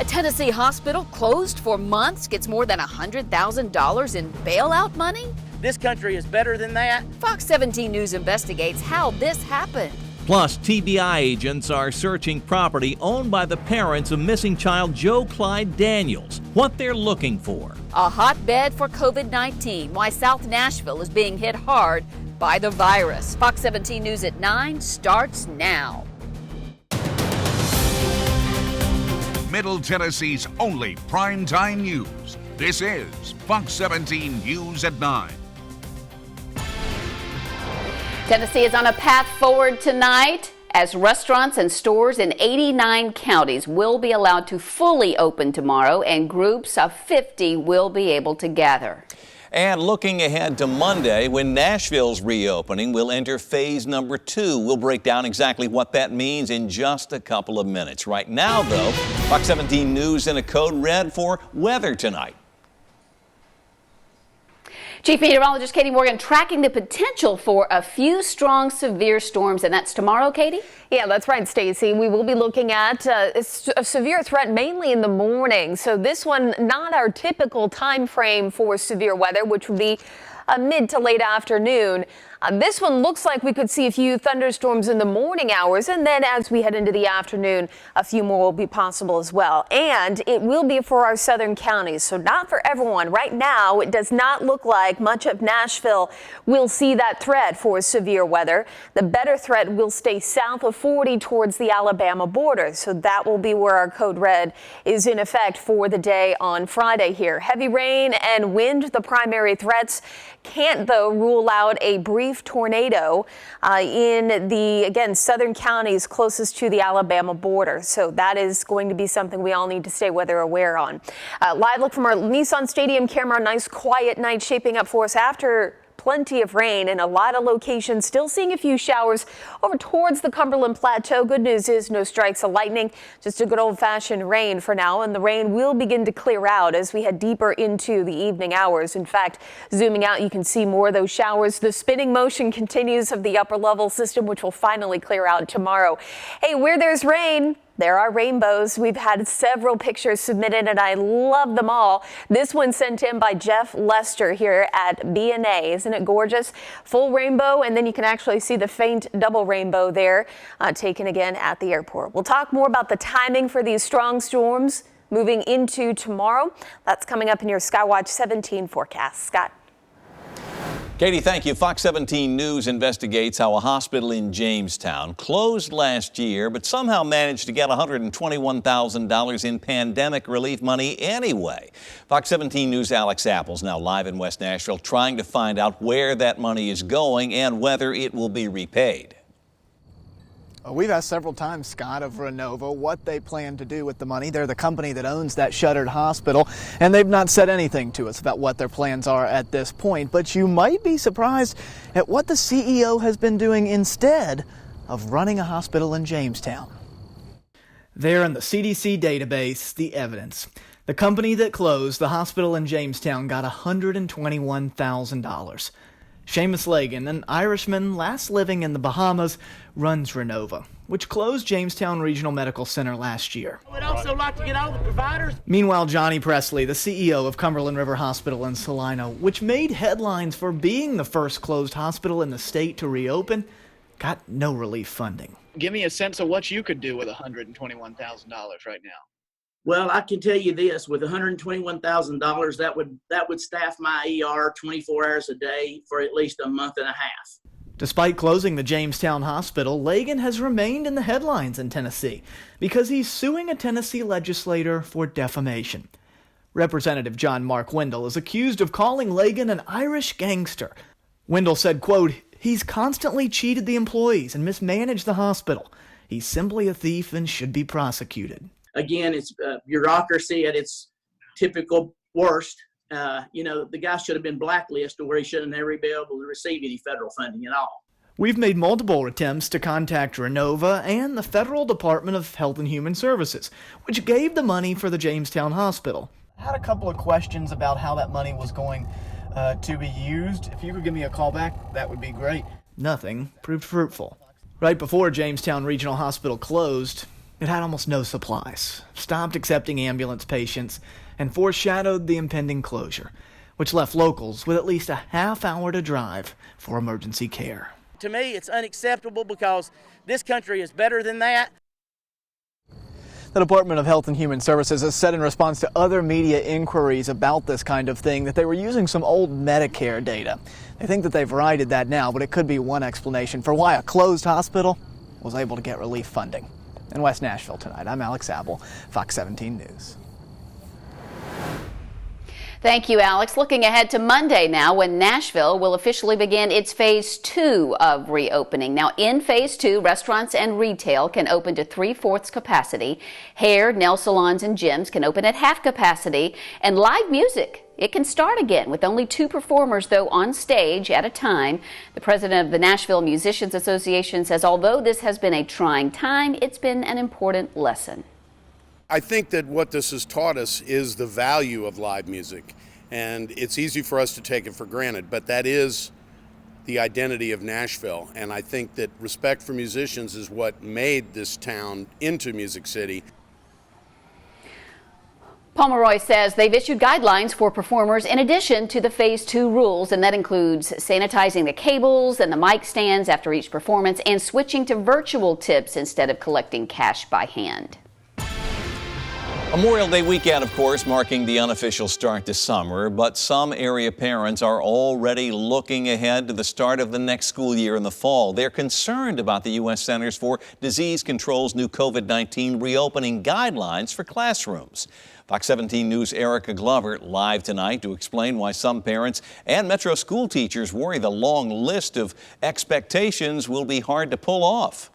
A Tennessee hospital closed for months gets more than $100,000 in bailout money? This country is better than that. Fox 17 News investigates how this happened. Plus, TBI agents are searching property owned by the parents of missing child Joe Clyde Daniels. What they're looking for. A hotbed for COVID-19, why South Nashville is being hit hard by the virus. Fox 17 News at 9 starts now. Middle Tennessee's only primetime news. This is Fox 17 News at 9. Tennessee is on a path forward tonight as restaurants and stores in 89 counties will be allowed to fully open tomorrow, and groups of 50 will be able to gather. And looking ahead to Monday, when Nashville's reopening will enter phase number 2. We'll break down exactly what that means in just a couple of minutes. Right now, though, Fox 17 News in a code red for weather tonight. Chief Meteorologist Katie Morgan tracking the potential for a few strong severe storms, and that's tomorrow, Katie? Yeah, that's right, Stacy. We will be looking at a severe threat mainly in the morning. So this one, not our typical time frame for severe weather, which would be mid to late afternoon. This one looks like we could see a few thunderstorms in the morning hours, and then as we head into the afternoon, a few more will be possible as well. And it will be for our southern counties, so not for everyone. Right now, it does not look like much of Nashville will see that threat for severe weather. The better threat will stay south of 40 towards the Alabama border, so that will be where our code red is in effect for the day on Friday here. Heavy rain and wind, the primary threats. Can't, though, rule out a brief tornado in the, again, southern counties closest to the Alabama border. So that is going to be something we all need to stay weather aware on. Live look from our Nissan Stadium camera. Nice quiet night shaping up for us after plenty of rain in a lot of locations. Still seeing a few showers over towards the Cumberland Plateau. Good news is no strikes of lightning, just a good old-fashioned rain for now, and the rain will begin to clear out as we head deeper into the evening hours. In fact, zooming out, you can see more of those showers. The spinning motion continues of the upper level system, which will finally clear out tomorrow. Hey, where there's rain, there are rainbows. We've had several pictures submitted, and I love them all. This one sent in by Jeff Lester here at BNA. Isn't it gorgeous? Full rainbow, and then you can actually see the faint double rainbow there, taken again at the airport. We'll talk more about the timing for these strong storms moving into tomorrow. That's coming up in your Skywatch 17 forecast. Scott. Katie, thank you. Fox 17 News investigates how a hospital in Jamestown closed last year, but somehow managed to get $121,000 in pandemic relief money anyway. Fox 17 News' Alex Apples now live in West Nashville, trying to find out where that money is going and whether it will be repaid. We've asked several times, Scott, of Renova what they plan to do with the money. They're the company that owns that shuttered hospital, and they've not said anything to us about what their plans are at this point. But you might be surprised at what the CEO has been doing instead of running a hospital in Jamestown. There in the CDC database, the evidence. The company that closed the hospital in Jamestown got $121,000. Seamus Lagan, an Irishman last living in the Bahamas, runs Renova, which closed Jamestown Regional Medical Center last year. We'd also like to get all the providers. Meanwhile, Johnny Presley, the CEO of Cumberland River Hospital in Salina, which made headlines for being the first closed hospital in the state to reopen, got no relief funding. Give me a sense of what you could do with $121,000 right now. Well, I can tell you this, with $121,000, that would staff my ER 24 hours a day for at least a month and a half. Despite closing the Jamestown Hospital, Lagan has remained in the headlines in Tennessee because he's suing a Tennessee legislator for defamation. Representative John Mark Wendell is accused of calling Lagan an Irish gangster. Wendell said, quote, "He's constantly cheated the employees and mismanaged the hospital. He's simply a thief and should be prosecuted." Again, it's bureaucracy at its typical worst. The guy should have been blacklisted where he shouldn't ever be able to receive any federal funding at all. We've made multiple attempts to contact Renova and the Federal Department of Health and Human Services, which gave the money for the Jamestown Hospital. I had a couple of questions about how that money was going to be used. If you could give me a call back, that would be great. Nothing proved fruitful. Right before Jamestown Regional Hospital closed, It had almost no supplies, stopped accepting ambulance patients, and foreshadowed the impending closure, which left locals with at least a half-hour to drive for emergency care. To me, it's unacceptable because this country is better than that. The Department of Health and Human Services has said in response to other media inquiries about this kind of thing that they were using some old Medicare data. They think that they've righted that now, but it could be one explanation for why a closed hospital was able to get relief funding. In West Nashville tonight, I'm Alex Abel, Fox 17 News. Thank you, Alex. Looking ahead to Monday now, when Nashville will officially begin its phase 2 of reopening. Now, in phase 2, restaurants and retail can open to 3/4 capacity. Hair, nail salons, and gyms can open at half capacity. And live music, it can start again with only 2 performers, though, on stage at a time. The president of the Nashville Musicians Association says although this has been a trying time, it's been an important lesson. I think that what this has taught us is the value of live music, and it's easy for us to take it for granted, but that is the identity of Nashville, and I think that respect for musicians is what made this town into Music City. Pomeroy says they've issued guidelines for performers in addition to the phase 2 rules, and that includes sanitizing the cables and the mic stands after each performance and switching to virtual tips instead of collecting cash by hand. Memorial Day weekend, of course, marking the unofficial start to summer, but some area parents are already looking ahead to the start of the next school year in the fall. They're concerned about the U.S. Centers for Disease Control's new COVID-19 reopening guidelines for classrooms. Fox 17 News' Erica Glover live tonight to explain why some parents and Metro school teachers worry the long list of expectations will be hard to pull off.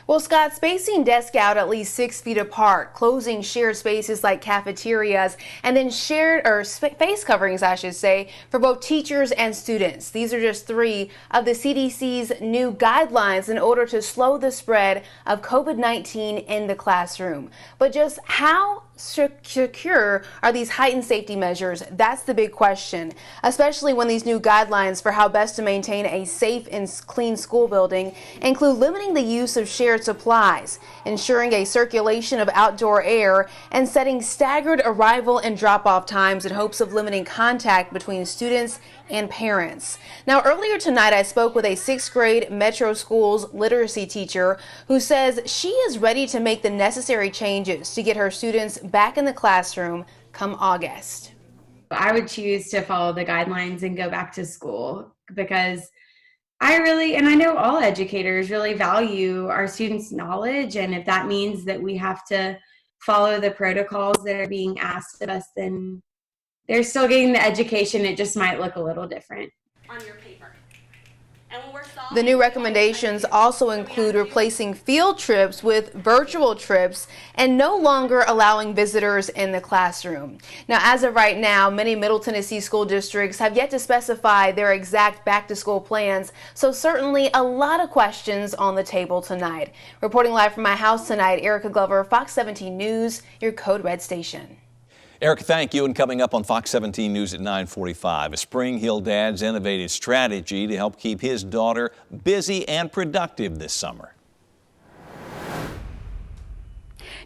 Well, Scott, spacing desks out at least 6 feet apart, closing shared spaces like cafeterias, and then face coverings, I should say, for both teachers and students. These are just 3 of the CDC's new guidelines in order to slow the spread of COVID-19 in the classroom. But just how secure are these heightened safety measures? That's the big question, especially when these new guidelines for how best to maintain a safe and clean school building include limiting the use of shared supplies, ensuring a circulation of outdoor air, and setting staggered arrival and drop-off times in hopes of limiting contact between students and parents. Now, earlier tonight, I spoke with a 6th grade Metro Schools literacy teacher who says she is ready to make the necessary changes to get her students back in the classroom come August. I would choose to follow the guidelines and go back to school because I know all educators really value our students' knowledge, and if that means that we have to follow the protocols that are being asked of us, then they're still getting the education. It just might look a little different on your paper. The new recommendations also include replacing field trips with virtual trips and no longer allowing visitors in the classroom. Now, as of right now, many Middle Tennessee school districts have yet to specify their exact back-to-school plans, so certainly a lot of questions on the table tonight. Reporting live from my house tonight, Erica Glover, Fox 17 News, your Code Red station. Eric, thank you. And coming up on Fox 17 News at 9:45, a Spring Hill dad's innovative strategy to help keep his daughter busy and productive this summer.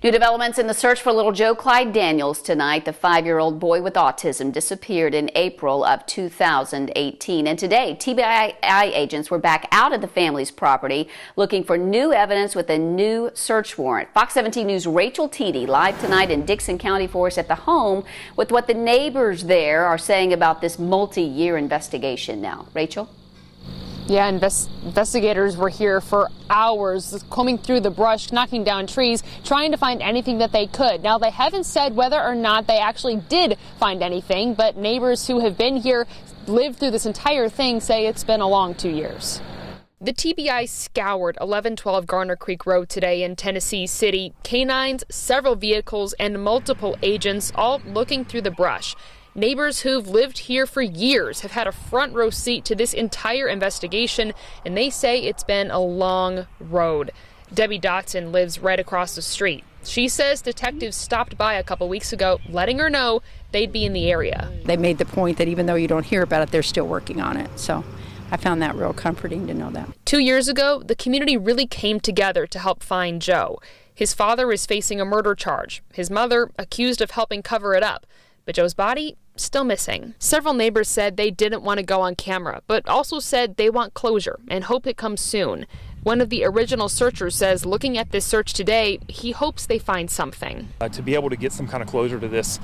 New developments in the search for little Joe Clyde Daniels tonight. The 5-year-old boy with autism disappeared in April of 2018. And today, TBI agents were back out at the family's property looking for new evidence with a new search warrant. Fox 17 News' Rachel Teedy live tonight in Dickson County for us at the home with what the neighbors there are saying about this multi-year investigation now. Rachel? Yeah, investigators were here for hours, combing through the brush, knocking down trees, trying to find anything that they could. Now, they haven't said whether or not they actually did find anything, but neighbors who have been here, lived through this entire thing, say it's been a long 2 years. The TBI scoured 1112 Garner Creek Road today in Tennessee City. Canines, several vehicles, and multiple agents all looking through the brush. Neighbors who've lived here for years have had a front row seat to this entire investigation, and they say it's been a long road. Debbie Dotson lives right across the street. She says detectives stopped by a couple weeks ago, letting her know they'd be in the area. They made the point that even though you don't hear about it, they're still working on it. So I found that real comforting to know that. 2 years ago, the community really came together to help find Joe. His father is facing a murder charge. His mother accused of helping cover it up. But Joe's body still missing. Several neighbors said they didn't want to go on camera, but also said they want closure and hope it comes soon. One of the original searchers says looking at this search today, he hopes they find something. To be able to get some kind of closure to this,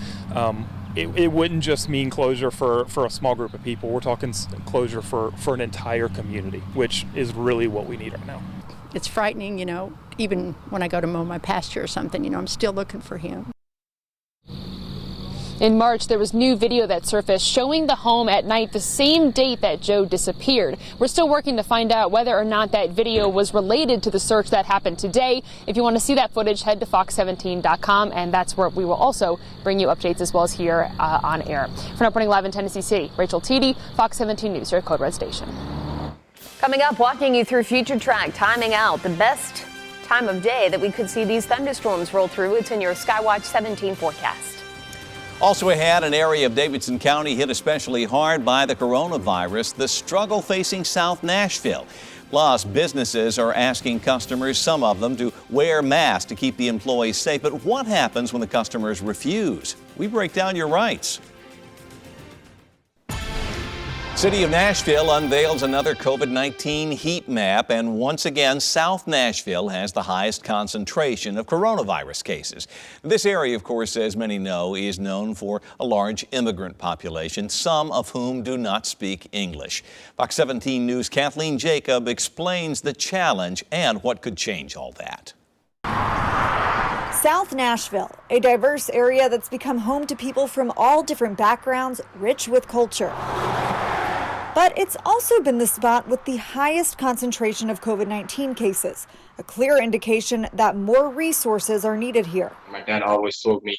it wouldn't just mean closure for a small group of people. We're talking closure for an entire community, which is really what we need right now. It's frightening, even when I go to mow my pasture or something, I'm still looking for him. In March, there was new video that surfaced showing the home at night the same date that Joe disappeared. We're still working to find out whether or not that video was related to the search that happened today. If you want to see that footage, head to fox17.com, and that's where we will also bring you updates as well as here on air. For reporting live in Tennessee City, Rachel Teedy, Fox 17 News, your Code Red station. Coming up, walking you through Future Track, timing out the best time of day that we could see these thunderstorms roll through. It's in your Skywatch 17 forecast. Also ahead, an area of Davidson County hit especially hard by the coronavirus, the struggle facing South Nashville. Plus, businesses are asking customers, some of them, to wear masks to keep the employees safe. But what happens when the customers refuse? We break down your rights. City of Nashville unveils another COVID-19 heat map, and once again, South Nashville has the highest concentration of coronavirus cases. This area, of course, as many know, is known for a large immigrant population, some of whom do not speak English. Fox 17 News' Kathleen Jacob explains the challenge and what could change all that. South Nashville, a diverse area that's become home to people from all different backgrounds, rich with culture. But it's also been the spot with the highest concentration of COVID-19 cases, a clear indication that more resources are needed here. My dad always told me,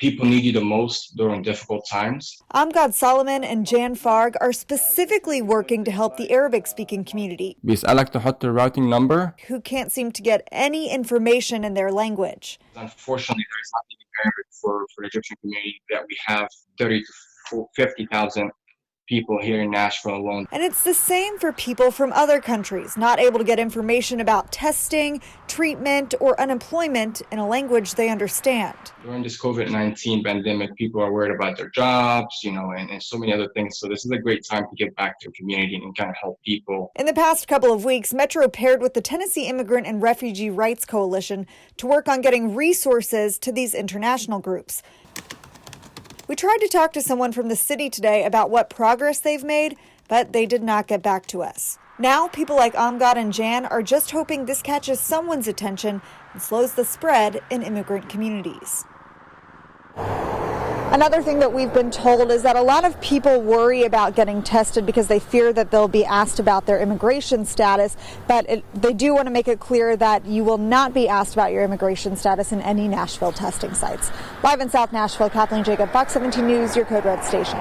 people need you the most during difficult times. Amgad Solomon and Jan Farg are specifically working to help the Arabic-speaking community, بيسألك تحط الrouting number, who can't seem to get any information in their language. Unfortunately, there is nothing in Arabic for the Egyptian community that we have 30 to 50,000 people here in Nashville alone. And it's the same for people from other countries, not able to get information about testing, treatment, or unemployment in a language they understand. During this COVID-19 pandemic, people are worried about their jobs, and so many other things. So this is a great time to get back to the community and kind of help people. In the past couple of weeks, Metro paired with the Tennessee Immigrant and Refugee Rights Coalition to work on getting resources to these international groups. We tried to talk to someone from the city today about what progress they've made, but they did not get back to us. Now, people like Amgad and Jan are just hoping this catches someone's attention and slows the spread in immigrant communities. Another thing that we've been told is that a lot of people worry about getting tested because they fear that they'll be asked about their immigration status, but they do want to make it clear that you will not be asked about your immigration status in any Nashville testing sites. Live in South Nashville, Kathleen Jacob, Fox 17 News, your Code Red station.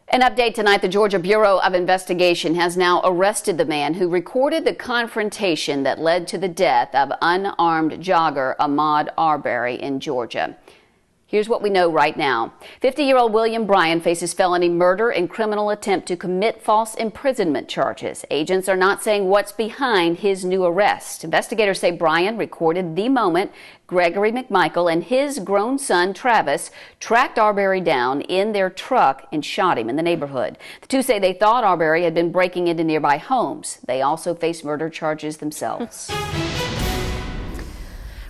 An update tonight, the Georgia Bureau of Investigation has now arrested the man who recorded the confrontation that led to the death of unarmed jogger Ahmaud Arbery in Georgia. Here's what we know right now. 50-year-old William Bryan faces felony murder and criminal attempt to commit false imprisonment charges. Agents are not saying what's behind his new arrest. Investigators say Bryan recorded the moment Gregory McMichael and his grown son Travis tracked Arbery down in their truck and shot him in the neighborhood. The two say they thought Arbery had been breaking into nearby homes. They also face murder charges themselves.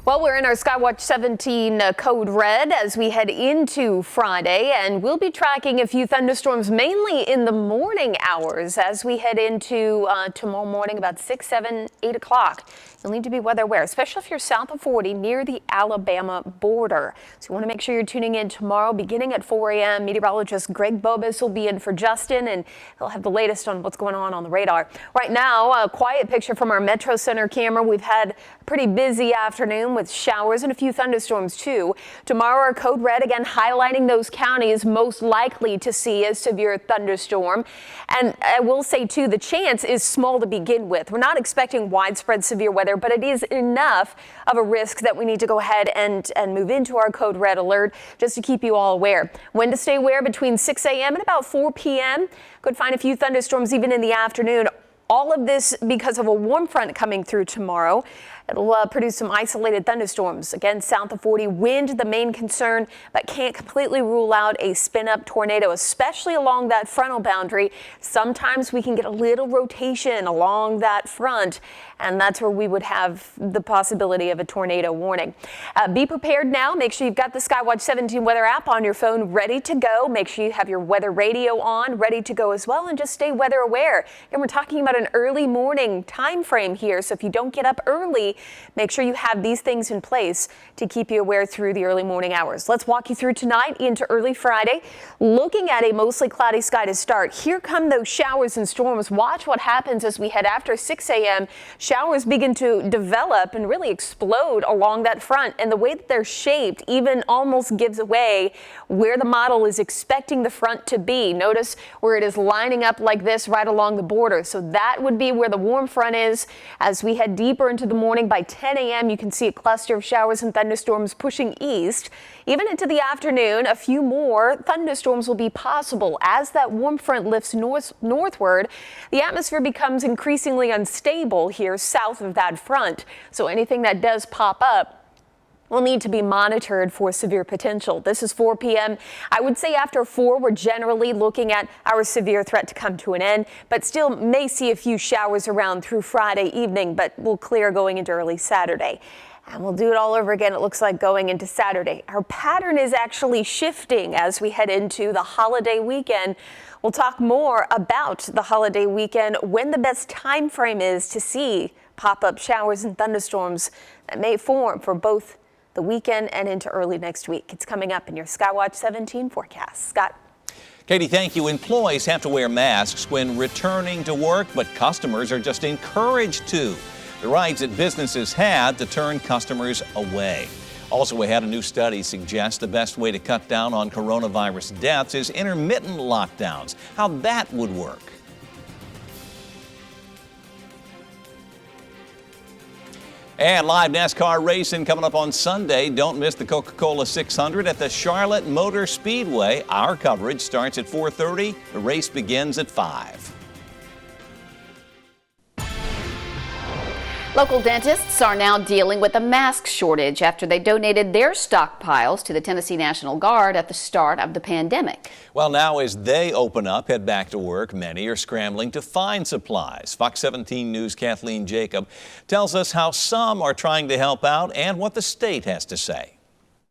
Well, we're in our Skywatch 17 Code Red as we head into Friday, and we'll be tracking a few thunderstorms mainly in the morning hours as we head into tomorrow morning about 6, 7, 8 o'clock. You'll need to be weather aware, especially if you're south of 40 near the Alabama border. So you want to make sure you're tuning in tomorrow beginning at 4 a.m. Meteorologist Greg Bobus will be in for Justin, and he'll have the latest on what's going on the radar. Right now, a quiet picture from our Metro Center camera. We've had a pretty busy afternoon. home with showers and a few thunderstorms too. Tomorrow, our code red again highlighting those counties most likely to see a severe thunderstorm. And I will say too, the chance is small to begin with. We're not expecting widespread severe weather, but it is enough of a risk that we need to go ahead and move into our code red alert just to keep you all aware. When to stay aware between 6 a.m. and about 4 p.m. Could find a few thunderstorms even in the afternoon. All of this because of a warm front coming through tomorrow. It'll produce some isolated thunderstorms. Again, south of 40, wind the main concern, but can't completely rule out a spin-up tornado, especially along that frontal boundary. Sometimes we can get a little rotation along that front, and that's where we would have the possibility of a tornado warning. Be prepared now. Make sure you've got the Skywatch 17 weather app on your phone ready to go. Make sure you have your weather radio on, ready to go as well, and just stay weather aware. And we're talking about an early morning time frame here, so if you don't get up early, make sure you have these things in place to keep you aware through the early morning hours. Let's walk you through tonight into early Friday. Looking at a mostly cloudy sky to start. Here come those showers and storms. Watch what happens as we head after 6 a.m. Showers begin to develop and really explode along that front. And the way that they're shaped even almost gives away where the model is expecting the front to be. Notice where it is lining up like this right along the border. So that would be where the warm front is. As we head deeper into the morning, by 10 a.m. you can see a cluster of showers and thunderstorms pushing east. Even into the afternoon, a few more thunderstorms will be possible. As that warm front lifts northward, the atmosphere becomes increasingly unstable here south of that front. So anything that does pop up will need to be monitored for severe potential. This is 4 p.m. I would say after 4, we're generally looking at our severe threat to come to an end, but still may see a few showers around through Friday evening, but will clear going into early Saturday. And we'll do it all over again, it looks like, going into Saturday. Our pattern is actually shifting as we head into the holiday weekend. We'll talk more about the holiday weekend, when the best time frame is to see pop-up showers and thunderstorms that may form for both the weekend and into early next week. It's coming up in your Skywatch 17 forecast. Scott. Katie, thank you. Employees have to wear masks when returning to work, but customers are just encouraged to. The rights that businesses had to turn customers away. Also, we had a new study suggests the best way to cut down on coronavirus deaths is intermittent lockdowns. How that would work. And live NASCAR racing coming up on Sunday. Don't miss the Coca-Cola 600 at the Charlotte Motor Speedway. Our coverage starts at 4:30. The race begins at 5. Local dentists are now dealing with a mask shortage after they donated their stockpiles to the Tennessee National Guard at the start of the pandemic. Well, now as they open up, head back to work, many are scrambling to find supplies. Fox 17 News' Kathleen Jacob tells us how some are trying to help out and what the state has to say.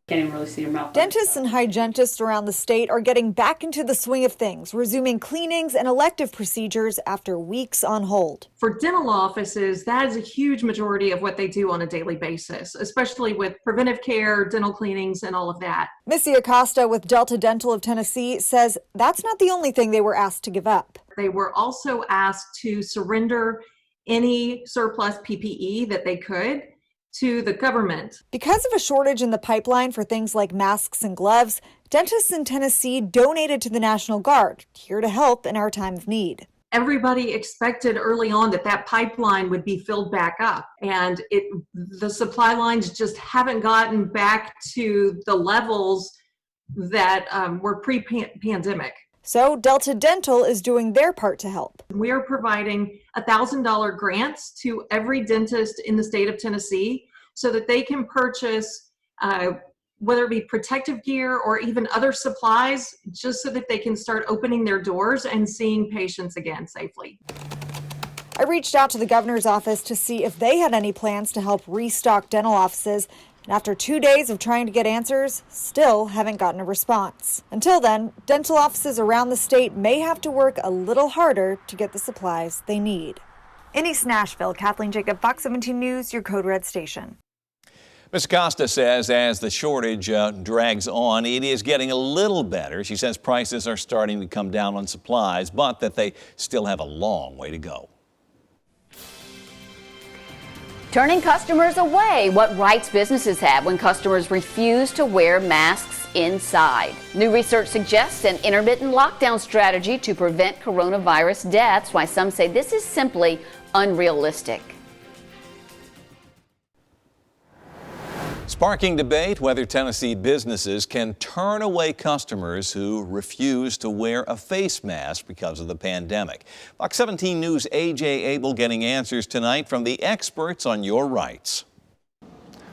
Can't even really see your mouth. Dentists and hygienists around the state are getting back into the swing of things, resuming cleanings and elective procedures after weeks on hold. For dental offices, that is a huge majority of what they do on a daily basis, especially with preventive care, dental cleanings, and all of that. Missy Acosta with Delta Dental of Tennessee says that's not the only thing they were asked to give up. They were also asked to surrender any surplus PPE that they could to the government. Because of a shortage in the pipeline for things like masks and gloves, dentists in Tennessee donated to the National Guard, here to help in our time of need. Everybody expected early on that pipeline would be filled back up, and the supply lines just haven't gotten back to the levels that were pre-pandemic. So Delta Dental is doing their part to help. We are providing $1,000 grants to every dentist in the state of Tennessee so that they can purchase whether it be protective gear or even other supplies, just so that they can start opening their doors and seeing patients again safely. I reached out to the governor's office to see if they had any plans to help restock dental offices. And after 2 days of trying to get answers, still haven't gotten a response. Until then, dental offices around the state may have to work a little harder to get the supplies they need. In East Nashville, Kathleen Jacob, Fox 17 News, your Code Red station. Ms. Acosta says as the shortage drags on, it is getting a little better. She says prices are starting to come down on supplies, but that they still have a long way to go. Turning customers away. What rights businesses have when customers refuse to wear masks inside. New research suggests an intermittent lockdown strategy to prevent coronavirus deaths, while some say this is simply unrealistic. Sparking debate whether Tennessee businesses can turn away customers who refuse to wear a face mask because of the pandemic. Fox 17 News' A.J. Abel getting answers tonight from the experts on your rights.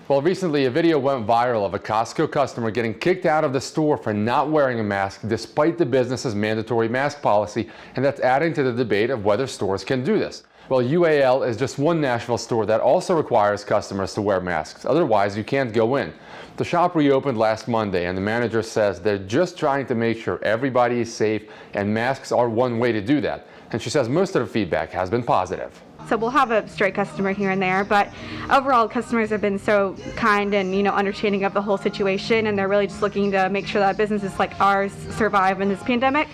Well, recently a video went viral of a Costco customer getting kicked out of the store for not wearing a mask despite the business's mandatory mask policy, and that's adding to the debate of whether stores can do this. Well, UAL is just one Nashville store that also requires customers to wear masks. Otherwise, you can't go in. The shop reopened last Monday, and the manager says they're just trying to make sure everybody is safe, and masks are one way to do that. And she says most of the feedback has been positive. So we'll have a stray customer here and there, but overall customers have been so kind and, understanding of the whole situation, and they're really just looking to make sure that businesses like ours survive in this pandemic.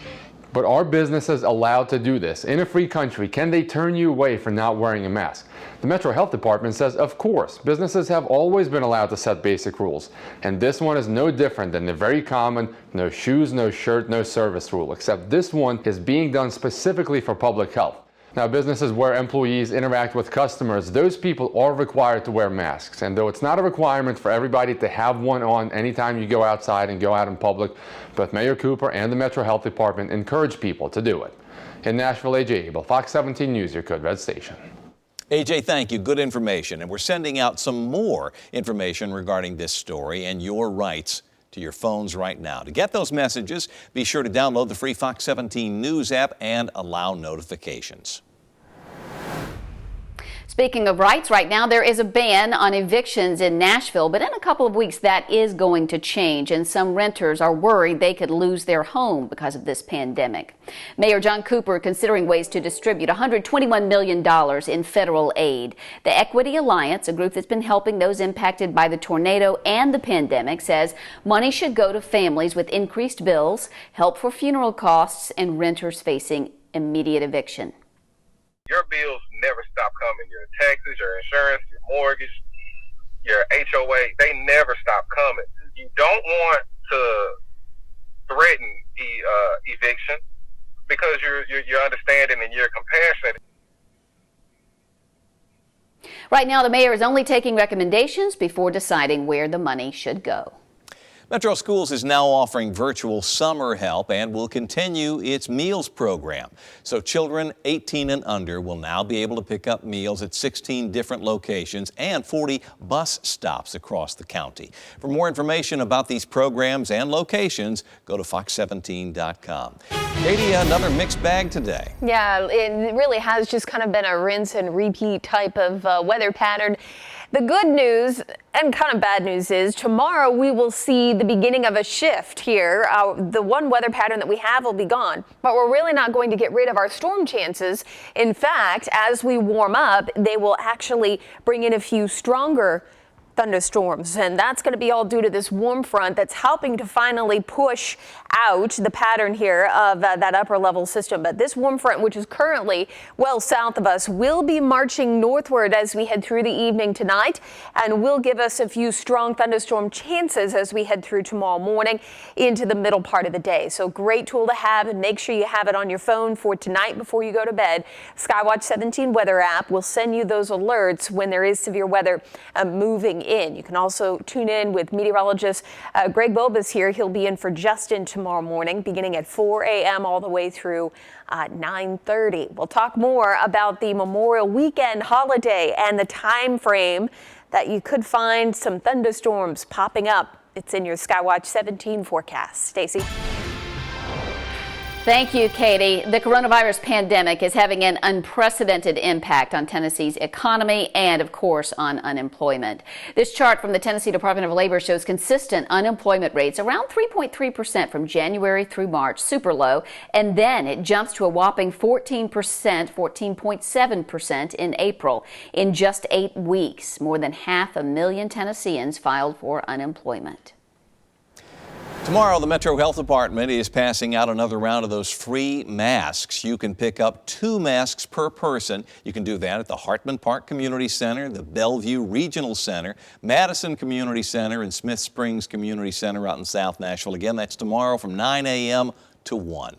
But are businesses allowed to do this? In a free country, can they turn you away for not wearing a mask? The Metro Health Department says, of course, businesses have always been allowed to set basic rules. And this one is no different than the very common no shoes, no shirt, no service rule, except this one is being done specifically for public health. Now, businesses where employees interact with customers, those people are required to wear masks. And though it's not a requirement for everybody to have one on anytime you go outside and go out in public, both Mayor Cooper and the Metro Health Department encourage people to do it. In Nashville, A.J. Abel, Fox 17 News, your Code Red station. A.J., thank you. Good information. And we're sending out some more information regarding this story and your rights to your phones right now. To get those messages, be sure to download the free Fox 17 News app and allow notifications. Speaking of rights, right now there is a ban on evictions in Nashville, but in a couple of weeks that is going to change, and some renters are worried they could lose their home because of this pandemic. Mayor John Cooper considering ways to distribute $121 million in federal aid. The Equity Alliance, a group that's been helping those impacted by the tornado and the pandemic, says money should go to families with increased bills, help for funeral costs, and renters facing immediate eviction. Your bills never stop coming. Your taxes, your insurance, your mortgage, your HOA, they never stop coming. You don't want to threaten eviction because you're understanding and you're compassionate. Right now, the mayor is only taking recommendations before deciding where the money should go. Metro Schools is now offering virtual summer help and will continue its meals program. So children 18 and under will now be able to pick up meals at 16 different locations and 40 bus stops across the county. For more information about these programs and locations, go to fox17.com. Katie, another mixed bag today. Yeah, it really has just kind of been a rinse and repeat type of weather pattern. The good news and kind of bad news is tomorrow we will see the beginning of a shift here. The one weather pattern that we have will be gone, but we're really not going to get rid of our storm chances. In fact, as we warm up, they will actually bring in a few stronger thunderstorms, and that's going to be all due to this warm front that's helping to finally push out the pattern here of that upper level system. But this warm front, which is currently well south of us, will be marching northward as we head through the evening tonight, and will give us a few strong thunderstorm chances as we head through tomorrow morning into the middle part of the day. So great tool to have, and make sure you have it on your phone for tonight before you go to bed. Skywatch 17 weather app will send you those alerts when there is severe weather moving in. You can also tune in with meteorologist Greg Bobas here. He'll be in for Justin tomorrow morning, beginning at 4 a.m. all the way through 9:30. We'll talk more about the Memorial Weekend holiday and the time frame that you could find some thunderstorms popping up. It's in your Skywatch 17 forecast. Stacy. Thank you, Katie. The coronavirus pandemic is having an unprecedented impact on Tennessee's economy and, of course, on unemployment. This chart from the Tennessee Department of Labor shows consistent unemployment rates around 3.3% from January through March, super low, and then it jumps to a whopping 14.7% in April. In just 8 weeks, more than 500,000 Tennesseans filed for unemployment. Tomorrow, the Metro Health Department is passing out another round of those free masks. You can pick up 2 masks per person. You can do that at the Hartman Park Community Center, the Bellevue Regional Center, Madison Community Center, and Smith Springs Community Center out in South Nashville. Again, that's tomorrow from 9 a.m. to 1.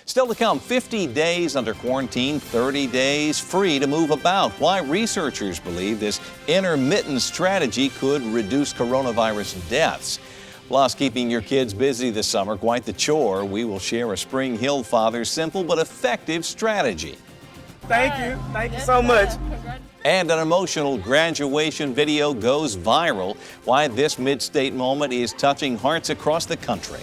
Still to come, 50 days under quarantine, 30 days free to move about. Why researchers believe this intermittent strategy could reduce coronavirus deaths. Plus, keeping your kids busy this summer, quite the chore. We will share a Spring Hill father's simple but effective strategy. Thank you so much. And an emotional graduation video goes viral. Why this mid-state moment is touching hearts across the country.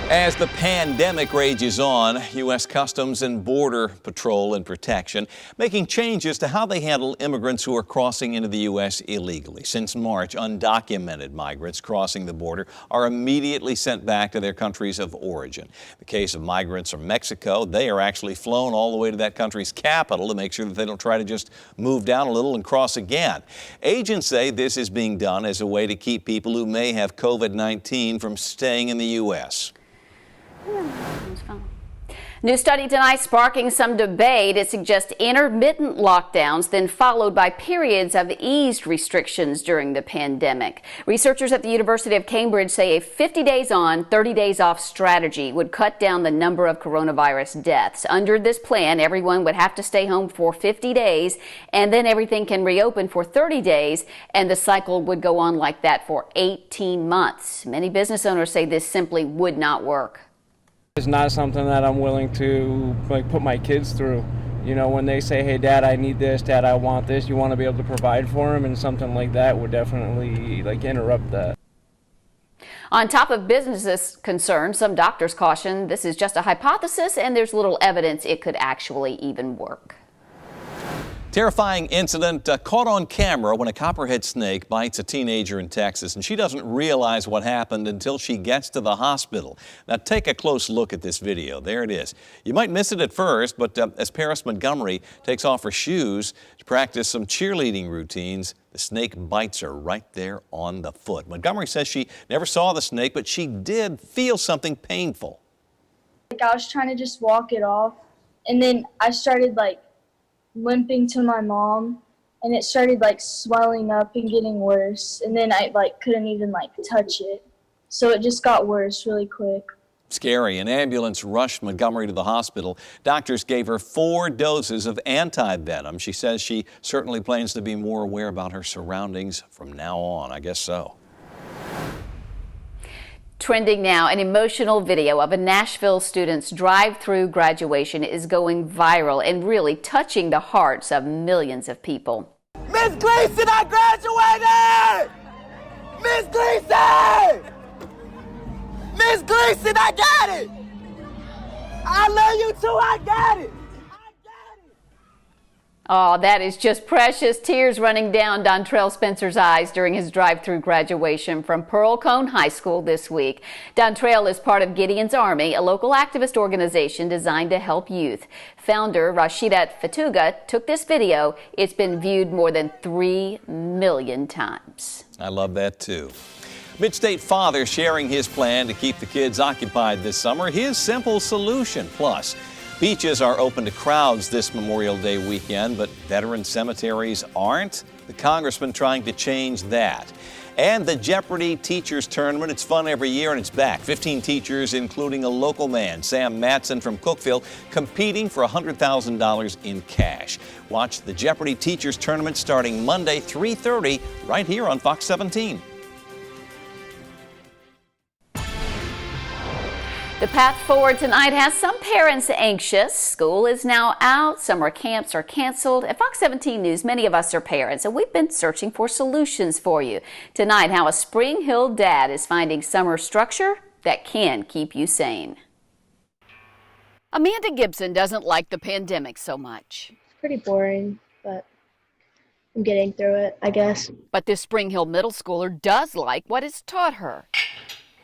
As the pandemic rages on, U.S. Customs and Border Patrol and Protection making changes to how they handle immigrants who are crossing into the U.S. illegally. Since March, undocumented migrants crossing the border are immediately sent back to their countries of origin. In the case of migrants from Mexico, they are actually flown all the way to that country's capital to make sure that they don't try to just move down a little and cross again. Agents say this is being done as a way to keep people who may have COVID-19 from staying in the U.S. New study tonight sparking some debate. It suggests intermittent lockdowns, then followed by periods of eased restrictions during the pandemic. Researchers at the University of Cambridge say a 50 days on, 30 days off strategy would cut down the number of coronavirus deaths. Under this plan, everyone would have to stay home for 50 days, and then everything can reopen for 30 days, and the cycle would go on like that for 18 months. Many business owners say this simply would not work. It's not something that I'm willing to put my kids through. You know, when they say, hey, Dad, I need this, Dad, I want this, you want to be able to provide for them, and something like that would definitely interrupt that. On top of business concerns, some doctors caution this is just a hypothesis and there's little evidence it could actually even work. Terrifying incident caught on camera when a copperhead snake bites a teenager in Texas, and she doesn't realize what happened until she gets to the hospital. Now take a close look at this video. There it is. You might miss it at first, but as Paris Montgomery takes off her shoes to practice some cheerleading routines, the snake bites her right there on the foot. Montgomery says she never saw the snake, but she did feel something painful. I was trying to just walk it off, and then I started limping to my mom, and it started swelling up and getting worse, and then I couldn't even touch it, so it just got worse really quick. Scary. An ambulance rushed Montgomery to the hospital. Doctors gave her 4 doses of anti-venom. She says she certainly plans to be more aware about her surroundings from now on. I guess so. Trending now, an emotional video of a Nashville student's drive-through graduation is going viral and really touching the hearts of millions of people. Miss Gleason, I graduated! Miss Gleason! Miss Gleason, I got it! I love you too, I got it! Oh, that is just precious. Tears running down Dontrell Spencer's eyes during his drive-through graduation from Pearl Cone High School this week. Dontrell is part of Gideon's Army, a local activist organization designed to help youth. Founder Rashidat Fatuga took this video. It's been viewed more than 3 million times. I love that too. Mid-state father sharing his plan to keep the kids occupied this summer. His simple solution. Plus, beaches are open to crowds this Memorial Day weekend, but veteran cemeteries aren't. The congressman trying to change that. And the Jeopardy Teachers Tournament. It's fun every year and it's back. 15 teachers, including a local man, Sam Matson from Cookeville, competing for $100,000 in cash. Watch the Jeopardy Teachers Tournament starting Monday, 3:30, right here on Fox 17. The path forward tonight has some parents anxious. School is now out. Summer camps are canceled. At Fox 17 News, many of us are parents, and we've been searching for solutions for you. Tonight, how a Spring Hill dad is finding summer structure that can keep you sane. Amanda Gibson doesn't like the pandemic so much. It's pretty boring, but I'm getting through it, I guess. But this Spring Hill middle schooler does like what it's taught her.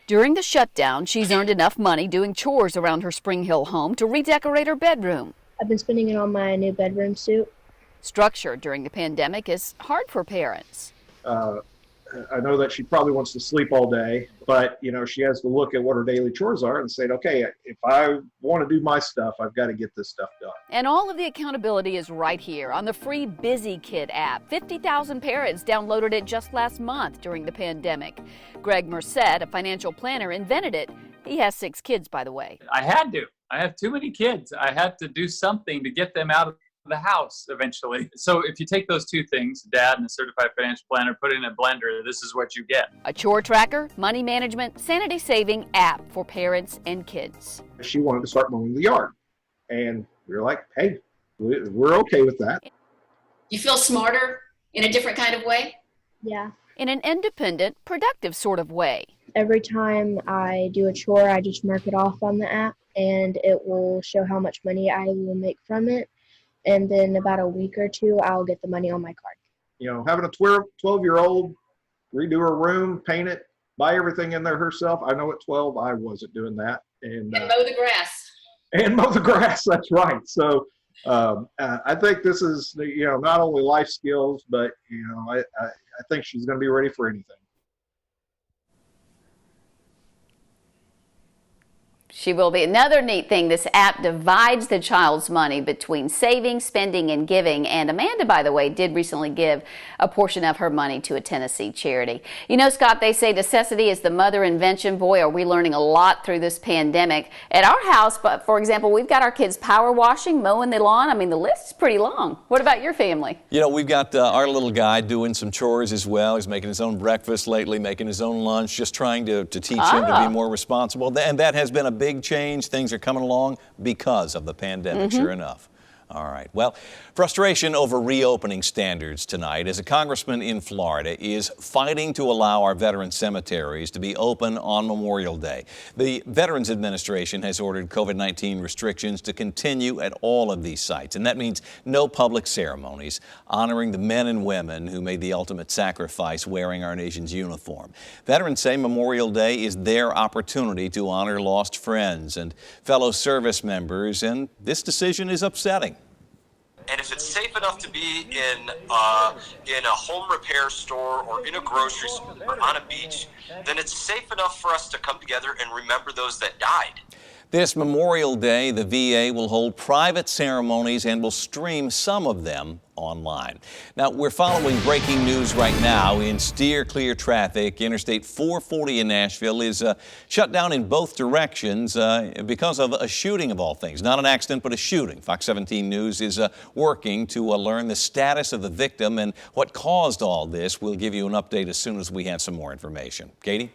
During the shutdown, she's earned enough money doing chores around her Spring Hill home to redecorate her bedroom. I've been spending it on my new bedroom suit. Structure during the pandemic is hard for parents. I know that she probably wants to sleep all day, but she has to look at what her daily chores are and say, okay, if I want to do my stuff, I've got to get this stuff done. And all of the accountability is right here on the free Busy Kid app. 50,000 parents downloaded it just last month during the pandemic. Greg Merced, a financial planner, invented it. He has 6 kids, by the way. I had to. I have too many kids. I had to do something to get them out of the house eventually. So if you take those two things, dad and a certified financial planner, put it in a blender, this is what you get. A chore tracker, money management, sanity saving app for parents and kids. She wanted to start mowing the yard. And we were like, hey, we're okay with that. You feel smarter in a different kind of way? Yeah. In an independent, productive sort of way. Every time I do a chore, I just mark it off on the app, and it will show how much money I will make from it. And then about a week or two, I'll get the money on my card. Having a 12-year-old redo her room, paint it, buy everything in there herself. I know at 12, I wasn't doing that. And mow the grass. And mow the grass, that's right. So I think this is, not only life skills, but, I think she's going to be ready for anything. She will be. Another neat thing, this app divides the child's money between saving, spending, and giving. And Amanda, by the way, did recently give a portion of her money to a Tennessee charity. Scott, they say necessity is the mother invention. Boy, are we learning a lot through this pandemic. At our house, but for example, we've got our kids power washing, mowing the lawn. I mean, the list is pretty long. What about your family? We've got our little guy doing some chores as well. He's making his own breakfast lately, making his own lunch, just trying to teach him to be more responsible. And that has been a big change. Things are coming along because of the pandemic, sure enough. All right. Well, frustration over reopening standards tonight as a congressman in Florida is fighting to allow our veteran cemeteries to be open on Memorial Day. The Veterans Administration has ordered COVID-19 restrictions to continue at all of these sites, and that means no public ceremonies honoring the men and women who made the ultimate sacrifice wearing our nation's uniform. Veterans say Memorial Day is their opportunity to honor lost friends and fellow service members, and this decision is upsetting. And if it's safe enough to be in a home repair store or in a grocery store or on a beach, then it's safe enough for us to come together and remember those that died. This Memorial Day, the VA will hold private ceremonies and will stream some of them online. Now, we're following breaking news right now in steer clear traffic. Interstate 440 in Nashville is shut down in both directions because of a shooting of all things. Not an accident, but a shooting. Fox 17 News is working to learn the status of the victim and what caused all this. We'll give you an update as soon as we have some more information. Katie?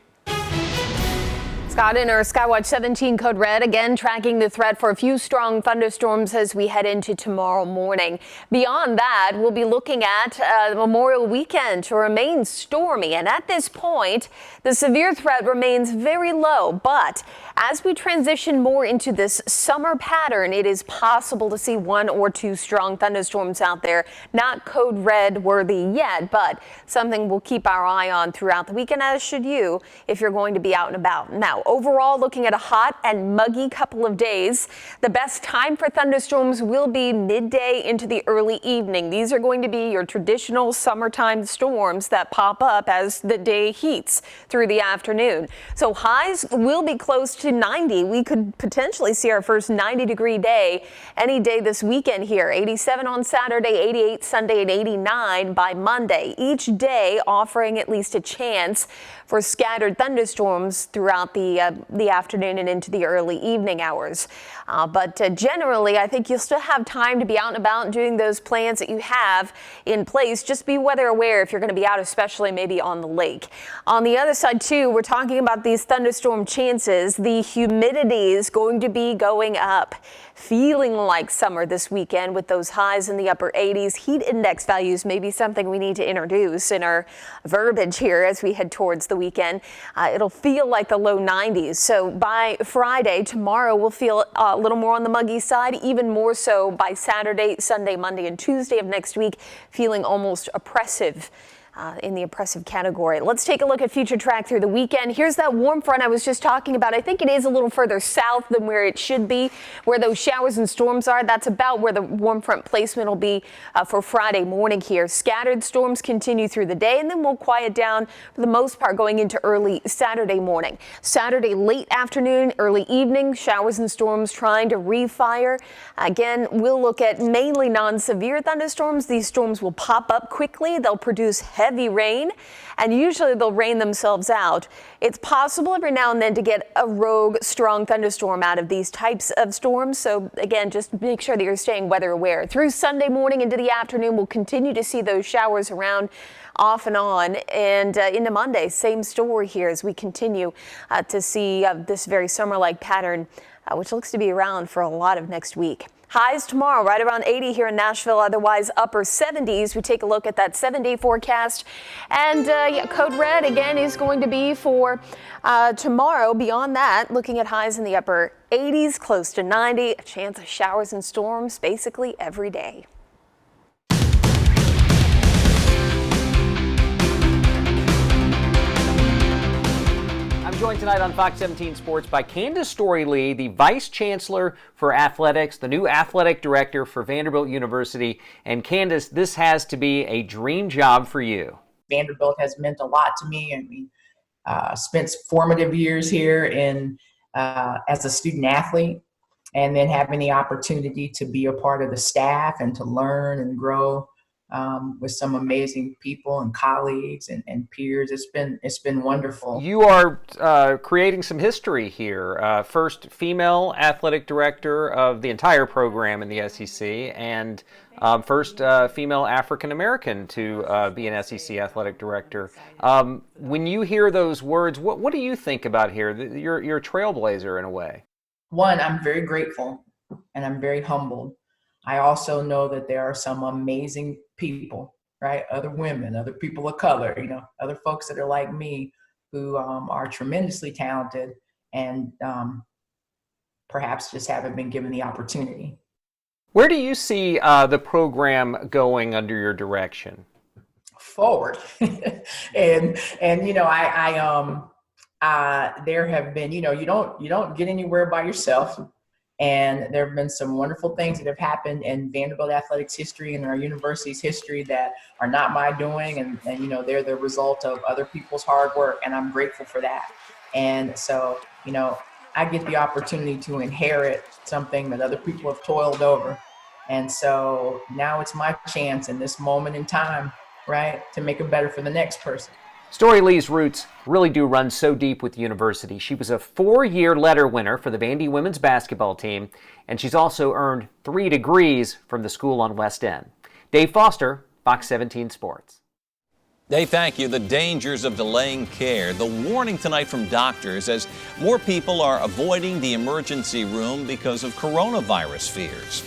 Scott in our Skywatch 17 code red, again tracking the threat for a few strong thunderstorms as we head into tomorrow morning. Beyond that, we'll be looking at the Memorial weekend to remain stormy. And at this point, the severe threat remains very low. But as we transition more into this summer pattern, it is possible to see 1 or 2 strong thunderstorms out there. Not code red worthy yet, but something we'll keep our eye on throughout the weekend, as should you if you're going to be out and about. Now, overall, looking at a hot and muggy couple of days. The best time for thunderstorms will be midday into the early evening. These are going to be your traditional summertime storms that pop up as the day heats through the afternoon. So highs will be close to 90. We could potentially see our first 90-degree day any day this weekend here. 87 on Saturday, 88 Sunday, and 89 by Monday. Each day offering at least a chance for scattered thunderstorms throughout the afternoon and into the early evening hours. But generally, I think you'll still have time to be out and about doing those plans that you have in place. Just be weather aware if you're going to be out, especially maybe on the lake. On the other side, too, we're talking about these thunderstorm chances. The humidity is going to be going up. Feeling like summer this weekend with those highs in the upper 80s. Heat index values may be something we need to introduce in our verbiage here as we head towards the weekend. It'll feel like the low 90s. So by Friday, tomorrow, we'll feel a little more on the muggy side, even more so by Saturday, Sunday, Monday, and Tuesday of next week, feeling almost oppressive. in the oppressive category. Let's take a look at future track through the weekend. Here's that warm front I was just talking about. I think it is a little further south than where it should be, where those showers and storms are. That's about where the warm front placement will be for Friday morning here. Scattered storms continue through the day, and then we'll quiet down for the most part going into early Saturday morning. Saturday late afternoon, early evening, showers and storms trying to refire. Again, we'll look at mainly non-severe thunderstorms. These storms will pop up quickly. They'll produce heavy rain, and usually they'll rain themselves out. It's possible every now and then to get a rogue strong thunderstorm out of these types of storms. So again, just make sure that you're staying weather aware. Through Sunday morning into the afternoon, we'll continue to see those showers around off and on, and into Monday, same story here as we continue to see this very summer-like pattern, which looks to be around for a lot of next week. Highs tomorrow, right around 80 here in Nashville, otherwise upper 70s. We take a look at that 7-day forecast. And code red again is going to be for tomorrow. Beyond that, looking at highs in the upper 80s, close to 90, a chance of showers and storms basically every day. I'm joined tonight on Fox 17 Sports by Candace Story-Lee, the Vice Chancellor for Athletics, the new Athletic Director for Vanderbilt University. And Candace, this has to be a dream job for you. Vanderbilt has meant a lot to me, and we spent formative years here as a student athlete, and then having the opportunity to be a part of the staff and to learn and grow with some amazing people and colleagues and peers. It's been wonderful. You are creating some history here. First female athletic director of the entire program in the SEC, and first female African American to be an SEC athletic director. When you hear those words, what do you think about here? You're a trailblazer in a way. One, I'm very grateful and I'm very humbled. I also know that there are some amazing people, right? Other women, other people of color, other folks that are like me who are tremendously talented and perhaps just haven't been given the opportunity. Where do you see the program going under your direction? Forward. and there have been, you don't get anywhere by yourself. And there have been some wonderful things that have happened in Vanderbilt athletics history and our university's history that are not my doing. And they're the result of other people's hard work. And I'm grateful for that. And so, I get the opportunity to inherit something that other people have toiled over. And so now it's my chance in this moment in time, right, to make it better for the next person. Story-Lee's roots really do run so deep with the university. She was a 4-year letter winner for the Vandy women's basketball team, and she's also earned 3 degrees from the school on West End. Dave Foster, Fox 17 Sports. Dave, thank you. The dangers of delaying care. The warning tonight from doctors as more people are avoiding the emergency room because of coronavirus fears.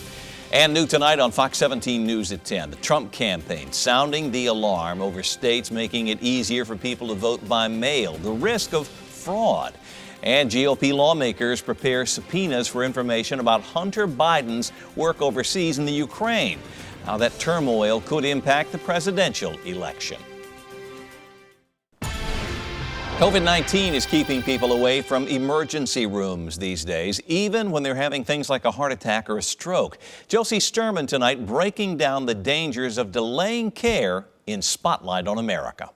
And new tonight on Fox 17 News at 10, the Trump campaign sounding the alarm over states making it easier for people to vote by mail, the risk of fraud. And GOP lawmakers prepare subpoenas for information about Hunter Biden's work overseas in the Ukraine, how that turmoil could impact the presidential election. COVID-19 is keeping people away from emergency rooms these days, even when they're having things like a heart attack or a stroke. Josie Sturman tonight breaking down the dangers of delaying care in Spotlight on America.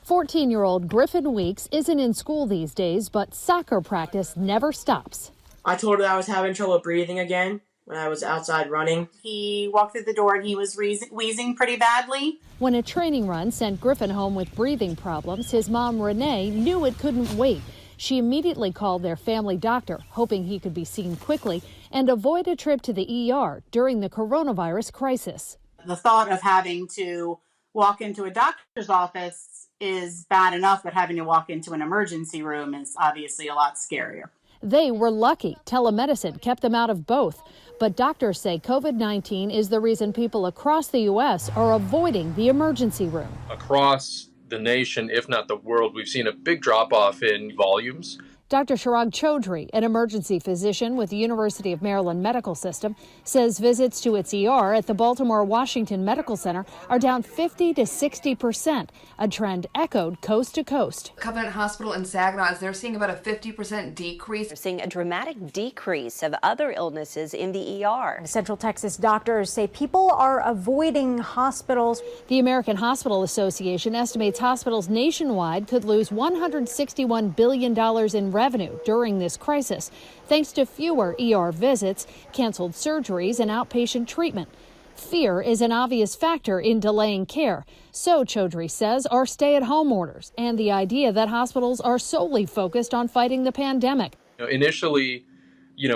14-year-old Griffin Weeks isn't in school these days, but soccer practice never stops. I told her I was having trouble breathing again when I was outside running. He walked through the door and he was wheezing pretty badly. When a training run sent Griffin home with breathing problems, his mom, Renee, knew it couldn't wait. She immediately called their family doctor, hoping he could be seen quickly and avoid a trip to the ER during the coronavirus crisis. The thought of having to walk into a doctor's office is bad enough, but having to walk into an emergency room is obviously a lot scarier. They were lucky. Telemedicine kept them out of both. But doctors say COVID-19 is the reason people across the U.S. are avoiding the emergency room. Across the nation, if not the world, we've seen a big drop-off in volumes. Dr. Chirag Chaudhry, an emergency physician with the University of Maryland Medical System, says visits to its ER at the Baltimore-Washington Medical Center are down 50 to 60%, a trend echoed coast to coast. Covenant Hospital in Saginaw, they're seeing about a 50% decrease. They're seeing a dramatic decrease of other illnesses in the ER. Central Texas doctors say people are avoiding hospitals. The American Hospital Association estimates hospitals nationwide could lose $161 billion in revenue during this crisis, thanks to fewer ER visits, canceled surgeries, and outpatient treatment. Fear is an obvious factor in delaying care. So, Chaudhry says, are stay-at-home orders and the idea that hospitals are solely focused on fighting the pandemic. Initially,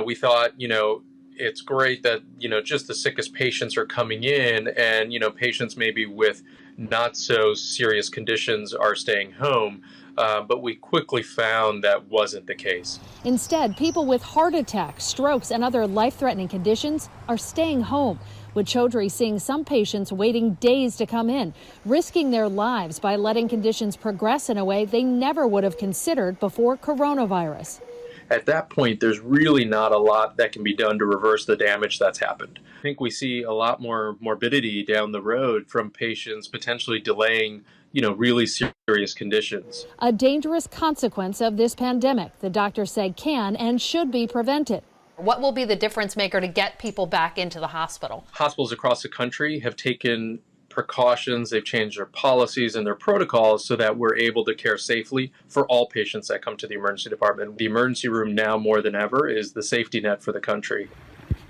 we thought, it's great that, just the sickest patients are coming in and, patients maybe with not so serious conditions are staying home. But we quickly found that wasn't the case. Instead, people with heart attacks, strokes, and other life-threatening conditions are staying home, with Chaudhry seeing some patients waiting days to come in, risking their lives by letting conditions progress in a way they never would have considered before coronavirus. At that point, there's really not a lot that can be done to reverse the damage that's happened. I think we see a lot more morbidity down the road from patients potentially delaying really serious conditions. A dangerous consequence of this pandemic, the doctors say can and should be prevented. What will be the difference maker to get people back into the hospital? Hospitals across the country have taken precautions, they've changed their policies and their protocols so that we're able to care safely for all patients that come to the emergency department. The emergency room now more than ever is the safety net for the country.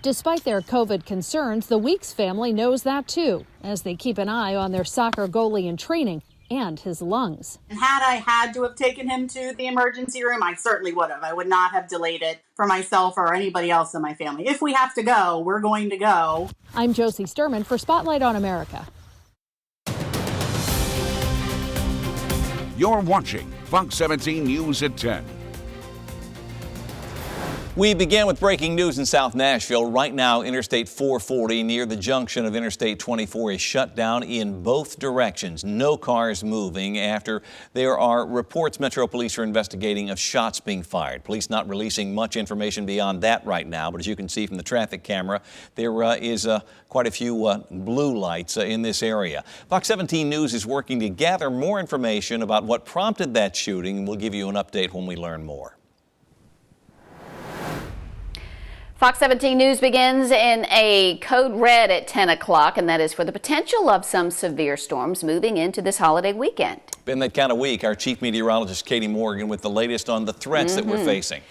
Despite their COVID concerns, the Weeks family knows that too, as they keep an eye on their soccer goalie in training and his lungs. Had I had to have taken him to the emergency room, I certainly would have. I would not have delayed it for myself or anybody else in my family. If we have to go, we're going to go. I'm Josie Sturman for Spotlight on America. You're watching Fox 17 News at 10. We began with breaking news in South Nashville. Right now, Interstate 440 near the junction of Interstate 24 is shut down in both directions. No cars moving after there are reports Metro Police are investigating of shots being fired. Police not releasing much information beyond that right now, but as you can see from the traffic camera, there is quite a few blue lights in this area. Fox 17 News is working to gather more information about what prompted that shooting. We'll give you an update when we learn more. Fox 17 News begins in a code red at 10 o'clock, and that is for the potential of some severe storms moving into this holiday weekend. Been that kind of week. Our chief meteorologist, Katie Morgan, with the latest on the threats that we're facing.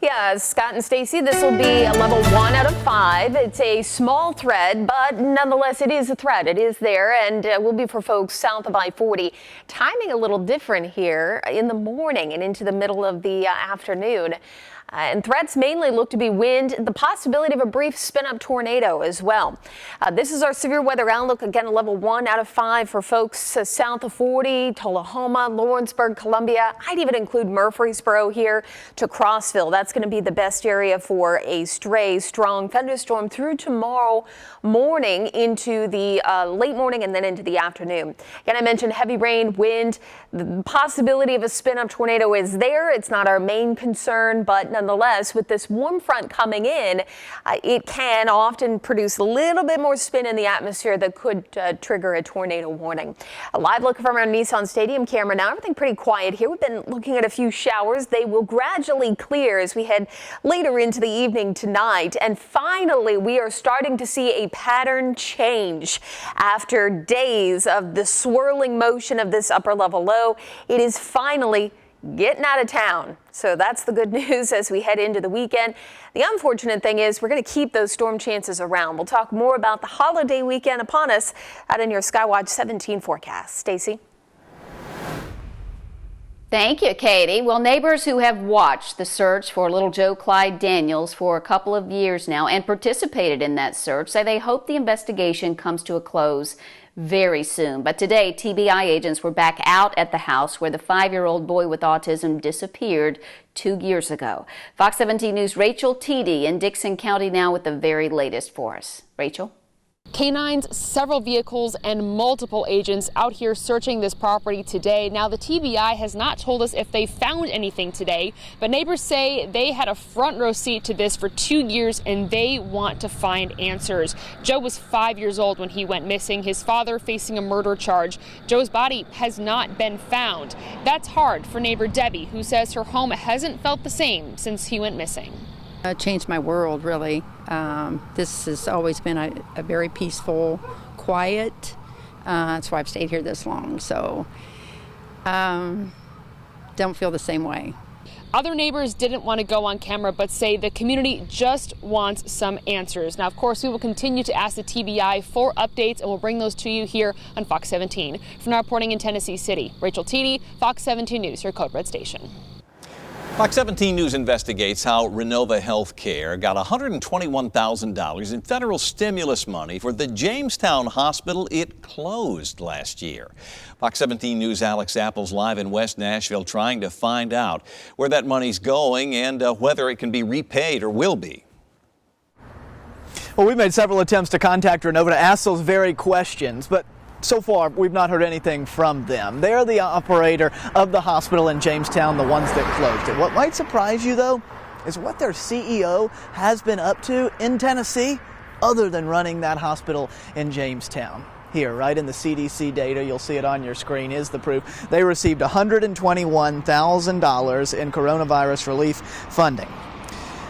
Yeah, Scott and Stacy, this will be a level 1 out of 5. It's a small threat, but nonetheless, it is a threat. It is there, and will be for folks south of I-40. Timing a little different here in the morning and into the middle of the afternoon. And threats mainly look to be wind, the possibility of a brief spin-up tornado as well. This is our severe weather outlook. Again, a level 1 out of 5 for folks south of 40, Tullahoma, Lawrenceburg, Columbia. I'd even include Murfreesboro here to Crossville. That's going to be the best area for a stray strong thunderstorm through tomorrow morning into the late morning and then into the afternoon. Again, I mentioned heavy rain, wind. The possibility of a spin-up tornado is there. It's not our main concern, but nonetheless, with this warm front coming in, it can often produce a little bit more spin in the atmosphere that could trigger a tornado warning. A live look from our Nissan Stadium camera now. Everything pretty quiet here. We've been looking at a few showers. They will gradually clear as we head later into the evening tonight. And finally, we are starting to see a pattern change. After days of the swirling motion of this upper level low, it is finally getting out of town. So that's the good news as we head into the weekend. The unfortunate thing is we're going to keep those storm chances around. We'll talk more about the holiday weekend upon us out in your Skywatch 17 forecast. Stacy. Thank you, Katie. Well, neighbors who have watched the search for little Joe Clyde Daniels for a couple of years now and participated in that search say they hope the investigation comes to a close very soon. But today, TBI agents were back out at the house where the 5-year-old boy with autism disappeared 2 years ago. Fox 17 News' Rachel Teedy in Dixon County now with the very latest for us. Rachel? Canines, several vehicles, and multiple agents out here searching this property today. Now, the TBI has not told us if they found anything today, but neighbors say they had a front row seat to this for 2 years and they want to find answers. Joe was 5 years old when he went missing, his father facing a murder charge. Joe's body has not been found. That's hard for neighbor Debbie, who says her home hasn't felt the same since he went missing. It changed my world, really. This has always been a very peaceful, quiet. That's why I've stayed here this long. So, don't feel the same way. Other neighbors didn't want to go on camera, but say the community just wants some answers. Now, of course, we will continue to ask the TBI for updates, and we'll bring those to you here on Fox 17. From now reporting in Tennessee City, Rachel Teedy, Fox 17 News, your Code Red station. Fox 17 News investigates how Renova Healthcare got $121,000 in federal stimulus money for the Jamestown hospital it closed last year. Fox 17 News' Alex Apple's live in West Nashville trying to find out where that money's going and whether it can be repaid or will be. Well, we've made several attempts to contact Renova to ask those very questions, but so far, we've not heard anything from them. They're the operator of the hospital in Jamestown, the ones that closed it. What might surprise you, though, is what their CEO has been up to in Tennessee other than running that hospital in Jamestown. Here, right in the CDC data, you'll see it on your screen, is the proof. They received $121,000 in coronavirus relief funding.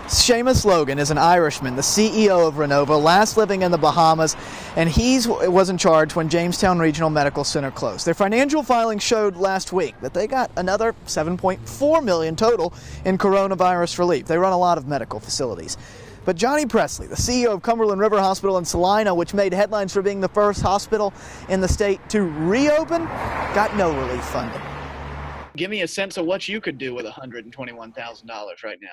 Seamus Logan is an Irishman, the CEO of Renova, last living in the Bahamas, and he was in charge when Jamestown Regional Medical Center closed. Their financial filings showed last week that they got another $7.4 million total in coronavirus relief. They run a lot of medical facilities. But Johnny Presley, the CEO of Cumberland River Hospital in Salina, which made headlines for being the first hospital in the state to reopen, got no relief funding. Give me a sense of what you could do with $121,000 right now.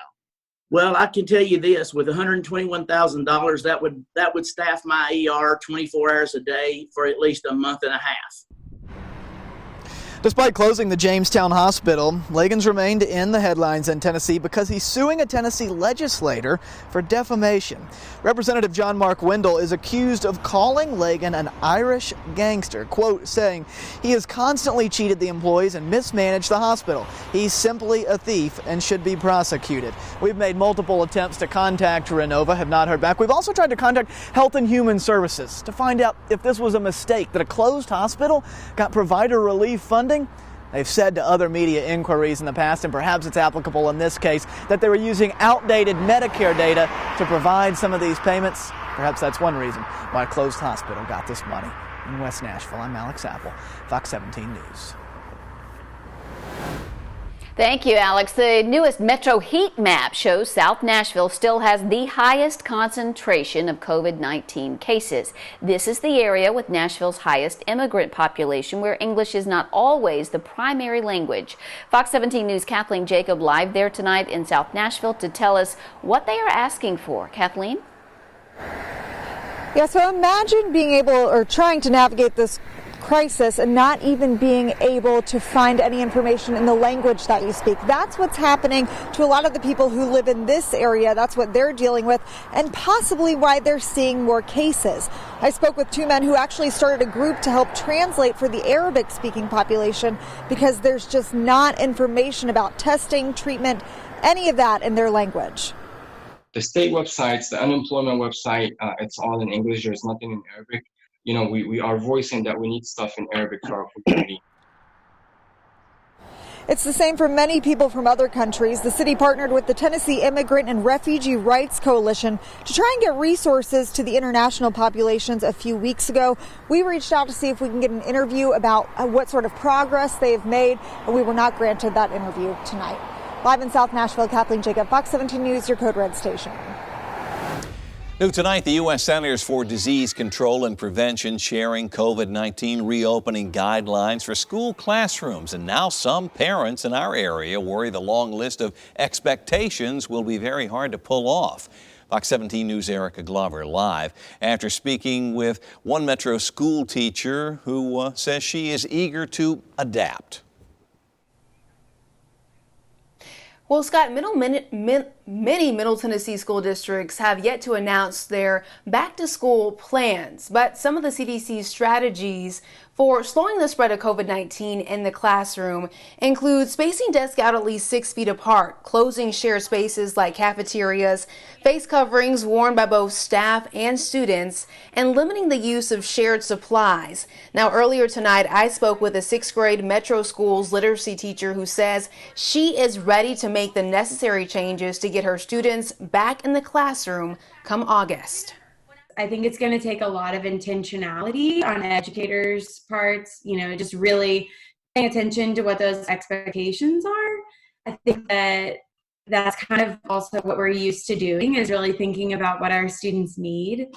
Well, I can tell you this: with $121,000, that would staff my ER 24 hours a day for at least a month and a half. Despite closing the Jamestown hospital, Legan's remained in the headlines in Tennessee because he's suing a Tennessee legislator for defamation. Representative John Mark Wendell is accused of calling Legan an Irish gangster, quote, saying he has constantly cheated the employees and mismanaged the hospital. He's simply a thief and should be prosecuted. We've made multiple attempts to contact Renova, have not heard back. We've also tried to contact Health and Human Services to find out if this was a mistake, that a closed hospital got provider relief funding. They've said to other media inquiries in the past, and perhaps it's applicable in this case, that they were using outdated Medicare data to provide some of these payments. Perhaps that's one reason why a closed hospital got this money. In West Nashville, I'm Alex Apple, Fox 17 News. Thank you, Alex. The newest Metro heat map shows South Nashville still has the highest concentration of COVID-19 cases. This is the area with Nashville's highest immigrant population, where English is not always the primary language. Fox 17 News' Kathleen Jacob live there tonight in South Nashville to tell us what they are asking for. Kathleen? Yeah, so imagine being able or trying to navigate this crisis and not even being able to find any information in the language that you speak. That's what's happening to a lot of the people who live in this area. That's what they're dealing with, and possibly why they're seeing more cases. I spoke with two men who actually started a group to help translate for the Arabic-speaking population because there's just not information about testing, treatment, any of that in their language. The state websites, the unemployment website, it's all in English. There's nothing in Arabic. You know, we are voicing that we need stuff in Arabic for our community. It's the same for many people from other countries. The city partnered with the Tennessee Immigrant and Refugee Rights Coalition to try and get resources to the international populations a few weeks ago. We reached out to see if we can get an interview about what sort of progress they've made, and we were not granted that interview tonight. Live in South Nashville, Kathleen Jacob, Fox 17 News, your Code Red station. New tonight, the U.S. Centers for Disease Control and Prevention sharing COVID-19 reopening guidelines for school classrooms. And now some parents in our area worry the long list of expectations will be very hard to pull off. Fox 17 News' Erica Glover live after speaking with one Metro school teacher who says she is eager to adapt. Well, Scott, many Middle Tennessee school districts have yet to announce their back-to-school plans, but some of the CDC's strategies for slowing the spread of COVID-19 in the classroom include spacing desks out at least 6 feet apart, closing shared spaces like cafeterias, face coverings worn by both staff and students, and limiting the use of shared supplies. Now, earlier tonight, I spoke with a 6th grade Metro Schools literacy teacher who says she is ready to make the necessary changes to get her students back in the classroom come August. I think it's going to take a lot of intentionality on educators' parts, just really paying attention to what those expectations are. I think that that's kind of also what we're used to doing, is really thinking about what our students need.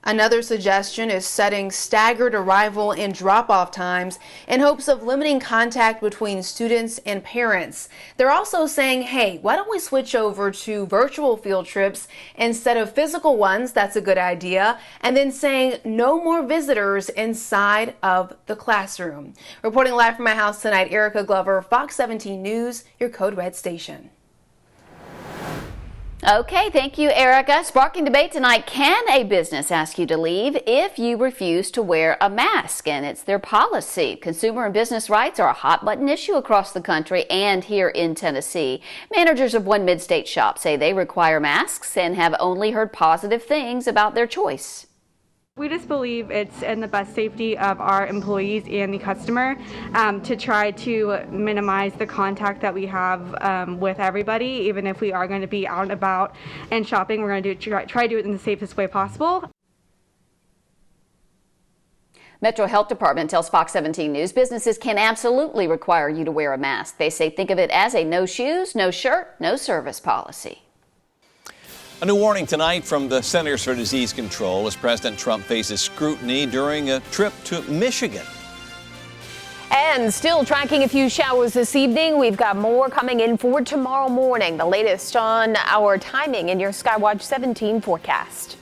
Another suggestion is setting staggered arrival and drop-off times in hopes of limiting contact between students and parents. They're also saying, hey, why don't we switch over to virtual field trips instead of physical ones? That's a good idea. And then saying no more visitors inside of the classroom. Reporting live from my house tonight, Erica Glover, Fox 17 News, your Code Red station. Okay, thank you, Erica. Sparking debate tonight. Can a business ask you to leave if you refuse to wear a mask? And it's their policy. Consumer and business rights are a hot button issue across the country and here in Tennessee. Managers of one mid-state shop say they require masks and have only heard positive things about their choice. We just believe it's in the best safety of our employees and the customer to try to minimize the contact that we have with everybody. Even if we are going to be out and about and shopping, we're going to try to do it in the safest way possible. Metro Health Department tells Fox 17 News businesses can absolutely require you to wear a mask. They say think of it as a no shoes, no shirt, no service policy. A new warning tonight from the Centers for Disease Control as President Trump faces scrutiny during a trip to Michigan. And still tracking a few showers this evening. We've got more coming in for tomorrow morning. The latest on our timing in your Skywatch 17 forecast.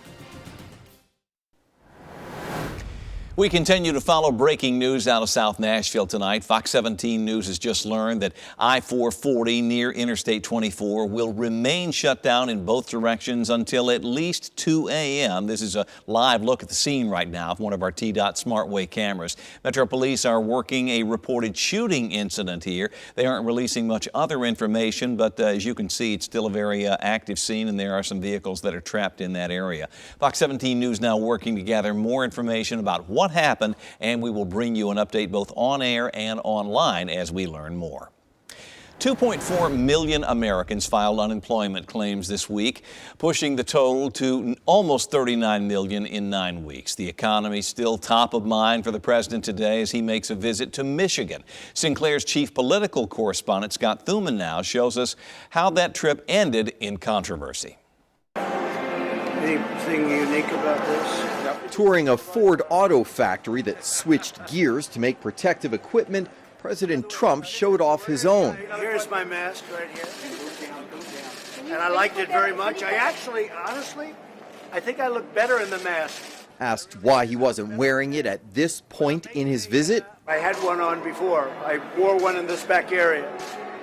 We continue to follow breaking news out of South Nashville tonight. Fox 17 News has just learned that I-440 near Interstate 24 will remain shut down in both directions until at least 2 a.m. This is a live look at the scene right now from one of our T-Dot SmartWay cameras. Metro Police are working a reported shooting incident here. They aren't releasing much other information, but as you can see, it's still a very active scene, and there are some vehicles that are trapped in that area. Fox 17 News now working to gather more information about what happened, and we will bring you an update both on air and online as we learn more. 2.4 million Americans filed unemployment claims this week, pushing the total to almost 39 million in 9 weeks. The economy still top of mind for the president today as he makes a visit to Michigan. Sinclair's chief political correspondent Scott Thuman now shows us how that trip ended in controversy. Anything unique about this? Touring a Ford auto factory that switched gears to make protective equipment, President Trump showed off his own. Here's my mask right here. And I liked it very much. Honestly, I think I look better in the mask. Asked why he wasn't wearing it at this point in his visit. I had one on before. I wore one in this back area,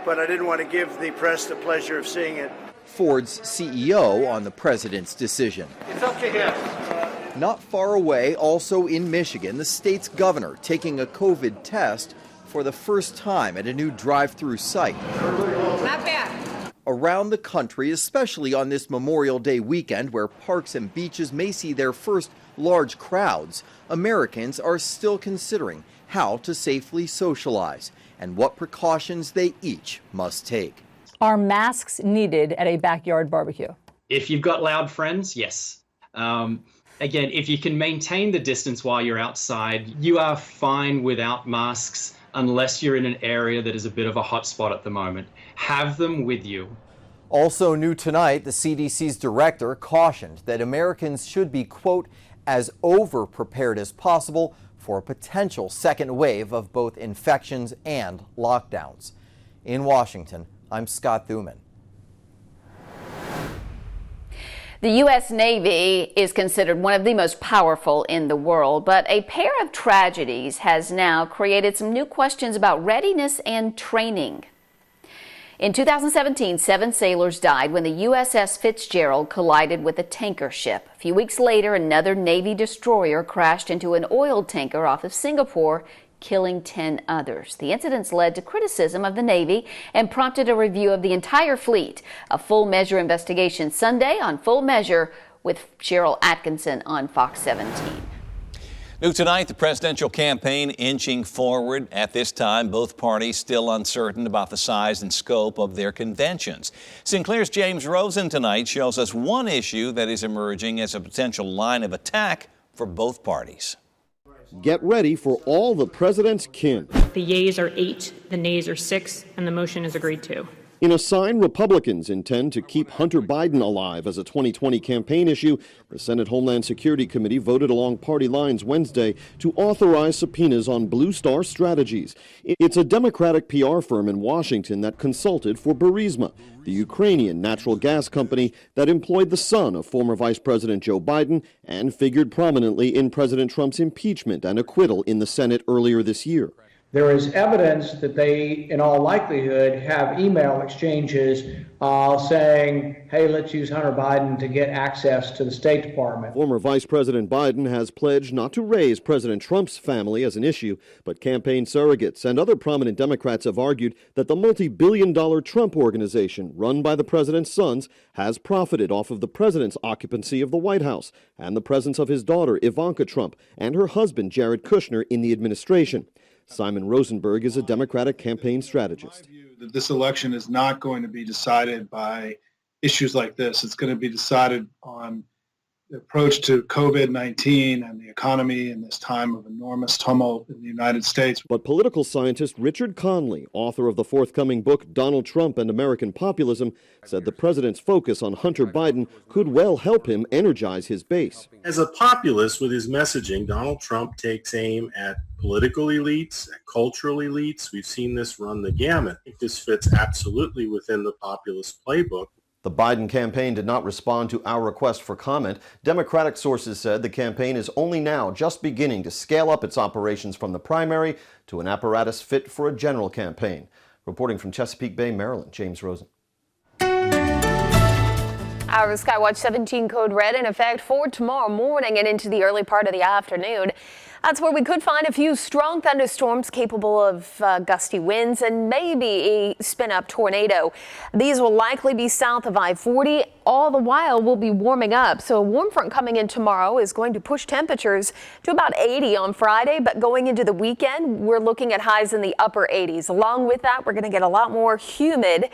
but I didn't want to give the press the pleasure of seeing it. Ford's CEO on the president's decision. It's up to him. Not far away, also in Michigan, the state's governor taking a COVID test for the first time at a new drive-through site. Not bad. Around the country, especially on this Memorial Day weekend where parks and beaches may see their first large crowds, Americans are still considering how to safely socialize and what precautions they each must take. Are masks needed at a backyard barbecue? If you've got loud friends, yes. Again, if you can maintain the distance while you're outside, you are fine without masks unless you're in an area that is a bit of a hot spot at the moment. Have them with you. Also new tonight, the CDC's director cautioned that Americans should be, quote, as over-prepared as possible for a potential second wave of both infections and lockdowns. In Washington, I'm Scott Thuman. The U.S. Navy is considered one of the most powerful in the world, but a pair of tragedies has now created some new questions about readiness and training. In 2017, 7 sailors died when the USS Fitzgerald collided with a tanker ship. A few weeks later, another Navy destroyer crashed into an oil tanker off of Singapore, killing 10 others. The incidents led to criticism of the Navy and prompted a review of the entire fleet. A Full Measure investigation Sunday on Full Measure with Cheryl Atkinson on Fox 17. New tonight, the presidential campaign inching forward. At this time, both parties still uncertain about the size and scope of their conventions. Sinclair's James Rosen tonight shows us one issue that is emerging as a potential line of attack for both parties. Get ready for all the president's kin. The yeas are 8, the nays are 6, and the motion is agreed to. In a sign Republicans intend to keep Hunter Biden alive as a 2020 campaign issue, the Senate Homeland Security Committee voted along party lines Wednesday to authorize subpoenas on Blue Star Strategies. It's a Democratic PR firm in Washington that consulted for Burisma, the Ukrainian natural gas company that employed the son of former Vice President Joe Biden and figured prominently in President Trump's impeachment and acquittal in the Senate earlier this year. There is evidence that they, in all likelihood, have email exchanges saying, hey, let's use Hunter Biden to get access to the State Department. Former Vice President Biden has pledged not to raise President Trump's family as an issue, but campaign surrogates and other prominent Democrats have argued that the multi-billion-dollar Trump organization run by the president's sons has profited off of the president's occupancy of the White House and the presence of his daughter, Ivanka Trump, and her husband, Jared Kushner, in the administration. Simon Rosenberg is a Democratic campaign strategist. That this election is not going to be decided by issues like this. It's going to be decided on the approach to COVID-19 and the economy in this time of enormous tumult in the United States. But political scientist Richard Conley, author of the forthcoming book Donald Trump and American Populism, said the president's focus on Hunter Biden could well help him energize his base. As a populist with his messaging, Donald Trump takes aim at political elites, at cultural elites. We've seen this run the gamut. I think this fits absolutely within the populist playbook. The Biden campaign did not respond to our request for comment. Democratic sources said the campaign is only now just beginning to scale up its operations from the primary to an apparatus fit for a general campaign. Reporting from Chesapeake Bay, Maryland, James Rosen. Our Skywatch 17 code red in effect for tomorrow morning and into the early part of the afternoon. That's where we could find a few strong thunderstorms capable of gusty winds and maybe a spin-up tornado. These will likely be south of I-40. All the while we'll be warming up. So a warm front coming in tomorrow is going to push temperatures to about 80 on Friday. But going into the weekend, we're looking at highs in the upper 80s. Along with that, we're going to get a lot more humid.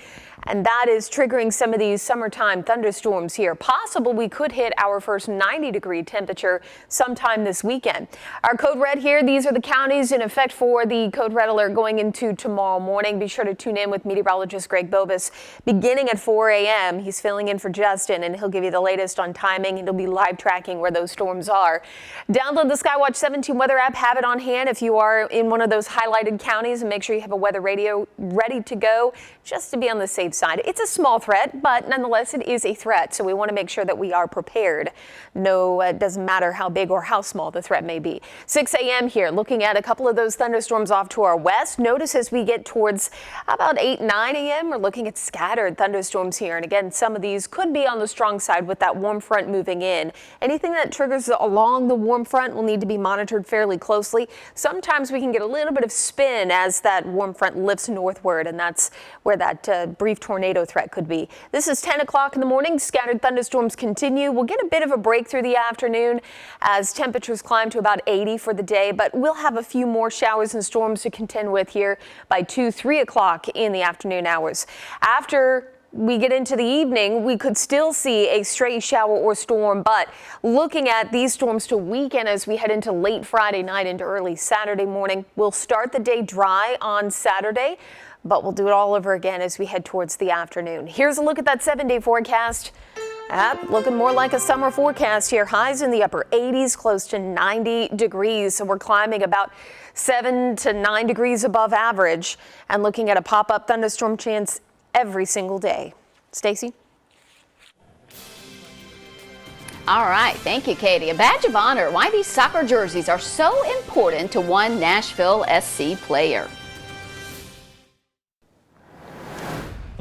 And that is triggering some of these summertime thunderstorms here. Possible we could hit our first 90-degree temperature sometime this weekend. Our code red here, these are the counties in effect for the code red alert going into tomorrow morning. Be sure to tune in with meteorologist Greg Bobus beginning at 4 a.m. He's filling in for Justin, and he'll give you the latest on timing. He'll be live tracking where those storms are. Download the Skywatch 17 weather app. Have it on hand if you are in one of those highlighted counties, and make sure you have a weather radio ready to go just to be on the safe side. It's a small threat, but nonetheless, it is a threat. So we want to make sure that we are prepared. No, it doesn't matter how big or how small the threat may be. 6 a.m. here, looking at a couple of those thunderstorms off to our west. Notice as we get towards about 8, 9 a.m., we're looking at scattered thunderstorms here. And again, some of these could be on the strong side with that warm front moving in. Anything that triggers along the warm front will need to be monitored fairly closely. Sometimes we can get a little bit of spin as that warm front lifts northward, and that's where that brief tornado threat could be. This is 10 o'clock in the morning. Scattered thunderstorms continue. We'll get a bit of a break through the afternoon as temperatures climb to about 80 for the day, but we'll have a few more showers and storms to contend with here by 2, 3 o'clock in the afternoon hours. After we get into the evening, we could still see a stray shower or storm, but looking at these storms to weaken as we head into late Friday night into early Saturday morning. We'll start the day dry on Saturday, but we'll do it all over again as we head towards the afternoon. Here's a look at that 7-day forecast. Looking more like a summer forecast here. Highs in the upper 80s, close to 90 degrees. So we're climbing about 7 to 9 degrees above average and looking at a pop-up thunderstorm chance every single day. Stacy? All right. Thank you, Katie. A badge of honor. Why these soccer jerseys are so important to one Nashville SC player.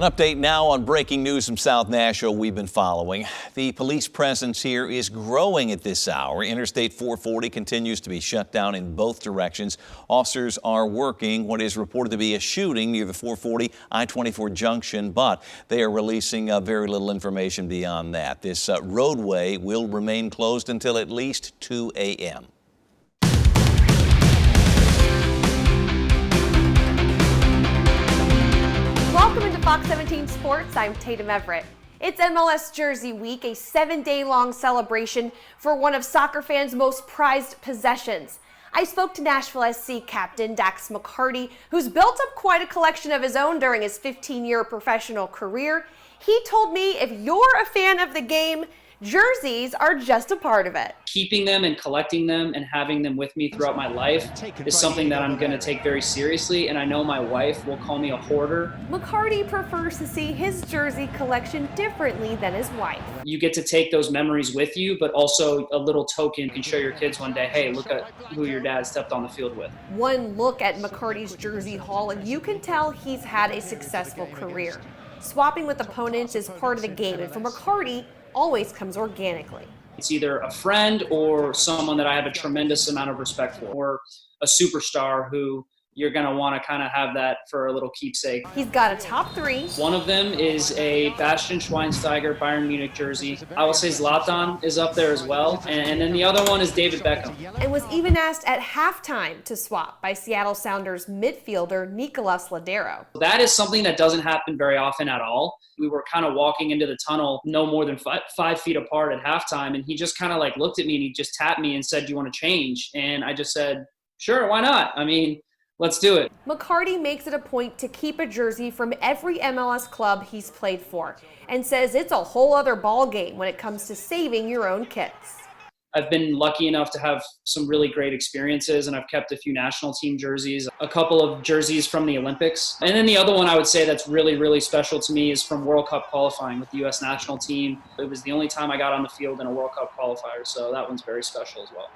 An update now on breaking news from South Nashville we've been following. The police presence here is growing at this hour. Interstate 440 continues to be shut down in both directions. Officers are working what is reported to be a shooting near the 440 I-24 junction, but they are releasing very little information beyond that. This roadway will remain closed until at least 2 a.m. Welcome into Fox 17 Sports. I'm Tatum Everett. It's MLS Jersey Week, a 7-day-long celebration for one of soccer fans' most prized possessions. I spoke to Nashville SC captain Dax McCarty, who's built up quite a collection of his own during his 15-year professional career. He told me if you're a fan of the game, jerseys are just a part of it. Keeping them and collecting them and having them with me throughout my life is something that I'm going to take very seriously, and I know my wife will call me a hoarder. McCarty prefers to see his jersey collection differently than his wife. You get to take those memories with you, but also a little token you can show your kids one day, hey, look at who your dad stepped on the field with. One look at McCarty's jersey haul and you can tell he's had a successful career. Swapping with opponents is part of the game, and for McCarty, always comes organically. It's either a friend or someone that I have a tremendous amount of respect for, or a superstar who you're going to want to kind of have that for a little keepsake. He's got a top 3. One of them is a Bastian Schweinsteiger Bayern Munich jersey. I will say Zlatan is up there as well. And then the other one is David Beckham. And was even asked at halftime to swap by Seattle Sounders midfielder Nicolas Ladero. That is something that doesn't happen very often at all. We were kind of walking into the tunnel no more than 5 feet apart at halftime, and he just kind of like looked at me and he just tapped me and said, "Do you want to change?" And I just said, "Sure, why not? I mean, let's do it." McCarty makes it a point to keep a jersey from every MLS club he's played for and says it's a whole other ball game when it comes to saving your own kits. I've been lucky enough to have some really great experiences, and I've kept a few national team jerseys, a couple of jerseys from the Olympics. And then the other one I would say that's really, really special to me is from World Cup qualifying with the U.S. national team. It was the only time I got on the field in a World Cup qualifier, so that one's very special as well.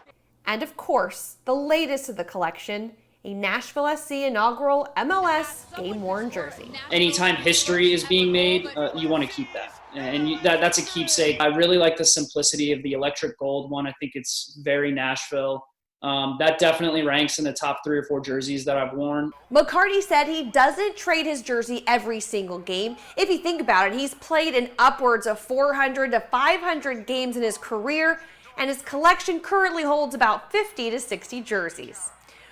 And of course, the latest of the collection, a Nashville SC inaugural MLS game-worn jersey. Anytime history is being made, you want to keep that. And that's a keepsake. I really like the simplicity of the electric gold one. I think it's very Nashville. That definitely ranks in the top 3 or 4 jerseys that I've worn. McCarty said he doesn't trade his jersey every single game. If you think about it, he's played in upwards of 400 to 500 games in his career, and his collection currently holds about 50 to 60 jerseys.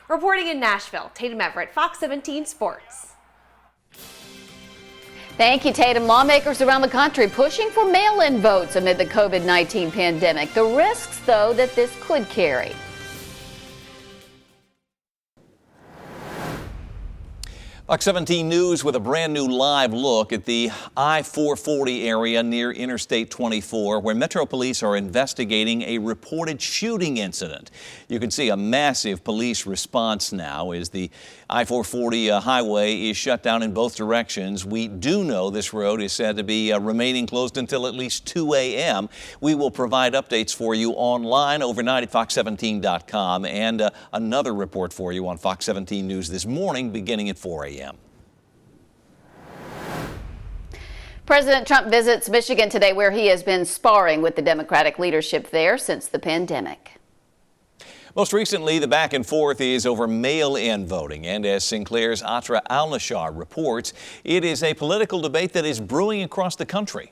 Reporting in Nashville, Tatum Everett, Fox 17 Sports. Thank you, Tatum. Lawmakers around the country pushing for mail-in votes amid the COVID-19 pandemic. The risks, though, that this could carry. Fox 17 News with a brand new live look at the I-440 area near Interstate 24, where Metro Police are investigating a reported shooting incident. You can see a massive police response now as the I-440 highway is shut down in both directions. We do know this road is said to be remaining closed until at least 2 a.m. We will provide updates for you online overnight at fox17.com and another report for you on Fox 17 News this morning beginning at 4 a.m. President Trump visits Michigan today, where he has been sparring with the Democratic leadership there since the pandemic. Most recently, the back and forth is over mail-in voting, and as Sinclair's Atra Al-Nashar reports, it is a political debate that is brewing across the country.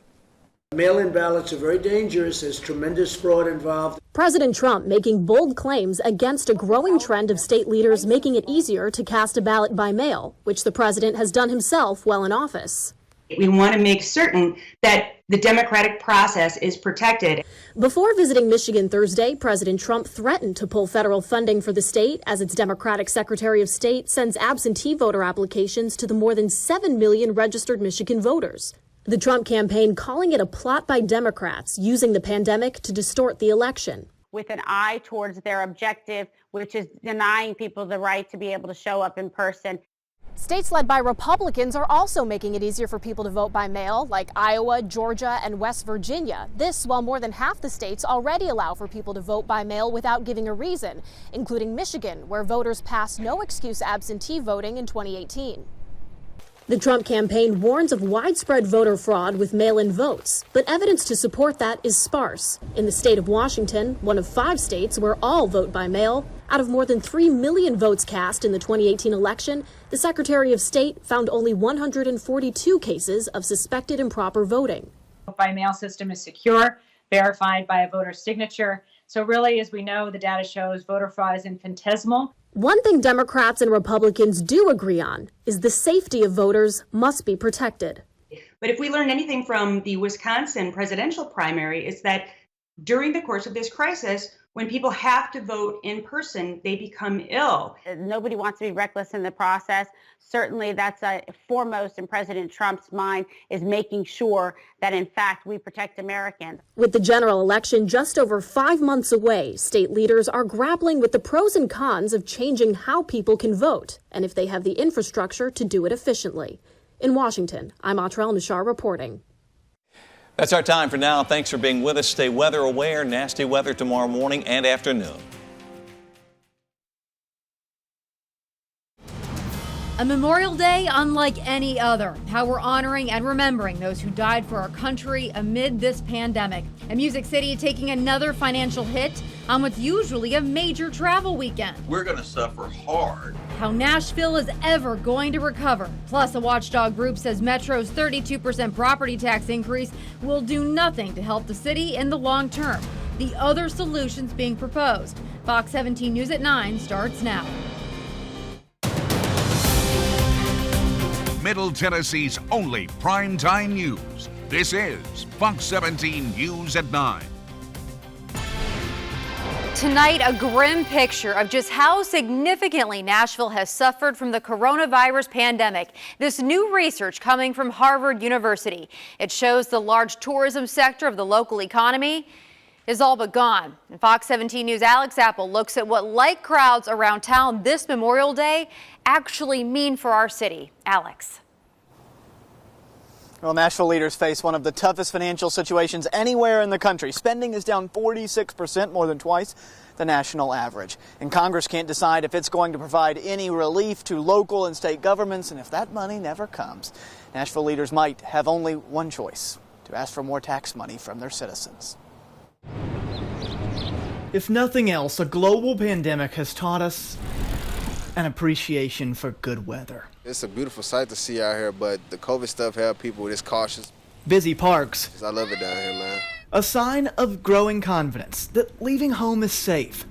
Mail-in ballots are very dangerous. There's tremendous fraud involved. President Trump making bold claims against a growing trend of state leaders making it easier to cast a ballot by mail, which the president has done himself while in office. We want to make certain that the democratic process is protected. Before visiting Michigan Thursday, President Trump threatened to pull federal funding for the state as its Democratic Secretary of State sends absentee voter applications to the more than 7 million registered Michigan voters. The Trump campaign calling it a plot by Democrats using the pandemic to distort the election. With an eye towards their objective, which is denying people the right to be able to show up in person. States led by Republicans are also making it easier for people to vote by mail, like Iowa, Georgia, and West Virginia. This while more than half the states already allow for people to vote by mail without giving a reason, including Michigan, where voters passed no excuse absentee voting in 2018. The Trump campaign warns of widespread voter fraud with mail-in votes, but evidence to support that is sparse. In the state of Washington, one of 5 states where all vote by mail, out of more than 3 million votes cast in the 2018 election, the Secretary of State found only 142 cases of suspected improper voting. The by mail system is secure, verified by a voter's signature. So really, as we know, the data shows voter fraud is infinitesimal. One thing Democrats and Republicans do agree on is the safety of voters must be protected. But if we learn anything from the Wisconsin presidential primary, it's that during the course of this crisis, when people have to vote in person, they become ill. Nobody wants to be reckless in the process. Certainly that's foremost in President Trump's mind, is making sure that, in fact, we protect Americans. With the general election just over 5 months away, state leaders are grappling with the pros and cons of changing how people can vote and if they have the infrastructure to do it efficiently. In Washington, I'm Atrell Nishar reporting. That's our time for now. Thanks for being with us. Stay weather aware. Nasty weather tomorrow morning and afternoon. A Memorial Day unlike any other. How we're honoring and remembering those who died for our country amid this pandemic. And Music City taking another financial hit on what's usually a major travel weekend. We're going to suffer hard. How Nashville is ever going to recover. Plus, a watchdog group says Metro's 32% property tax increase will do nothing to help the city in the long term. The other solutions being proposed. Fox 17 News at 9 starts now. Middle Tennessee's only primetime news. This is Fox 17 News at 9. Tonight, a grim picture of just how significantly Nashville has suffered from the coronavirus pandemic. This new research coming from Harvard University. It shows the large tourism sector of the local economy is all but gone. And Fox 17 News' Alex Apple looks at what light crowds around town this Memorial Day actually mean for our city. Alex. Well, Nashville leaders face one of the toughest financial situations anywhere in the country. Spending is down 46%, more than twice the national average. And Congress can't decide if it's going to provide any relief to local and state governments. And if that money never comes, Nashville leaders might have only one choice: to ask for more tax money from their citizens. If nothing else, a global pandemic has taught us an appreciation for good weather. It's a beautiful sight to see out here, but the COVID stuff had people just cautious. Busy parks. I love it down here, man. A sign of growing confidence that leaving home is safe.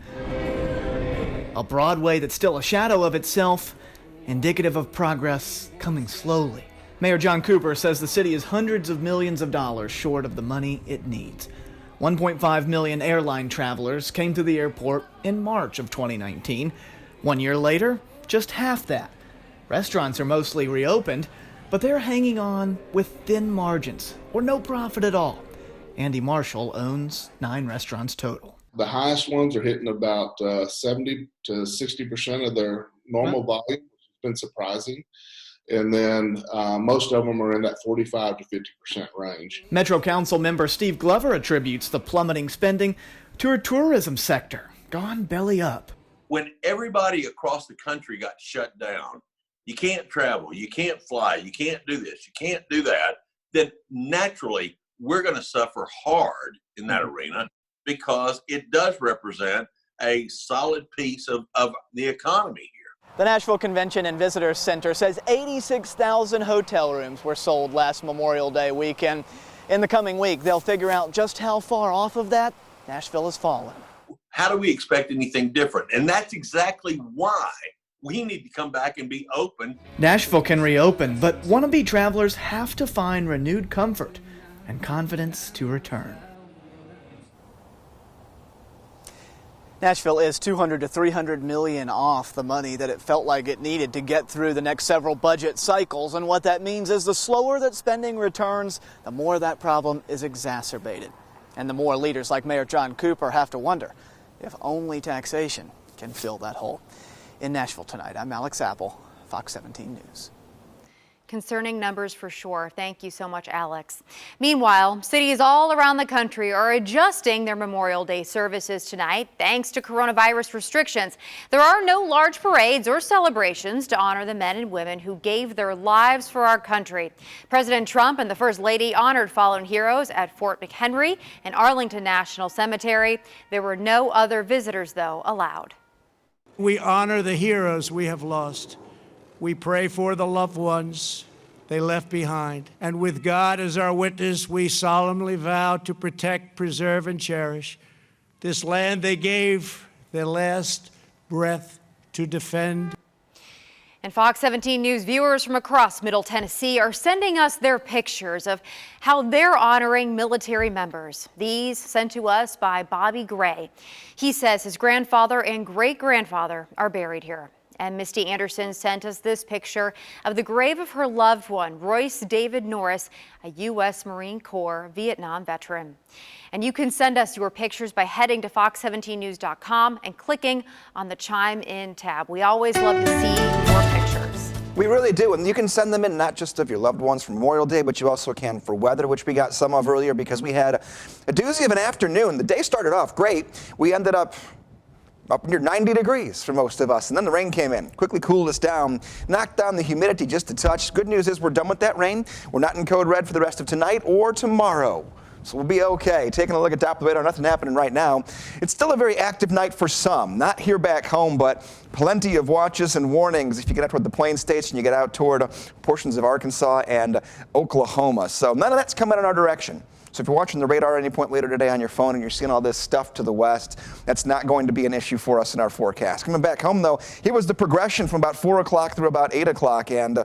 A Broadway that's still a shadow of itself, indicative of progress coming slowly. Mayor John Cooper says the city is hundreds of millions of dollars short of the money it needs. 1.5 million airline travelers came to the airport in March of 2019. 1 year later, just half that. Restaurants are mostly reopened, but they're hanging on with thin margins or no profit at all. Andy Marshall owns 9 restaurants total. The highest ones are hitting about 70 to 60% of their normal volume, which has been surprising. And then most of them are in that 45 to 50% range. Metro Council member Steve Glover attributes the plummeting spending to our tourism sector, gone belly up. When everybody across the country got shut down, you can't travel, you can't fly, you can't do this, you can't do that, then naturally we're going to suffer hard in that arena because it does represent a solid piece of the economy here. The Nashville Convention and Visitors Center says 86,000 hotel rooms were sold last Memorial Day weekend. In the coming week, they'll figure out just how far off of that Nashville has fallen. How do we expect anything different? And that's exactly why we need to come back and be open. Nashville can reopen, but wannabe travelers have to find renewed comfort and confidence to return. Nashville is $200 to $300 million off the money that it felt like it needed to get through the next several budget cycles. And what that means is the slower that spending returns, the more that problem is exacerbated. And the more leaders like Mayor John Cooper have to wonder if only taxation can fill that hole. In Nashville tonight, I'm Alex Apple, Fox 17 News. Concerning numbers for sure. Thank you so much, Alex. Meanwhile, cities all around the country are adjusting their Memorial Day services tonight thanks to coronavirus restrictions. There are no large parades or celebrations to honor the men and women who gave their lives for our country. President Trump and the First Lady honored fallen heroes at Fort McHenry and Arlington National Cemetery. There were no other visitors, though, allowed. We honor the heroes we have lost. We pray for the loved ones they left behind. And with God as our witness, we solemnly vow to protect, preserve, and cherish this land they gave their last breath to defend. And Fox 17 News viewers from across Middle Tennessee are sending us their pictures of how they're honoring military members. These sent to us by Bobby Gray. He says his grandfather and great-grandfather are buried here. And Misty Anderson sent us this picture of the grave of her loved one, Royce David Norris, a U.S. Marine Corps Vietnam veteran. And you can send us your pictures by heading to fox17news.com and clicking on the Chime In tab. We always love to see your pictures. We really do, and you can send them in not just of your loved ones for Memorial Day, but you also can for weather, which we got some of earlier because we had a doozy of an afternoon. The day started off great. We ended up near 90 degrees for most of us, and then the rain came in, quickly cooled us down, knocked down the humidity just a touch. Good news is we're done with that rain. We're not in code red for the rest of tonight or tomorrow, so we'll be okay. Taking a look at Doppler radar, nothing happening right now. It's still a very active night for some, not here back home, but plenty of watches and warnings if you get out toward the Plain States and you get out toward portions of Arkansas and Oklahoma. So none of that's coming in our direction. So if you're watching the radar at any point later today on your phone and you're seeing all this stuff to the west, that's not going to be an issue for us in our forecast. Coming back home, though, here was the progression from about 4 o'clock through about 8 o'clock. And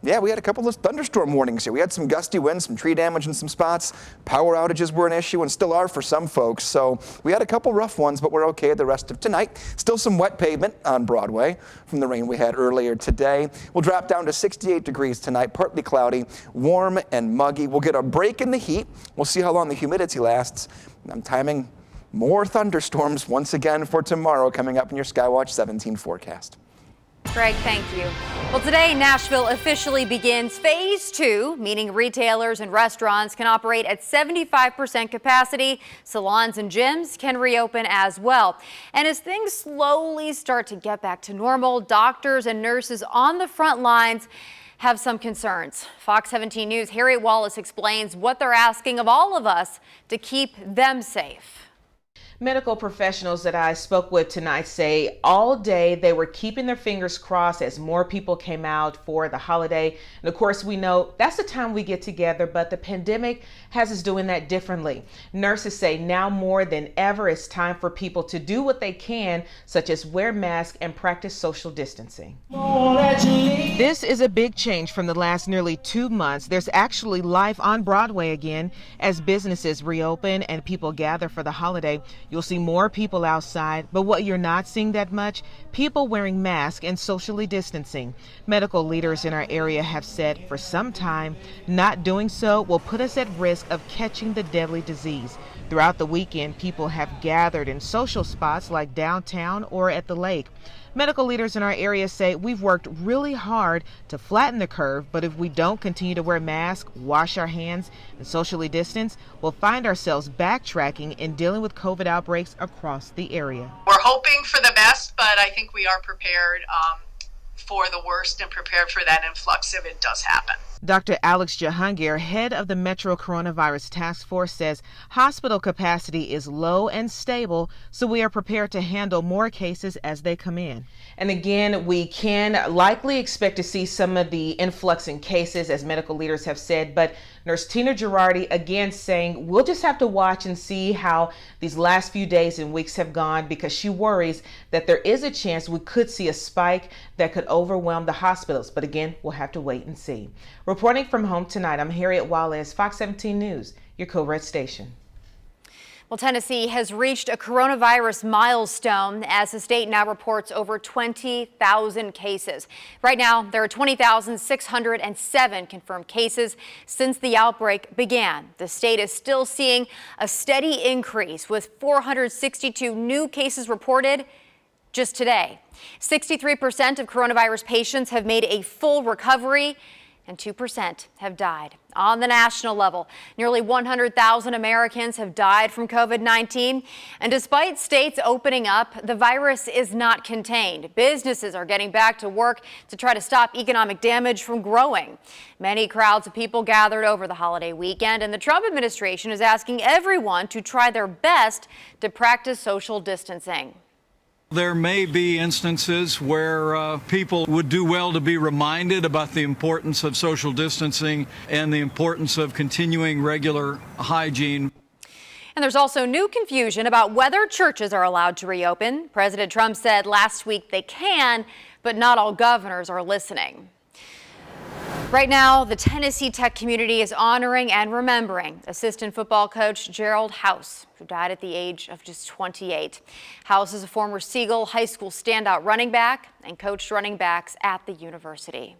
yeah, we had a couple of thunderstorm warnings here. We had some gusty winds, some tree damage in some spots. Power outages were an issue and still are for some folks. So we had a couple rough ones, but we're okay the rest of tonight. Still some wet pavement on Broadway from the rain we had earlier today. We'll drop down to 68 degrees tonight, partly cloudy, warm and muggy. We'll get a break in the heat. We'll see how long the humidity lasts. I'm timing more thunderstorms once again for tomorrow coming up in your Skywatch 17 forecast. Greg, thank you. Well, today, Nashville officially begins phase 2, meaning retailers and restaurants can operate at 75% capacity. Salons and gyms can reopen as well. And as things slowly start to get back to normal, doctors and nurses on the front lines have some concerns. Fox 17 News' Harriet Wallace explains what they're asking of all of us to keep them safe. Medical professionals that I spoke with tonight say all day they were keeping their fingers crossed as more people came out for the holiday. And of course, we know that's the time we get together, but the pandemic has us doing that differently. Nurses say now more than ever, it's time for people to do what they can, such as wear masks and practice social distancing. This is a big change from the last nearly 2 months. There's actually life on Broadway again as businesses reopen and people gather for the holiday. You'll see more people outside, but what you're not seeing that much, people wearing masks and socially distancing. Medical leaders in our area have said for some time, not doing so will put us at risk of catching the deadly disease. Throughout the weekend, people have gathered in social spots like downtown or at the lake. Medical leaders in our area say we've worked really hard to flatten the curve, but if we don't continue to wear masks, wash our hands, and socially distance, we'll find ourselves backtracking and dealing with COVID outbreaks across the area. We're hoping for the best, but I think we are prepared for the worst and prepared for that influx if it does happen. Dr. Alex Jahangir, head of the Metro Coronavirus Task Force, says hospital capacity is low and stable, so we are prepared to handle more cases as they come in. And again, we can likely expect to see some of the influx in cases, as medical leaders have said, but Nurse Tina Girardi again saying we'll just have to watch and see how these last few days and weeks have gone, because she worries that there is a chance we could see a spike that could overwhelm the hospitals. But again, we'll have to wait and see. Reporting from home tonight, I'm Harriet Wallace, Fox 17 News, your co-red station. Well, Tennessee has reached a coronavirus milestone as the state now reports over 20,000 cases. Right now, there are 20,607 confirmed cases since the outbreak began. The state is still seeing a steady increase with 462 new cases reported just today. 63% of coronavirus patients have made a full recovery. and 2% have died. On the national level, nearly 100,000 Americans have died from COVID-19. And despite states opening up, the virus is not contained. Businesses are getting back to work to try to stop economic damage from growing. Many crowds of people gathered over the holiday weekend, and the Trump administration is asking everyone to try their best to practice social distancing. There may be instances where people would do well to be reminded about the importance of social distancing and the importance of continuing regular hygiene. And there's also new confusion about whether churches are allowed to reopen. President Trump said last week they can, but not all governors are listening. Right now, the Tennessee Tech community is honoring and remembering assistant football coach Gerald House, who died at the age of just 28. House is a former Siegel High School standout running back and coached running backs at the university.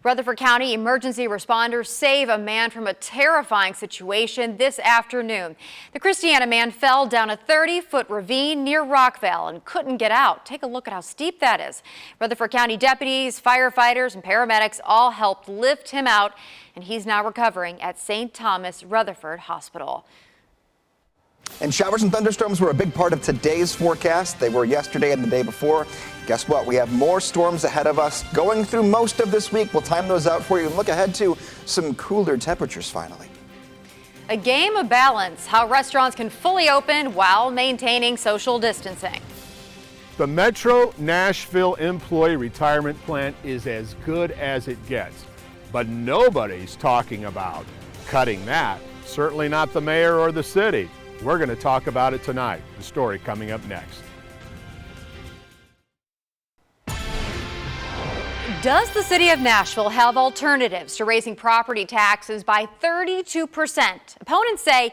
Rutherford County emergency responders save a man from a terrifying situation this afternoon. The Christiana man fell down a 30-foot ravine near Rockville and couldn't get out. Take a look at how steep that is. Rutherford County deputies, firefighters, and paramedics all helped lift him out, and he's now recovering at St. Thomas Rutherford Hospital. And showers and thunderstorms were a big part of today's forecast. They were yesterday and the day before. Guess what? We have more storms ahead of us going through most of this week. We'll time those out for you and look ahead to some cooler temperatures finally. A game of balance, how restaurants can fully open while maintaining social distancing. The Metro Nashville Employee Retirement Plan is as good as it gets, but nobody's talking about cutting that. Certainly not the mayor or the city. We're going to talk about it tonight. The story coming up next. Does the city of Nashville have alternatives to raising property taxes by 32%? Opponents say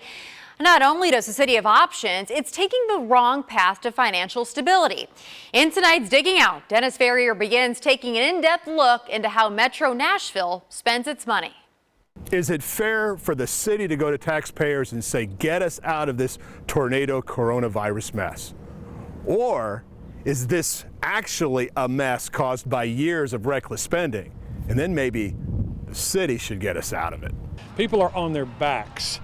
not only does the city have options, it's taking the wrong path to financial stability. In tonight's Digging Out, Dennis Ferrier begins taking an in-depth look into how Metro Nashville spends its money. Is it fair for the city to go to taxpayers and say, get us out of this tornado coronavirus mess? Or is this actually a mess caused by years of reckless spending? And then maybe the city should get us out of it. People are on their backs.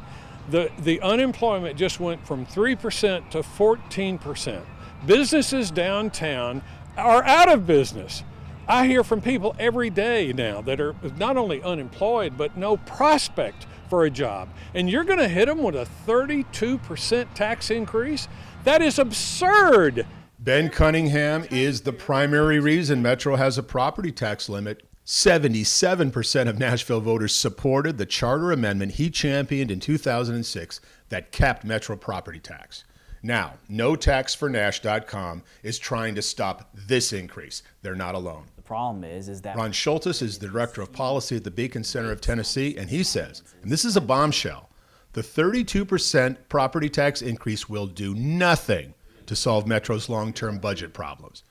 The unemployment just went from 3% to 14%. Businesses downtown are out of business. I hear from people every day now that are not only unemployed, but no prospect for a job. And you're going to hit them with a 32% tax increase? That is absurd. Ben Cunningham is the primary reason Metro has a property tax limit. 77% of Nashville voters supported the charter amendment he championed in 2006 that capped Metro property tax. Now, NoTaxForNash.com is trying to stop this increase. They're not alone. The problem is that Ron Schultes is the director of policy at the Beacon Center of Tennessee, and he says, and this is a bombshell, the 32% property tax increase will do nothing to solve Metro's long-term budget problems.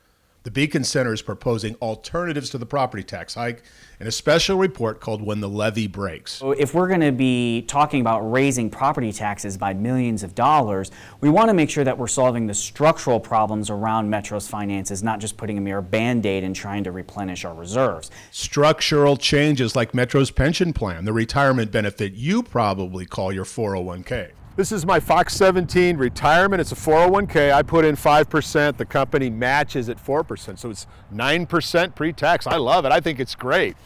The Beacon Center is proposing alternatives to the property tax hike in a special report called When the Levee Breaks. So if we're going to be talking about raising property taxes by millions of dollars, we want to make sure that we're solving the structural problems around Metro's finances, not just putting a mere Band-Aid and trying to replenish our reserves. Structural changes like Metro's pension plan, the retirement benefit you probably call your 401k. This is my Fox 17 retirement. It's a 401k. I put in 5%. The company matches at 4%. So it's 9% pre-tax. I love it. I think it's great.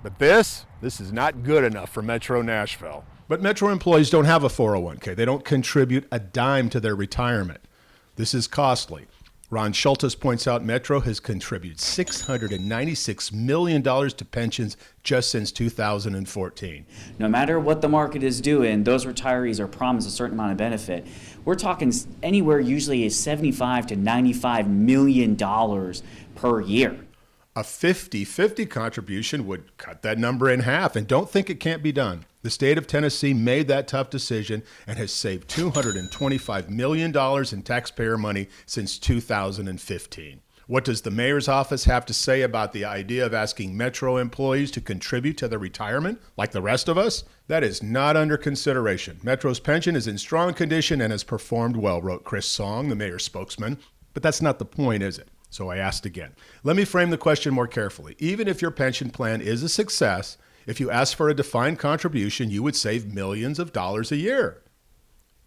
But this is not good enough for Metro Nashville. But Metro employees don't have a 401k. They don't contribute a dime to their retirement. This is costly. Ron Schultes points out Metro has contributed $696 million to pensions just since 2014. No matter what the market is doing, those retirees are promised a certain amount of benefit. We're talking anywhere usually is $75 to $95 million per year. A 50-50 contribution would cut that number in half, and don't think it can't be done. The state of Tennessee made that tough decision and has saved $225 million in taxpayer money since 2015. What does the mayor's office have to say about the idea of asking Metro employees to contribute to their retirement like the rest of us? That is not under consideration. Metro's pension is in strong condition and has performed well, wrote Chris Song, the mayor's spokesman. But that's not the point, is it? So I asked again. Let me frame the question more carefully. Even if your pension plan is a success If you asked for a defined contribution, you would save millions of dollars a year.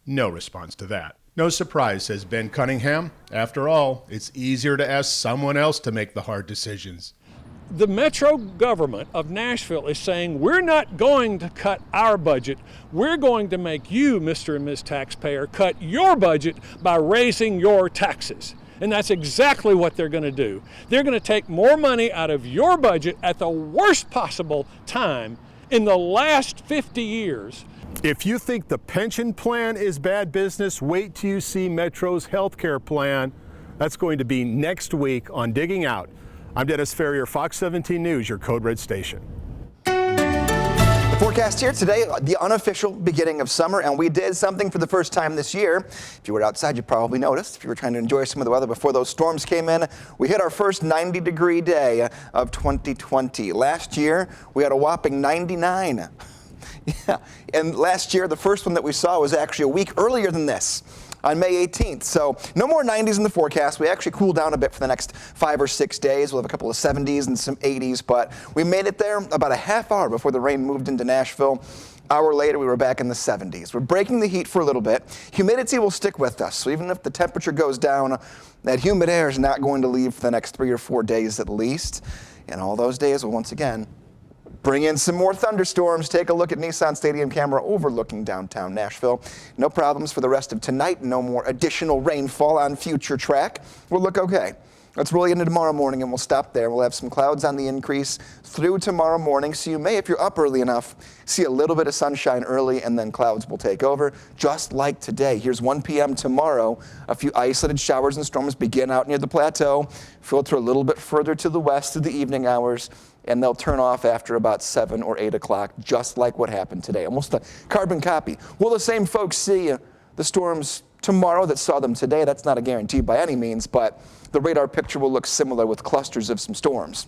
No response to that. No surprise, says Ben Cunningham. After all, it's easier to ask someone else to make the hard decisions. The metro government of Nashville is saying, we're not going to cut our budget. We're going to make you, Mr. and Ms. Taxpayer, cut your budget by raising your taxes. And that's exactly what they're going to do. They're going to take more money out of your budget at the worst possible time in the last 50 years. If you think the pension plan is bad business, wait till you see Metro's health care plan. That's going to be next week on Digging Out. I'm Dennis Ferrier, Fox 17 News, your Code Red station. The forecast here today, the unofficial beginning of summer, and we did something for the first time this year. If you were outside, you probably noticed. If you were trying to enjoy some of the weather before those storms came in, we hit our first 90-degree day of 2020. Last year, we had a whopping 99. Yeah, and last year, the first one that we saw was actually a week earlier than this, on May 18th. So no more 90s in the forecast. We actually cooled down a bit for the next 5 or 6 days. We'll have a couple of 70s and some 80s, but we made it there about a half hour before the rain moved into Nashville. Hour later, we were back in the 70s. We're breaking the heat for a little bit. Humidity will stick with us. So even if the temperature goes down, that humid air is not going to leave for the next 3 or 4 days at least. And all those days will once again bring in some more thunderstorms. Take a look at Nissan Stadium camera overlooking downtown Nashville. No problems for the rest of tonight. No more additional rainfall on future track. We'll look okay. Let's roll into tomorrow morning and we'll stop there. We'll have some clouds on the increase through tomorrow morning. So you may, if you're up early enough, see a little bit of sunshine early and then clouds will take over, just like today. Here's 1 p.m. tomorrow. A few isolated showers and storms begin out near the plateau, filter a little bit further to the west through the evening hours, and they'll turn off after about 7 or 8 o'clock, just like what happened today. Almost a carbon copy. Will the same folks see the storms tomorrow that saw them today? That's not a guarantee by any means, but the radar picture will look similar with clusters of some storms.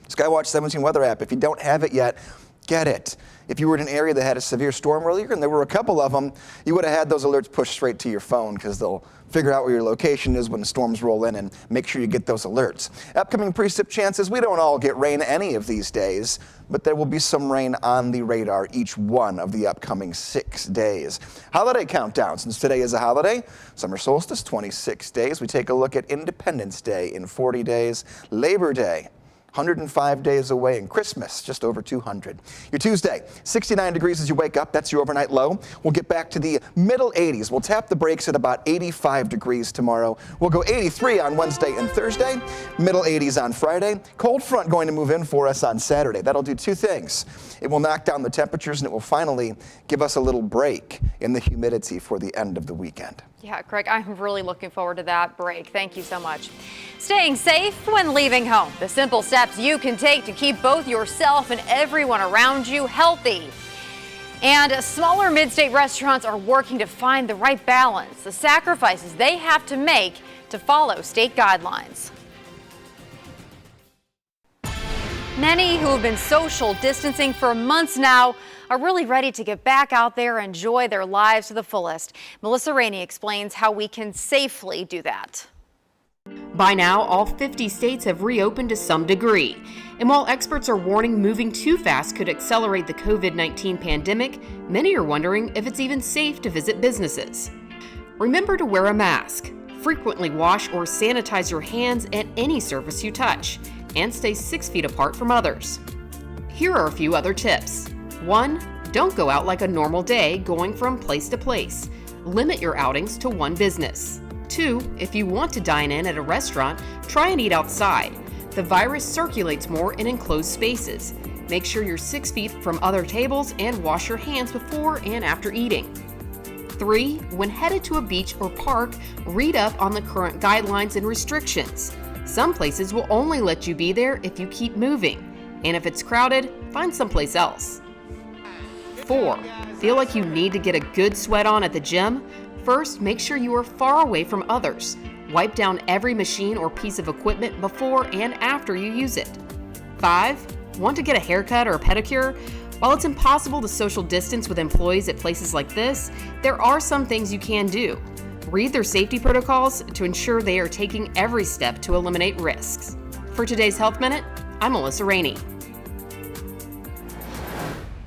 Skywatch 17 weather app, if you don't have it yet, get it. If you were in an area that had a severe storm earlier, and there were a couple of them, you would have had those alerts pushed straight to your phone because they'll figure out where your location is when the storms roll in and make sure you get those alerts. Upcoming precip chances, we don't all get rain any of these days, but there will be some rain on the radar each one of the upcoming 6 days. Holiday countdown, since today is a holiday. Summer solstice, 26 days. We take a look at Independence Day in 40 days. Labor Day, 105 days away, and Christmas, just over 200. Your Tuesday, 69 degrees as you wake up. That's your overnight low. We'll get back to the middle 80s. We'll tap the brakes at about 85 degrees tomorrow. We'll go 83 on Wednesday and Thursday, middle 80s on Friday. Cold front going to move in for us on Saturday. That'll do two things. It will knock down the temperatures, and it will finally give us a little break in the humidity for the end of the weekend. Yeah, Craig, I'm really looking forward to that break. Thank you so much. Staying safe when leaving home. The simple steps you can take to keep both yourself and everyone around you healthy. And smaller mid-state restaurants are working to find the right balance, the sacrifices they have to make to follow state guidelines. Many who have been social distancing for months now are really ready to get back out there and enjoy their lives to the fullest. Melissa Rainey explains how we can safely do that. By now, all 50 states have reopened to some degree. And while experts are warning moving too fast could accelerate the COVID-19 pandemic, many are wondering if it's even safe to visit businesses. Remember to wear a mask. Frequently wash or sanitize your hands at any surface you touch, and stay 6 feet apart from others. Here are a few other tips. 1. Don't go out like a normal day going from place to place. Limit your outings to one business. 2. If you want to dine in at a restaurant, try and eat outside. The virus circulates more in enclosed spaces. Make sure you're 6 feet from other tables and wash your hands before and after eating. 3. When headed to a beach or park, read up on the current guidelines and restrictions. Some places will only let you be there if you keep moving, and if it's crowded, find someplace else. 4. Feel like you need to get a good sweat on at the gym? First, make sure you are far away from others. Wipe down every machine or piece of equipment before and after you use it. 5. Want to get a haircut or a pedicure? While it's impossible to social distance with employees at places like this, there are some things you can do. Read their safety protocols to ensure they are taking every step to eliminate risks. For today's Health Minute, I'm Melissa Rainey.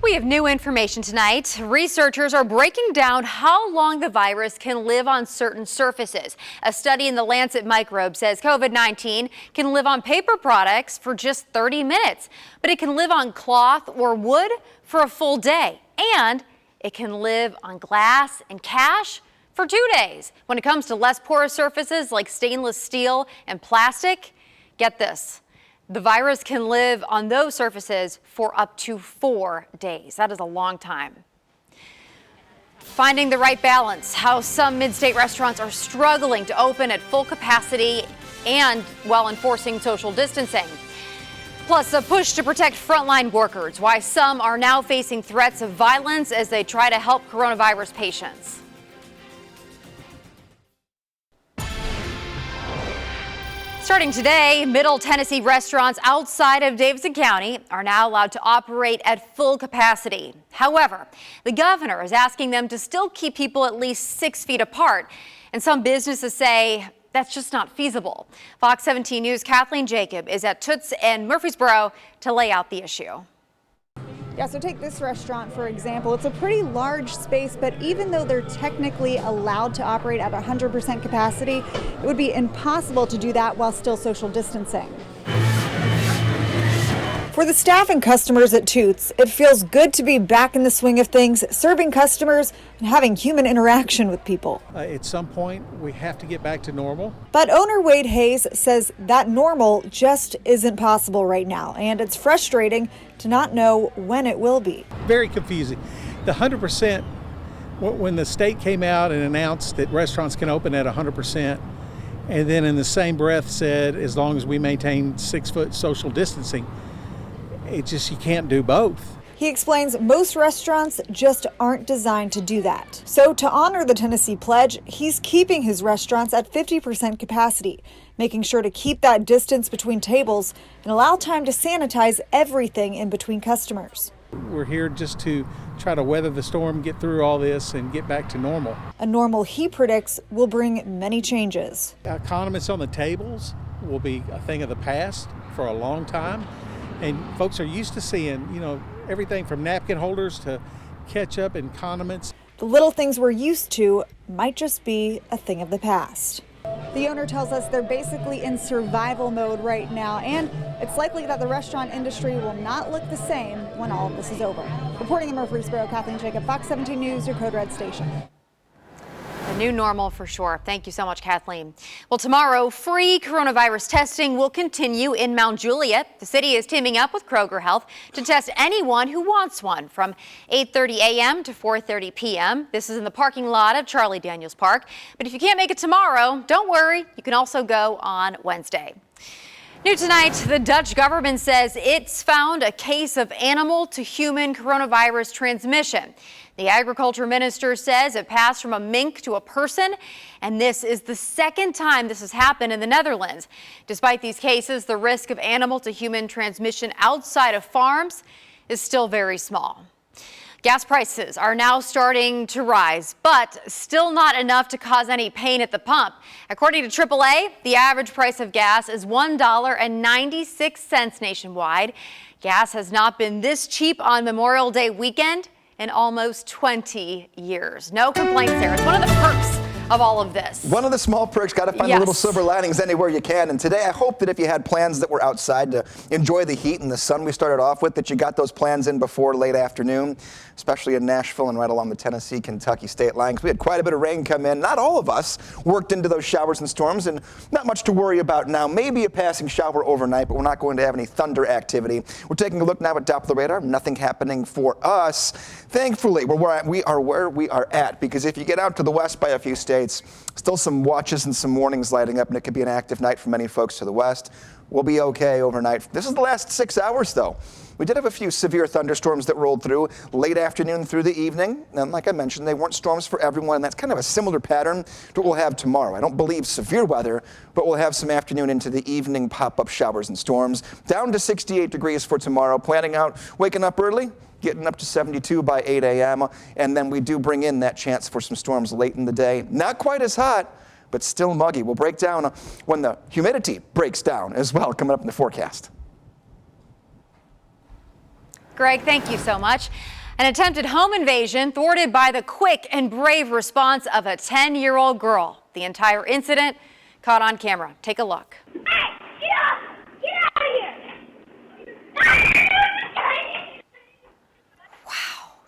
We have new information tonight. Researchers are breaking down how long the virus can live on certain surfaces. A study in the Lancet Microbes says COVID-19 can live on paper products for just 30 minutes, but it can live on cloth or wood for a full day. And it can live on glass and cash for 2 days. When it comes to less porous surfaces like stainless steel and plastic, get this. The virus can live on those surfaces for up to 4 days. That is a long time. Finding the right balance, how some mid-state restaurants are struggling to open at full capacity and while enforcing social distancing. Plus, a push to protect frontline workers, why some are now facing threats of violence as they try to help coronavirus patients. Starting today, Middle Tennessee restaurants outside of Davidson County are now allowed to operate at full capacity. However, the governor is asking them to still keep people at least 6 feet apart, and some businesses say that's just not feasible. Fox 17 News' Kathleen Jacob is at Toots and Murfreesboro to lay out the issue. Yeah, so take this restaurant, for example. It's a pretty large space, but even though they're technically allowed to operate at 100% capacity, it would be impossible to do that while still social distancing. For the staff and customers at Toots, it feels good to be back in the swing of things, serving customers and having human interaction with people. At some point, we have to get back to normal. But owner Wade Hayes says that normal just isn't possible right now, and it's frustrating to not know when it will be. Very confusing. The 100%, when the state came out and announced that restaurants can open at 100%, and then in the same breath said as long as we maintain 6 foot social distancing, it just, you can't do both. He explains most restaurants just aren't designed to do that. So to honor the Tennessee pledge, he's keeping his restaurants at 50% capacity, making sure to keep that distance between tables and allow time to sanitize everything in between customers. We're here just to try to weather the storm, get through all this, and get back to normal. A normal he predicts will bring many changes. Condiments on the tables will be a thing of the past for a long time. And folks are used to seeing, everything from napkin holders to ketchup and condiments. The little things we're used to might just be a thing of the past. The owner tells us they're basically in survival mode right now, and it's likely that the restaurant industry will not look the same when all of this is over. Reporting in Murfreesboro, Kathleen Jacob, Fox 17 News, your Code Red station. The new normal for sure. Thank you so much, Kathleen. Well, tomorrow, free coronavirus testing will continue in Mount Juliet. The city is teaming up with Kroger Health to test anyone who wants one from 8:30 a.m. to 4:30 p.m. This is in the parking lot of Charlie Daniels Park. But if you can't make it tomorrow, don't worry. You can also go on Wednesday. New tonight, the Dutch government says it's found a case of animal to human coronavirus transmission. The agriculture minister says it passed from a mink to a person, and this is the second time this has happened in the Netherlands. Despite these cases, the risk of animal to human transmission outside of farms is still very small. Gas prices are now starting to rise, but still not enough to cause any pain at the pump. According to AAA, the average price of gas is $1.96 nationwide. Gas has not been this cheap on Memorial Day weekend in almost 20 years. No complaints there. It's one of the perks of all of this. One of the small perks, got to find the little silver linings anywhere you can. And today, I hope that if you had plans that were outside to enjoy the heat and the sun we started off with, that you got those plans in before late afternoon, especially in Nashville and right along the Tennessee-Kentucky state line, because we had quite a bit of rain come in. Not all of us worked into those showers and storms, and not much to worry about now. Maybe a passing shower overnight, but we're not going to have any thunder activity. We're taking a look now at Doppler radar. Nothing happening for us. Thankfully, we are where we are at, because if you get out to the west by a few states, still some watches and some warnings lighting up, and it could be an active night for many folks to the west. We'll be okay overnight. This is the last 6 hours, though. We did have a few severe thunderstorms that rolled through late afternoon through the evening. And like I mentioned, they weren't storms for everyone, and that's kind of a similar pattern to what we'll have tomorrow. I don't believe severe weather, but we'll have some afternoon into the evening pop-up showers and storms. Down to 68 degrees for tomorrow. Planning out waking up early, getting up to 72 by 8 a.m. And then we do bring in that chance for some storms late in the day. Not quite as hot, but still muggy. We'll break down when the humidity breaks down as well, coming up in the forecast. Greg, thank you so much. An attempted home invasion thwarted by the quick and brave response of a 10-year-old girl. The entire incident caught on camera. Take a look. Hey, get up! Get out of here!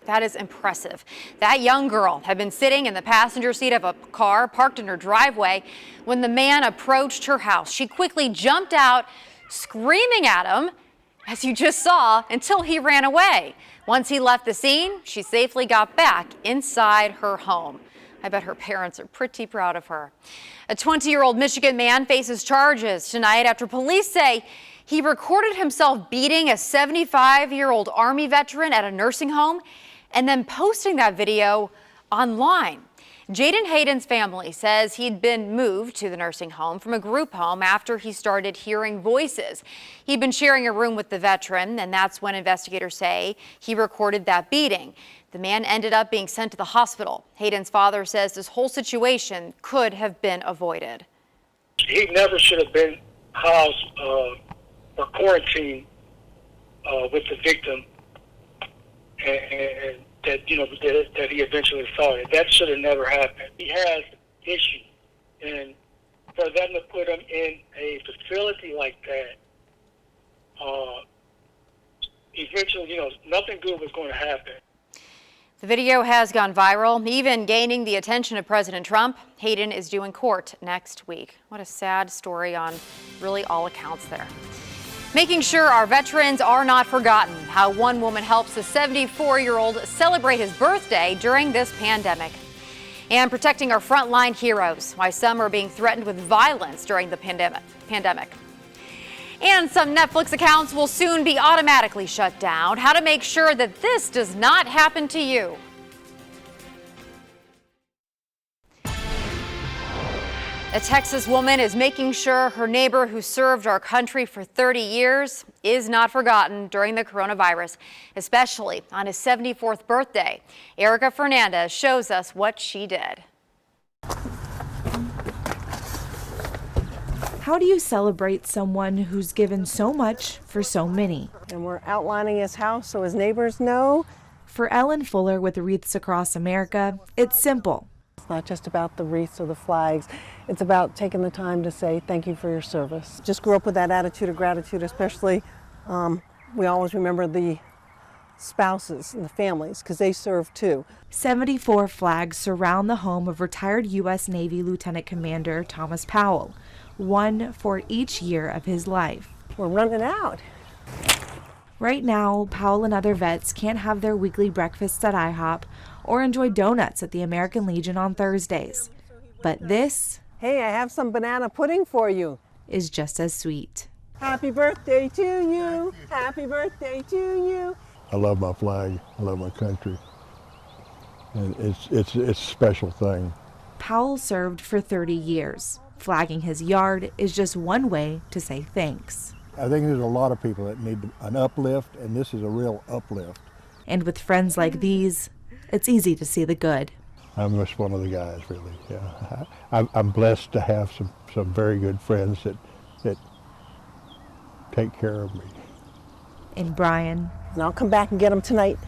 That is impressive. That young girl had been sitting in the passenger seat of a car parked in her driveway when the man approached her house. She quickly jumped out, screaming at him, as you just saw, until he ran away. Once he left the scene, she safely got back inside her home. I bet her parents are pretty proud of her. A 20-year-old Michigan man faces charges tonight after police say he recorded himself beating a 75-year-old Army veteran at a nursing home and then posting that video online. Jaden Hayden's family says he'd been moved to the nursing home from a group home after he started hearing voices. He'd been sharing a room with the veteran, and that's when investigators say he recorded that beating. The man ended up being sent to the hospital. Hayden's father says this whole situation could have been avoided. He never should have been housed or quarantined with the victim, and that that he eventually saw it. That should have never happened. He has issues, and for them to put him in a facility like that, eventually, nothing good was going to happen. The video has gone viral, even gaining the attention of President Trump. Hayden is due in court next week. What a sad story on really all accounts there. Making sure our veterans are not forgotten. How one woman helps a 74-year-old celebrate his birthday during this pandemic. And protecting our frontline heroes. Why some are being threatened with violence during the pandemic. And some Netflix accounts will soon be automatically shut down. How to make sure that this does not happen to you. A Texas woman is making sure her neighbor who served our country for 30 years is not forgotten during the coronavirus, especially on his 74th birthday. Erica Fernandez shows us what she did. How do you celebrate someone who's given so much for so many? And we're outlining his house so his neighbors know. For Ellen Fuller with Wreaths Across America, it's simple. It's not just about the wreaths or the flags. It's about taking the time to say thank you for your service. Just grew up with that attitude of gratitude, especially we always remember the spouses and the families because they serve too. 74 flags surround the home of retired U.S. Navy Lieutenant Commander Thomas Powell, one for each year of his life. We're running out. Right now, Powell and other vets can't have their weekly breakfasts at IHOP or enjoy donuts at the American Legion on Thursdays. But this, hey, I have some banana pudding for you, is just as sweet. Happy birthday to you. Happy birthday to you. I love my flag. I love my country. And it's a special thing. Powell served for 30 years. Flagging his yard is just one way to say thanks. I think there's a lot of people that need an uplift, and this is a real uplift. And with friends like these, it's easy to see the good. I'm just one of the guys, really. Yeah, I'm blessed to have some very good friends that take care of me. And Brian. And I'll come back and get them tonight.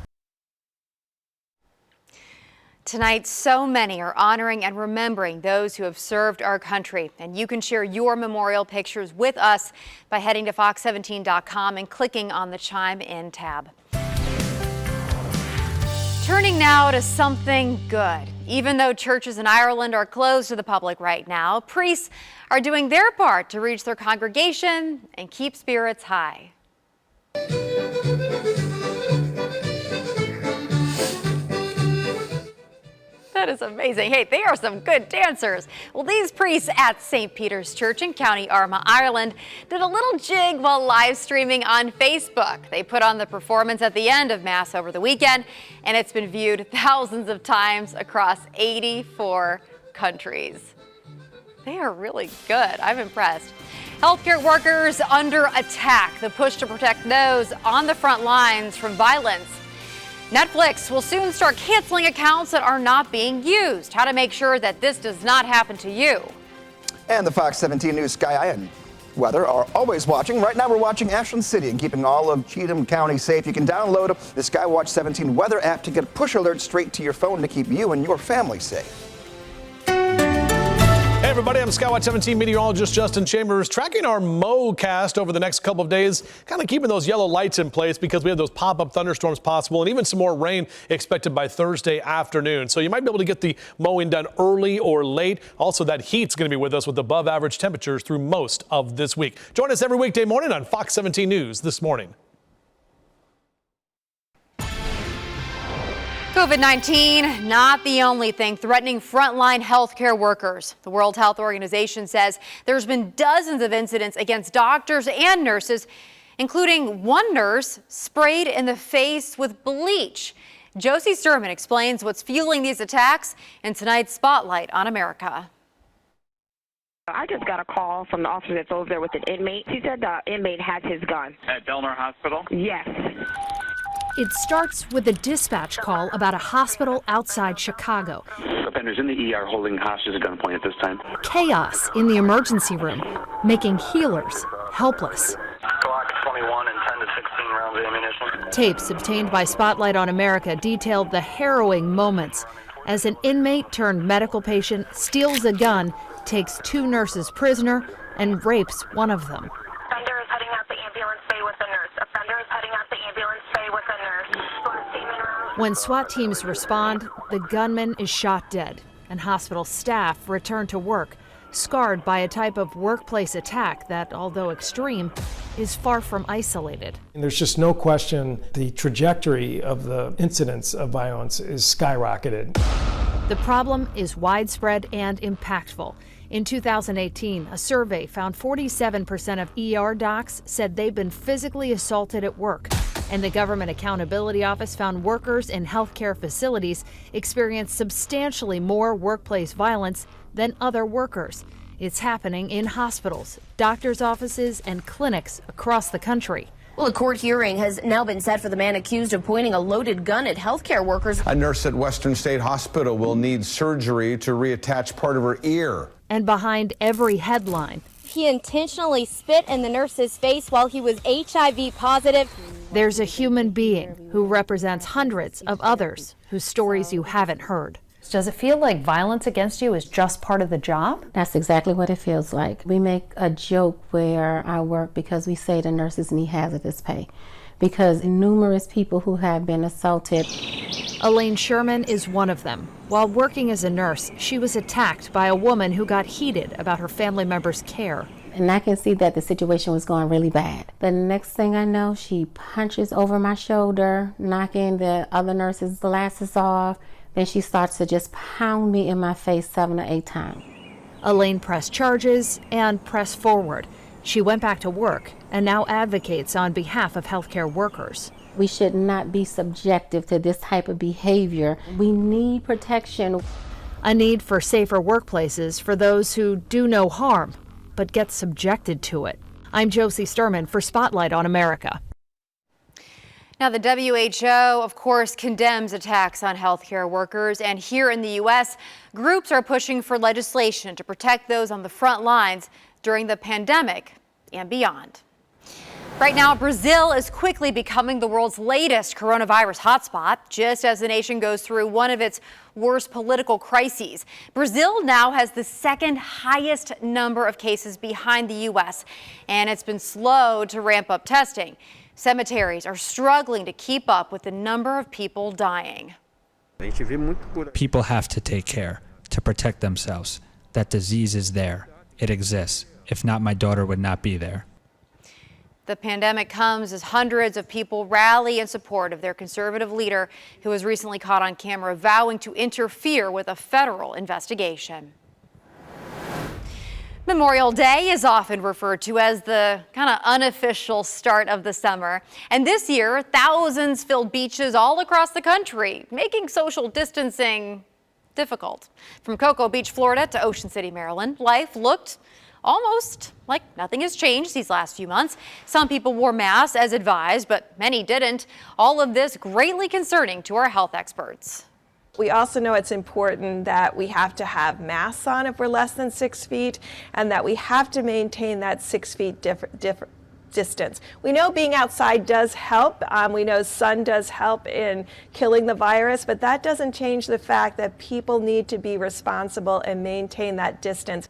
Tonight, so many are honoring and remembering those who have served our country. And you can share your memorial pictures with us by heading to fox17.com and clicking on the Chime In tab. Turning now to something good. Even though churches in Ireland are closed to the public right now, priests are doing their part to reach their congregation and keep spirits high. That is amazing. Hey, they are some good dancers. Well, these priests at St. Peter's Church in County Armagh, Ireland, did a little jig while live streaming on Facebook. They put on the performance at the end of Mass over the weekend, and it's been viewed thousands of times across 84 countries. They are really good. I'm impressed. Healthcare workers under attack. The push to protect those on the front lines from violence. Netflix will soon start canceling accounts that are not being used. How to make sure that this does not happen to you. And the Fox 17 News Sky Eye weather are always watching. Right now we're watching Ashland City and keeping all of Cheatham County safe. You can download the Skywatch 17 weather app to get push alerts straight to your phone to keep you and your family safe. Hey everybody, I'm Skywatch 17 meteorologist Justin Chambers, tracking our mowcast over the next couple of days, kind of keeping those yellow lights in place because we have those pop-up thunderstorms possible and even some more rain expected by Thursday afternoon. So you might be able to get the mowing done early or late. Also, that heat's going to be with us with above average temperatures through most of this week. Join us every weekday morning on Fox 17 News This Morning. COVID-19, not the only thing threatening frontline healthcare workers. The World Health Organization says there's been dozens of incidents against doctors and nurses, including one nurse sprayed in the face with bleach. Josie Sturman explains what's fueling these attacks in tonight's Spotlight on America. I just got a call from the officer that's over there with an inmate. He said the inmate has his gun. At Delnar Hospital? Yes. It starts with a dispatch call about a hospital outside Chicago. Offenders in the ER holding hostage at gunpoint at this time. Chaos in the emergency room, making healers helpless. Glock 21 and 10 to 16 rounds of ammunition. Tapes obtained by Spotlight on America detailed the harrowing moments as an inmate turned medical patient steals a gun, takes two nurses prisoner, and rapes one of them. Offender is heading out the ambulance bay with a nurse. Offender is heading out the ambulance bay with a nurse. When SWAT teams respond, the gunman is shot dead, and hospital staff return to work, scarred by a type of workplace attack that, although extreme, is far from isolated. And there's just no question the trajectory of the incidence of violence is skyrocketed. The problem is widespread and impactful. In 2018, a survey found 47% of ER docs said they've been physically assaulted at work. And the Government Accountability Office found workers in healthcare facilities experience substantially more workplace violence than other workers. It's happening in hospitals, doctors' offices, and clinics across the country. Well, a court hearing has now been set for the man accused of pointing a loaded gun at healthcare workers. A nurse at Western State Hospital will need surgery to reattach part of her ear. And behind every headline, he intentionally spit in the nurse's face while he was HIV positive. There's a human being who represents hundreds of others whose stories you haven't heard. Does it feel like violence against you is just part of the job? That's exactly what it feels like. We make a joke where I work because we say the nurses need hazardous pay, because numerous people who have been assaulted. Elaine Sherman is one of them. While working as a nurse, she was attacked by a woman who got heated about her family member's care. And I can see that the situation was going really bad. The next thing I know, she punches over my shoulder, knocking the other nurse's glasses off. Then she starts to just pound me in my face 7 or 8 times. Elaine pressed charges and pressed forward. She went back to work and now advocates on behalf of healthcare workers. We should not be subjective to this type of behavior. We need protection. A need for safer workplaces for those who do no harm, but get subjected to it. I'm Josie Sturman for Spotlight on America. Now, the WHO, of course, condemns attacks on healthcare workers. And here in the U.S., groups are pushing for legislation to protect those on the front lines during the pandemic and beyond. Right now, Brazil is quickly becoming the world's latest coronavirus hotspot, just as the nation goes through one of its worst political crises. Brazil now has the second highest number of cases behind the U.S., and it's been slow to ramp up testing. Cemeteries are struggling to keep up with the number of people dying. People have to take care to protect themselves. That disease is there. It exists. If not, my daughter would not be there. The pandemic comes as hundreds of people rally in support of their conservative leader, who was recently caught on camera vowing to interfere with a federal investigation. Memorial Day is often referred to as the kind of unofficial start of the summer. And this year, thousands filled beaches all across the country, making social distancing difficult. From Cocoa Beach, Florida to Ocean City, Maryland, life looked almost like nothing has changed these last few months. Some people wore masks as advised, but many didn't. All of this greatly concerning to our health experts. We also know it's important that we have to have masks on if we're less than 6 feet, and that we have to maintain that 6 feet distance. We know being outside does help. We know sun does help in killing the virus, but that doesn't change the fact that people need to be responsible and maintain that distance.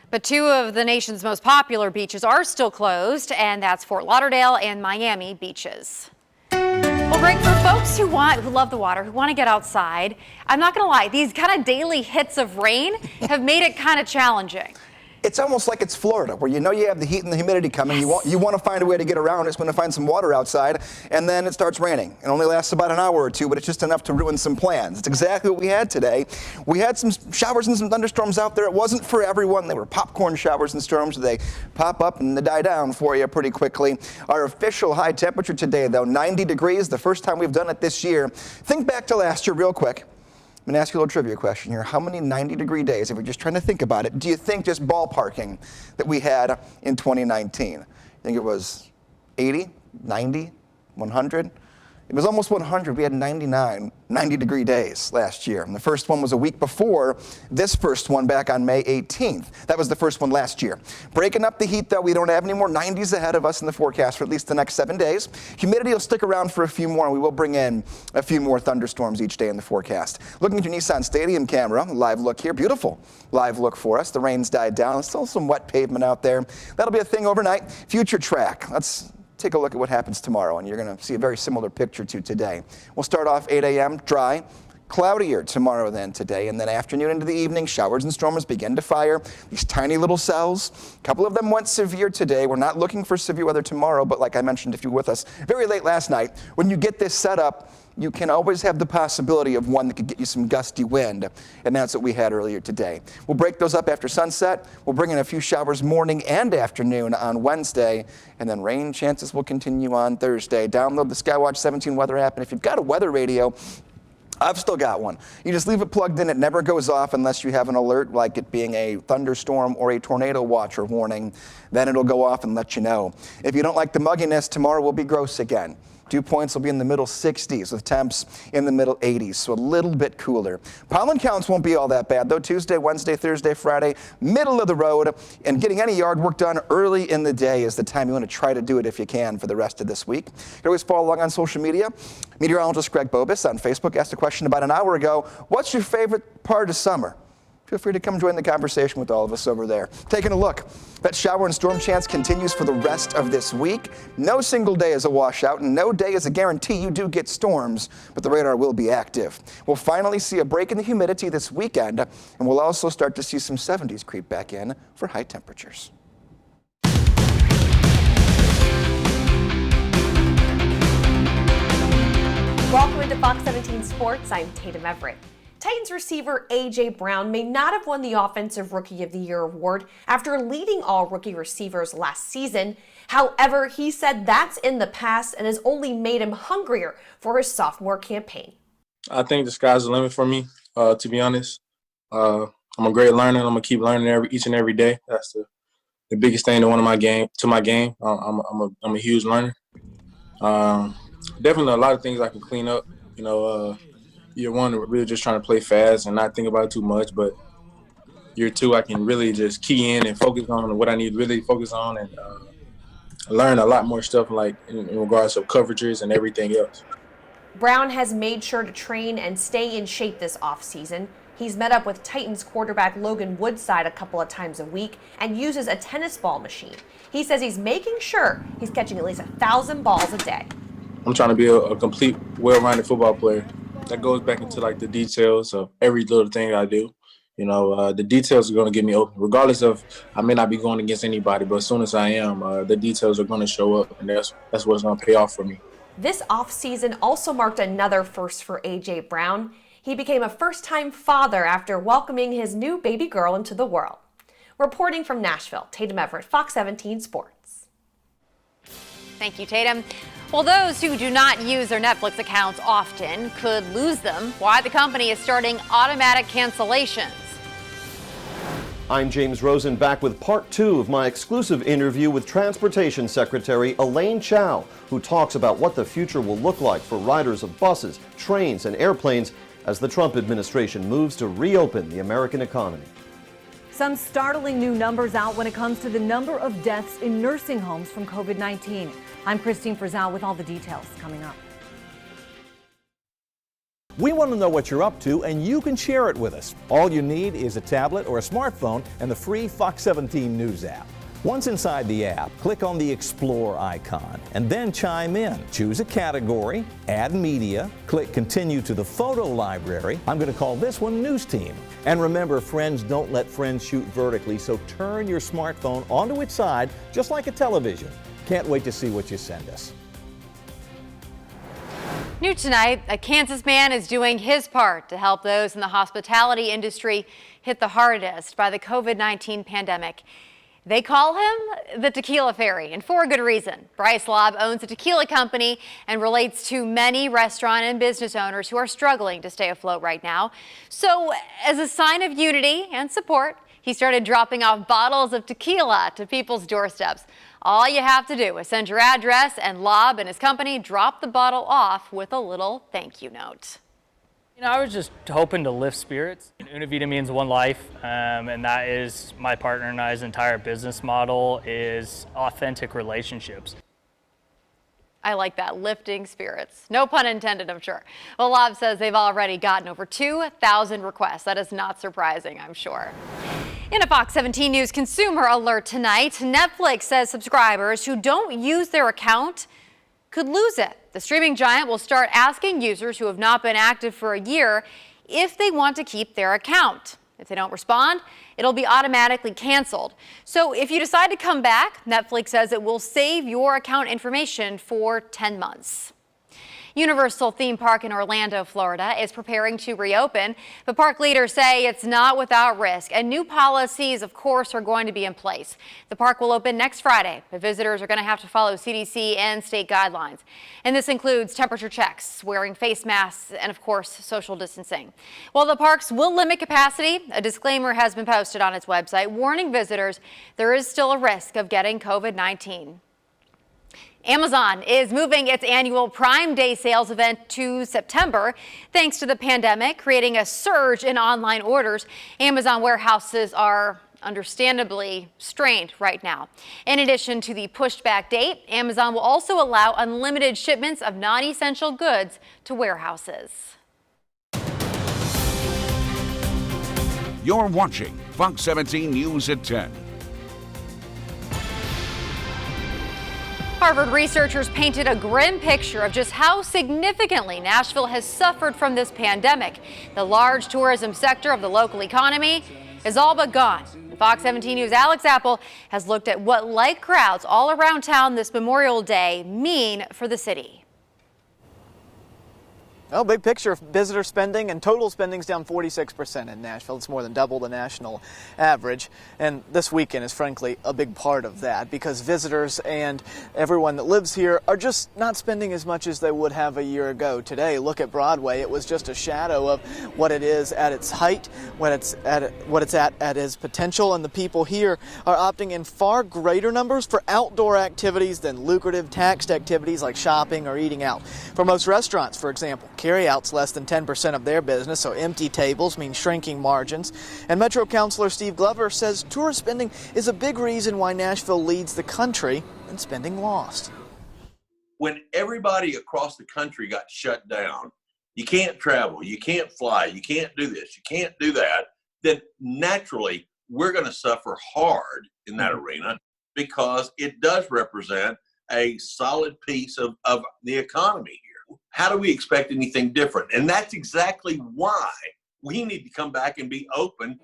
But two of the nation's most popular beaches are still closed, and that's Fort Lauderdale and Miami beaches. Well, Greg, for folks who love the water, who want to get outside, I'm not going to lie, these kind of daily hits of rain have made it kind of challenging. It's almost like it's Florida, where you know you have the heat and the humidity coming. Yes. You want to find a way to get around. It's going to find some water outside, and then it starts raining. It only lasts about an hour or two, but it's just enough to ruin some plans. It's exactly what we had today. We had some showers and some thunderstorms out there. It wasn't for everyone. They were popcorn showers and storms. They pop up and they die down for you pretty quickly. Our official high temperature today, though, 90 degrees, the first time we've done it this year. Think back to last year real quick. I'm going to ask you a little trivia question here. How many 90-degree days, if you're just trying to think about it, do you think, just ballparking, that we had in 2019? I think it was 80, 90, 100? It was almost 100. We had 99 90-degree days last year. And the first one was a week before this first one back on May 18th. That was the first one last year. Breaking up the heat, though, we don't have any more 90s ahead of us in the forecast for at least the next 7 days. Humidity will stick around for a few more, and we will bring in a few more thunderstorms each day in the forecast. Looking at your Nissan Stadium camera, live look here. Beautiful live look for us. The rain's died down. There's still some wet pavement out there. That'll be a thing overnight. Future track. Let's take a look at what happens tomorrow, and you're going to see a very similar picture to today. We'll start off 8 a.m. dry, cloudier tomorrow than today, and then afternoon into the evening, showers and storms begin to fire. These tiny little cells, a couple of them went severe today. We're not looking for severe weather tomorrow, but like I mentioned, if you were with us very late last night, when you get this set up, you can always have the possibility of one that could get you some gusty wind, and that's what we had earlier today. We'll break those up after sunset. We'll bring in a few showers morning and afternoon on Wednesday, and then rain chances will continue on Thursday. Download the Skywatch 17 weather app, and if you've got a weather radio, I've still got one. You just leave it plugged in. It never goes off unless you have an alert, like it being a thunderstorm or a tornado watch or warning. Then it'll go off and let you know. If you don't like the mugginess, tomorrow will be gross again. Dew points will be in the middle 60s with temps in the middle 80s, so a little bit cooler. Pollen counts won't be all that bad, though. Tuesday, Wednesday, Thursday, Friday, middle of the road, and getting any yard work done early in the day is the time you want to try to do it if you can for the rest of this week. You can always follow along on social media. Meteorologist Greg Bobus on Facebook asked a question about an hour ago. What's your favorite part of summer? Feel free to come join the conversation with all of us over there. Taking a look. That shower and storm chance continues for the rest of this week. No single day is a washout, and no day is a guarantee you do get storms, but the radar will be active. We'll finally see a break in the humidity this weekend, and we'll also start to see some 70s creep back in for high temperatures. Welcome into Fox 17 Sports. I'm Tatum Everett. Titans receiver A.J. Brown may not have won the Offensive Rookie of the Year award after leading all rookie receivers last season. However, he said that's in the past and has only made him hungrier for his sophomore campaign. I think the sky's the limit for me, to be honest. I'm a great learner. I'm going to keep learning each and every day. That's the biggest thing to my game. I'm a huge learner. Definitely a lot of things I can clean up, Year one, really just trying to play fast and not think about it too much. But year two, I can really just key in and focus on what I need to really focus on and learn a lot more stuff like in regards to coverages and everything else. Brown has made sure to train and stay in shape this offseason. He's met up with Titans quarterback Logan Woodside a couple of times a week and uses a tennis ball machine. He says he's making sure he's catching at least 1,000 balls a day. I'm trying to be a complete, well-rounded football player. That goes back into the details of every little thing I do. The details are going to get me open, regardless of I may not be going against anybody, but as soon as I am, the details are going to show up, and that's what's going to pay off for me. This offseason also marked another first for A.J. Brown. He became a first-time father after welcoming his new baby girl into the world. Reporting from Nashville, Tatum Everett, Fox 17 Sports. Thank you, Tatum. Well, those who do not use their Netflix accounts often could lose them. Why the company is starting automatic cancellations. I'm James Rosen, back with part 2 of my exclusive interview with Transportation Secretary Elaine Chao, who talks about what the future will look like for riders of buses, trains, and airplanes as the Trump administration moves to reopen the American economy. Some startling new numbers out when it comes to the number of deaths in nursing homes from COVID-19. I'm Christine Frizzell with all the details coming up. We want to know what you're up to, and you can share it with us. All you need is a tablet or a smartphone and the free Fox 17 News app. Once inside the app, click on the Explore icon and then chime in. Choose a category, add media, click Continue to the photo library. I'm going to call this one News Team. And remember, friends don't let friends shoot vertically, so turn your smartphone onto its side just like a television. Can't wait to see what you send us. New tonight, a Kansas man is doing his part to help those in the hospitality industry hit the hardest by the COVID-19 pandemic. They call him the Tequila Fairy, and for a good reason. Bryce Lobb owns a tequila company and relates to many restaurant and business owners who are struggling to stay afloat right now. So as a sign of unity and support, he started dropping off bottles of tequila to people's doorsteps. All you have to do is send your address, and Lobb and his company drop the bottle off with a little thank you note. You know, I was just hoping to lift spirits. Una Vida means one life, and that is my partner and I's entire business model is authentic relationships. I like that, lifting spirits. No pun intended, I'm sure. Well, Lobb says they've already gotten over 2,000 requests. That is not surprising, I'm sure. In a Fox 17 News consumer alert tonight, Netflix says subscribers who don't use their account could lose it. The streaming giant will start asking users who have not been active for a year if they want to keep their account. If they don't respond, it'll be automatically canceled. So if you decide to come back, Netflix says it will save your account information for 10 months. Universal Theme Park in Orlando, Florida is preparing to reopen, but park leaders say it's not without risk, and new policies, of course, are going to be in place. The park will open next Friday, but visitors are going to have to follow CDC and state guidelines. And this includes temperature checks, wearing face masks, and of course, social distancing. While the parks will limit capacity, a disclaimer has been posted on its website warning visitors there is still a risk of getting COVID-19. Amazon is moving its annual Prime Day sales event to September. Thanks to the pandemic, creating a surge in online orders, Amazon warehouses are understandably strained right now. In addition to the pushed back date, Amazon will also allow unlimited shipments of non-essential goods to warehouses. You're watching Fox 17 News at 10. Harvard researchers painted a grim picture of just how significantly Nashville has suffered from this pandemic. The large tourism sector of the local economy is all but gone. Fox 17 News' Alex Apple has looked at what light crowds all around town this Memorial Day mean for the city. Well, big picture, visitor spending and total spending's down 46% in Nashville. It's more than double the national average. And this weekend is frankly a big part of that because visitors and everyone that lives here are just not spending as much as they would have a year ago. Today, look at Broadway. It was just a shadow of what it is at its height, what it's at its potential. And the people here are opting in far greater numbers for outdoor activities than lucrative taxed activities like shopping or eating out. For most restaurants, for example, carryout's less than 10% of their business, so empty tables mean shrinking margins. And Metro Councilor Steve Glover says tourist spending is a big reason why Nashville leads the country in spending lost. When everybody across the country got shut down, you can't travel, you can't fly, you can't do this, you can't do that, then naturally we're going to suffer hard in that arena because it does represent a solid piece of the economy here. How do we expect anything different? And that's exactly why we need to come back and be open.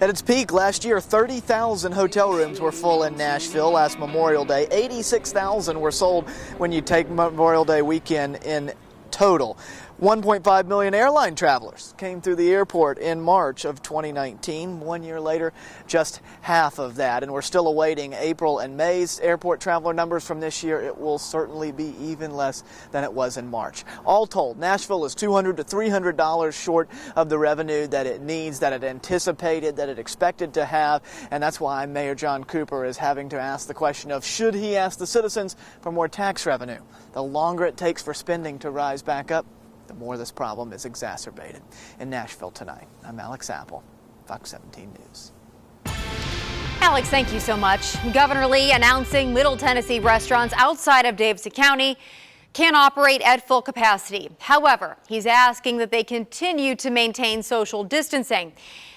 At its peak last year, 30,000 hotel rooms were full in Nashville last Memorial Day. 86,000 were sold when you take Memorial Day weekend in total. 1.5 million airline travelers came through the airport in March of 2019. 1 year later, just half of that. And we're still awaiting April and May's airport traveler numbers from this year. It will certainly be even less than it was in March. All told, Nashville is $200 to $300 short of the revenue that it needs, that it anticipated, that it expected to have. And that's why Mayor John Cooper is having to ask the question of should he ask the citizens for more tax revenue. The longer it takes for spending to rise back up, the more this problem is exacerbated. In Nashville tonight, I'm Alex Apple, Fox 17 News. Alex, thank you so much. Governor Lee announcing Middle Tennessee restaurants outside of Davidson County can operate at full capacity. However, he's asking that they continue to maintain social distancing.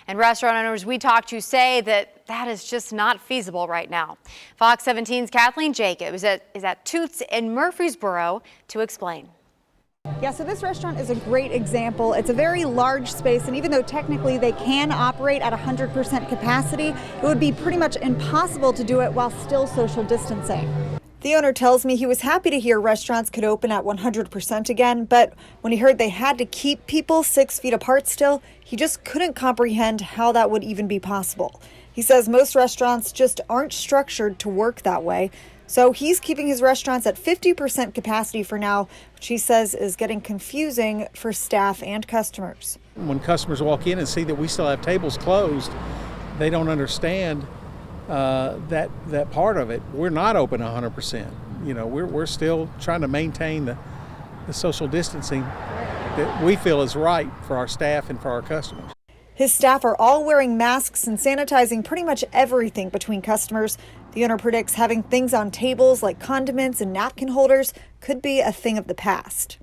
And restaurant owners we talked to say that is just not feasible right now. Fox 17's Kathleen Jacobs is at Toots in Murfreesboro to explain. Yeah, so this restaurant is a great example. It's a very large space, and even though technically they can operate at 100% capacity, it would be pretty much impossible to do it while still social distancing. The owner tells me he was happy to hear restaurants could open at 100% again, but when he heard they had to keep people 6 feet apart still, he just couldn't comprehend how that would even be possible. He says most restaurants just aren't structured to work that way. So he's keeping his restaurants at 50% capacity for now, which he says is getting confusing for staff and customers. When customers walk in and see that we still have tables closed, they don't understand that part of it. We're not open 100%. You know, we're still trying to maintain the social distancing that we feel is right for our staff and for our customers. His staff are all wearing masks and sanitizing pretty much everything between customers. The owner predicts having things on tables like condiments and napkin holders could be a thing of the past.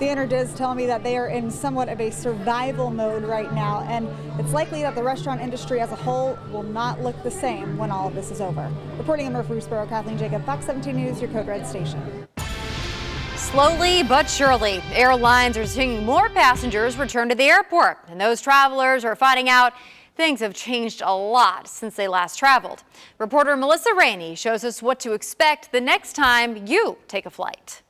The owner does tell me that they are in somewhat of a survival mode right now, and it's likely that the restaurant industry as a whole will not look the same when all of this is over. Reporting in Murfreesboro, Kathleen Jacob, Fox 17 News, your Code Red station. Slowly but surely, airlines are seeing more passengers return to the airport, and those travelers are finding out things have changed a lot since they last traveled. Reporter Melissa Rainey shows us what to expect the next time you take a flight.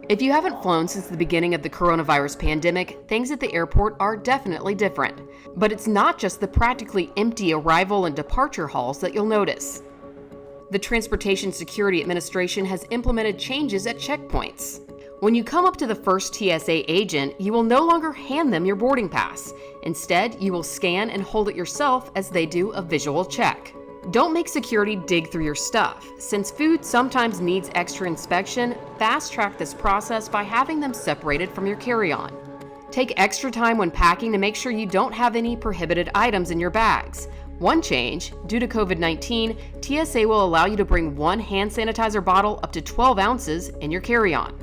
If you haven't flown since the beginning of the coronavirus pandemic, things at the airport are definitely different. But it's not just the practically empty arrival and departure halls that you'll notice. The Transportation Security Administration has implemented changes at checkpoints. When you come up to the first TSA agent, you will no longer hand them your boarding pass. Instead, you will scan and hold it yourself as they do a visual check. Don't make security dig through your stuff. Since food sometimes needs extra inspection, fast-track this process by having them separated from your carry-on. Take extra time when packing to make sure you don't have any prohibited items in your bags. One change, due to COVID-19, TSA will allow you to bring one hand sanitizer bottle up to 12 ounces in your carry-on.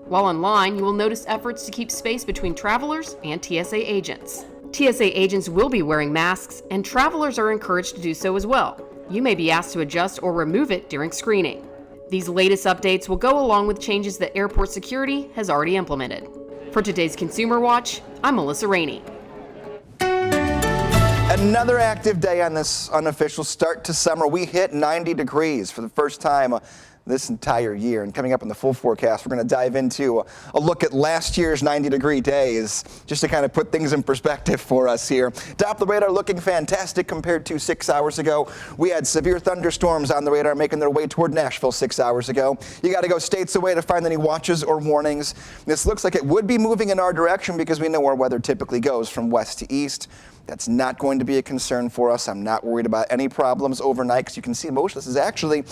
While online, you will notice efforts to keep space between travelers and TSA agents. TSA agents will be wearing masks, and travelers are encouraged to do so as well. You may be asked to adjust or remove it during screening. These latest updates will go along with changes that airport security has already implemented. For today's Consumer Watch, I'm Melissa Rainey. Another active day on this unofficial start to summer. We hit 90 degrees for the first time this entire year. And coming up in the full forecast, we're going to dive into a look at last year's 90-degree days, just to kind of put things in perspective for us here. Top of the radar looking fantastic compared to 6 hours ago. We had severe thunderstorms on the radar making their way toward Nashville 6 hours ago. You got to go states away to find any watches or warnings. This looks like it would be moving in our direction because we know where weather typically goes from west to east. That's not going to be a concern for us. I'm not worried about any problems overnight because you can see most of this is actually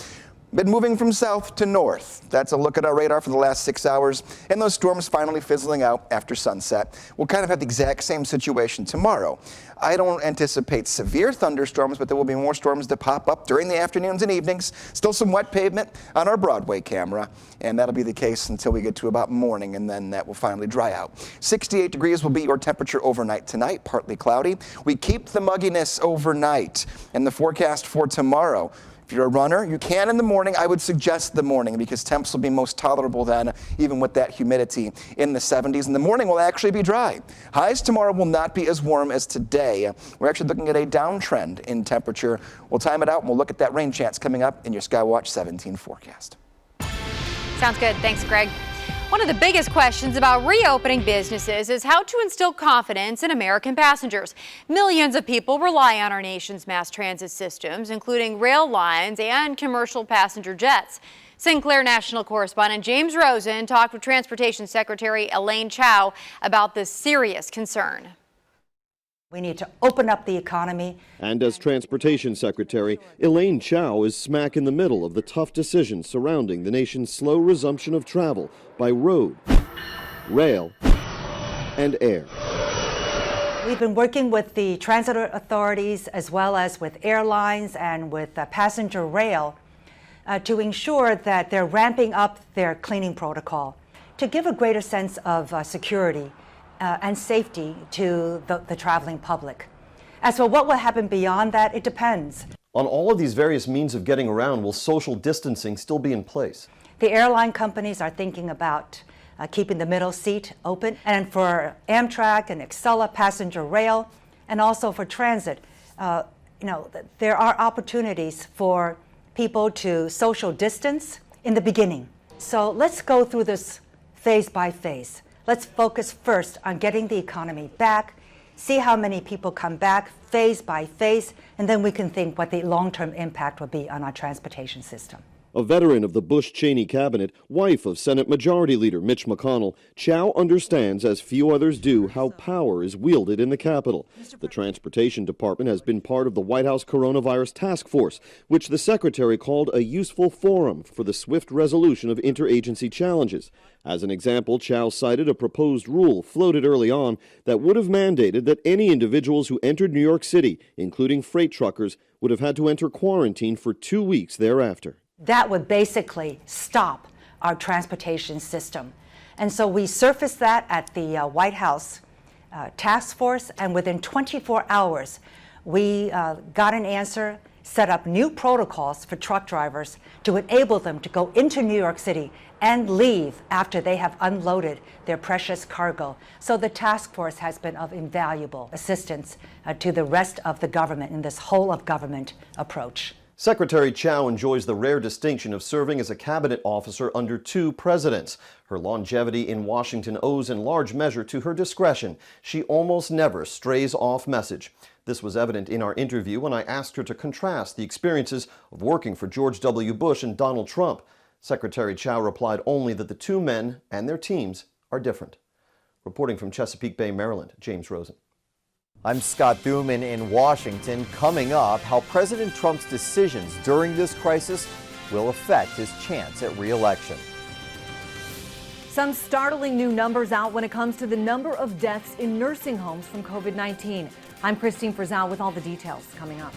been moving from south to north. That's a look at our radar for the last 6 hours, and those storms finally fizzling out after sunset. We'll kind of have the exact same situation tomorrow. I don't anticipate severe thunderstorms, but there will be more storms to pop up during the afternoons and evenings. Still some wet pavement on our Broadway camera, and that'll be the case until we get to about morning, and then that will finally dry out. 68 degrees will be your temperature overnight tonight, partly cloudy. We keep the mugginess overnight, and the forecast for tomorrow. If you're a runner, you can in the morning. I would suggest the morning because temps will be most tolerable then, even with that humidity in the 70s. And the morning will actually be dry. Highs tomorrow will not be as warm as today. We're actually looking at a downtrend in temperature. We'll time it out and we'll look at that rain chance coming up in your Skywatch 17 forecast. Sounds good. Thanks, Greg. One of the biggest questions about reopening businesses is how to instill confidence in American passengers. Millions of people rely on our nation's mass transit systems, including rail lines and commercial passenger jets. Sinclair National correspondent James Rosen talked with Transportation Secretary Elaine Chao about this serious concern. We need to open up the economy. And as Transportation Secretary, Elaine Chao is smack in the middle of the tough decisions surrounding the nation's slow resumption of travel by road, rail, and air. We've been working with the transit authorities as well as with airlines and with passenger rail to ensure that they're ramping up their cleaning protocol to give a greater sense of security and safety to the traveling public. As for what will happen beyond that, it depends. On all of these various means of getting around, will social distancing still be in place? The airline companies are thinking about keeping the middle seat open. And for Amtrak and Acela passenger rail, and also for transit, there are opportunities for people to social distance in the beginning. So let's go through this phase by phase. Let's focus first on getting the economy back, see how many people come back phase by phase, and then we can think what the long-term impact will be on our transportation system. A veteran of the Bush-Cheney cabinet, wife of Senate Majority Leader Mitch McConnell, Chao understands, as few others do, how power is wielded in the Capitol. The Transportation Department has been part of the White House Coronavirus Task Force, which the Secretary called a useful forum for the swift resolution of interagency challenges. As an example, Chao cited a proposed rule floated early on that would have mandated that any individuals who entered New York City, including freight truckers, would have had to enter quarantine for 2 weeks thereafter. That would basically stop our transportation system. And so we surfaced that at the White House task force, and within 24 hours, we got an answer, set up new protocols for truck drivers to enable them to go into New York City and leave after they have unloaded their precious cargo. So the task force has been of invaluable assistance to the rest of the government in this whole of government approach. Secretary Chao enjoys the rare distinction of serving as a cabinet officer under 2 presidents. Her longevity in Washington owes in large measure to her discretion. She almost never strays off message. This was evident in our interview when I asked her to contrast the experiences of working for George W. Bush and Donald Trump. Secretary Chao replied only that the 2 men and their teams are different. Reporting from Chesapeake Bay, Maryland, James Rosen. I'm Scott Thuman in Washington. Coming up, how President Trump's decisions during this crisis will affect his chance at re-election. Some startling new numbers out when it comes to the number of deaths in nursing homes from COVID-19. I'm Christine Frizzell with all the details coming up.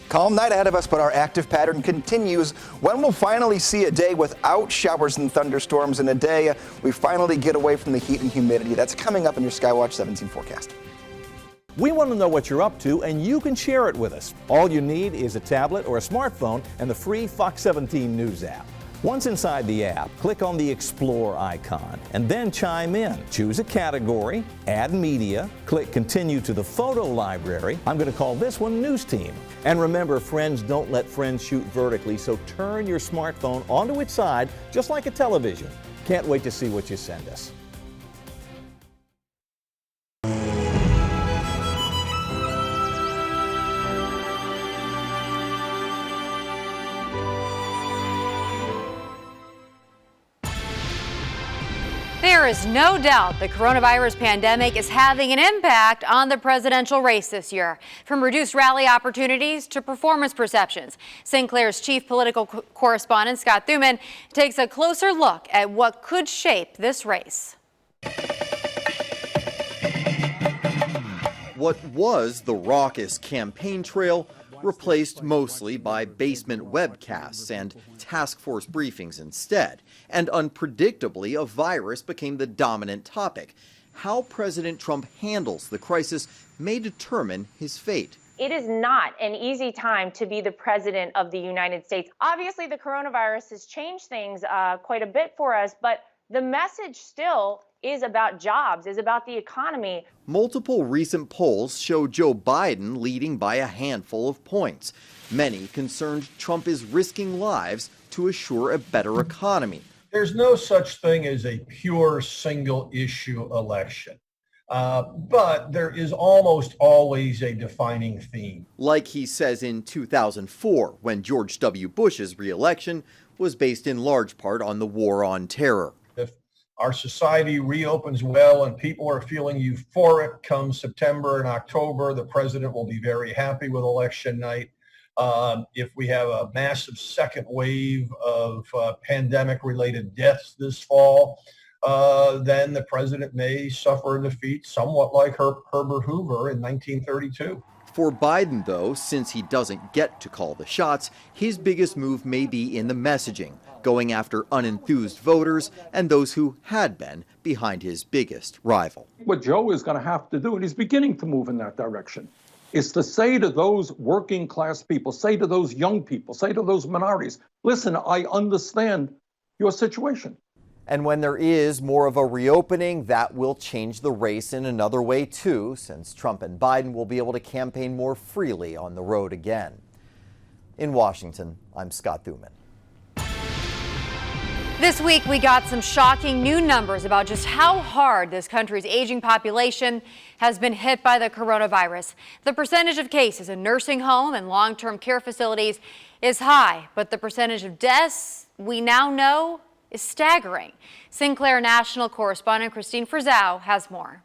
Calm night ahead of us, but our active pattern continues. When we'll finally see a day without showers and thunderstorms, and a day we finally get away from the heat and humidity. That's coming up in your Skywatch 17 forecast. We want to know what you're up to, and you can share it with us. All you need is a tablet or a smartphone and the free Fox 17 News app. Once inside the app, click on the Explore icon and then chime in. Choose a category, add media, click Continue to the photo library. I'm going to call this one News Team. And remember, friends don't let friends shoot vertically, so turn your smartphone onto its side just like a television. Can't wait to see what you send us. There is no doubt the coronavirus pandemic is having an impact on the presidential race this year, from reduced rally opportunities to performance perceptions. Sinclair's chief political correspondent, Scott Thuman, takes a closer look at what could shape this race. What was the raucous campaign trail replaced mostly by basement webcasts and task force briefings instead. And unpredictably, a virus became the dominant topic. How President Trump handles the crisis may determine his fate. It is not an easy time to be the president of the United States. Obviously, the coronavirus has changed things quite a bit for us, but the message still is about jobs, is about the economy. Multiple recent polls show Joe Biden leading by a handful of points. Many concerned Trump is risking lives to assure a better economy. There's no such thing as a pure single issue election. But there is almost always a defining theme. Like he says in 2004, when George W. Bush's re-election was based in large part on the war on terror. If our society reopens well and people are feeling euphoric come September and October, the president will be very happy with election night. If we have a massive second wave of pandemic-related deaths this fall, then the president may suffer a defeat somewhat like Herbert Hoover in 1932. For Biden, though, since he doesn't get to call the shots, his biggest move may be in the messaging, going after unenthused voters and those who had been behind his biggest rival. What Joe is going to have to do, and he's beginning to move in that direction, is to say to those working class people, say to those young people, say to those minorities, listen, I understand your situation. And when there is more of a reopening, that will change the race in another way too, since Trump and Biden will be able to campaign more freely on the road again. In Washington, I'm Scott Thuman. This week, we got some shocking new numbers about just how hard this country's aging population has been hit by the coronavirus. The percentage of cases in nursing home and long-term care facilities is high, but the percentage of deaths we now know is staggering. Sinclair National correspondent Christine Frizzau has more.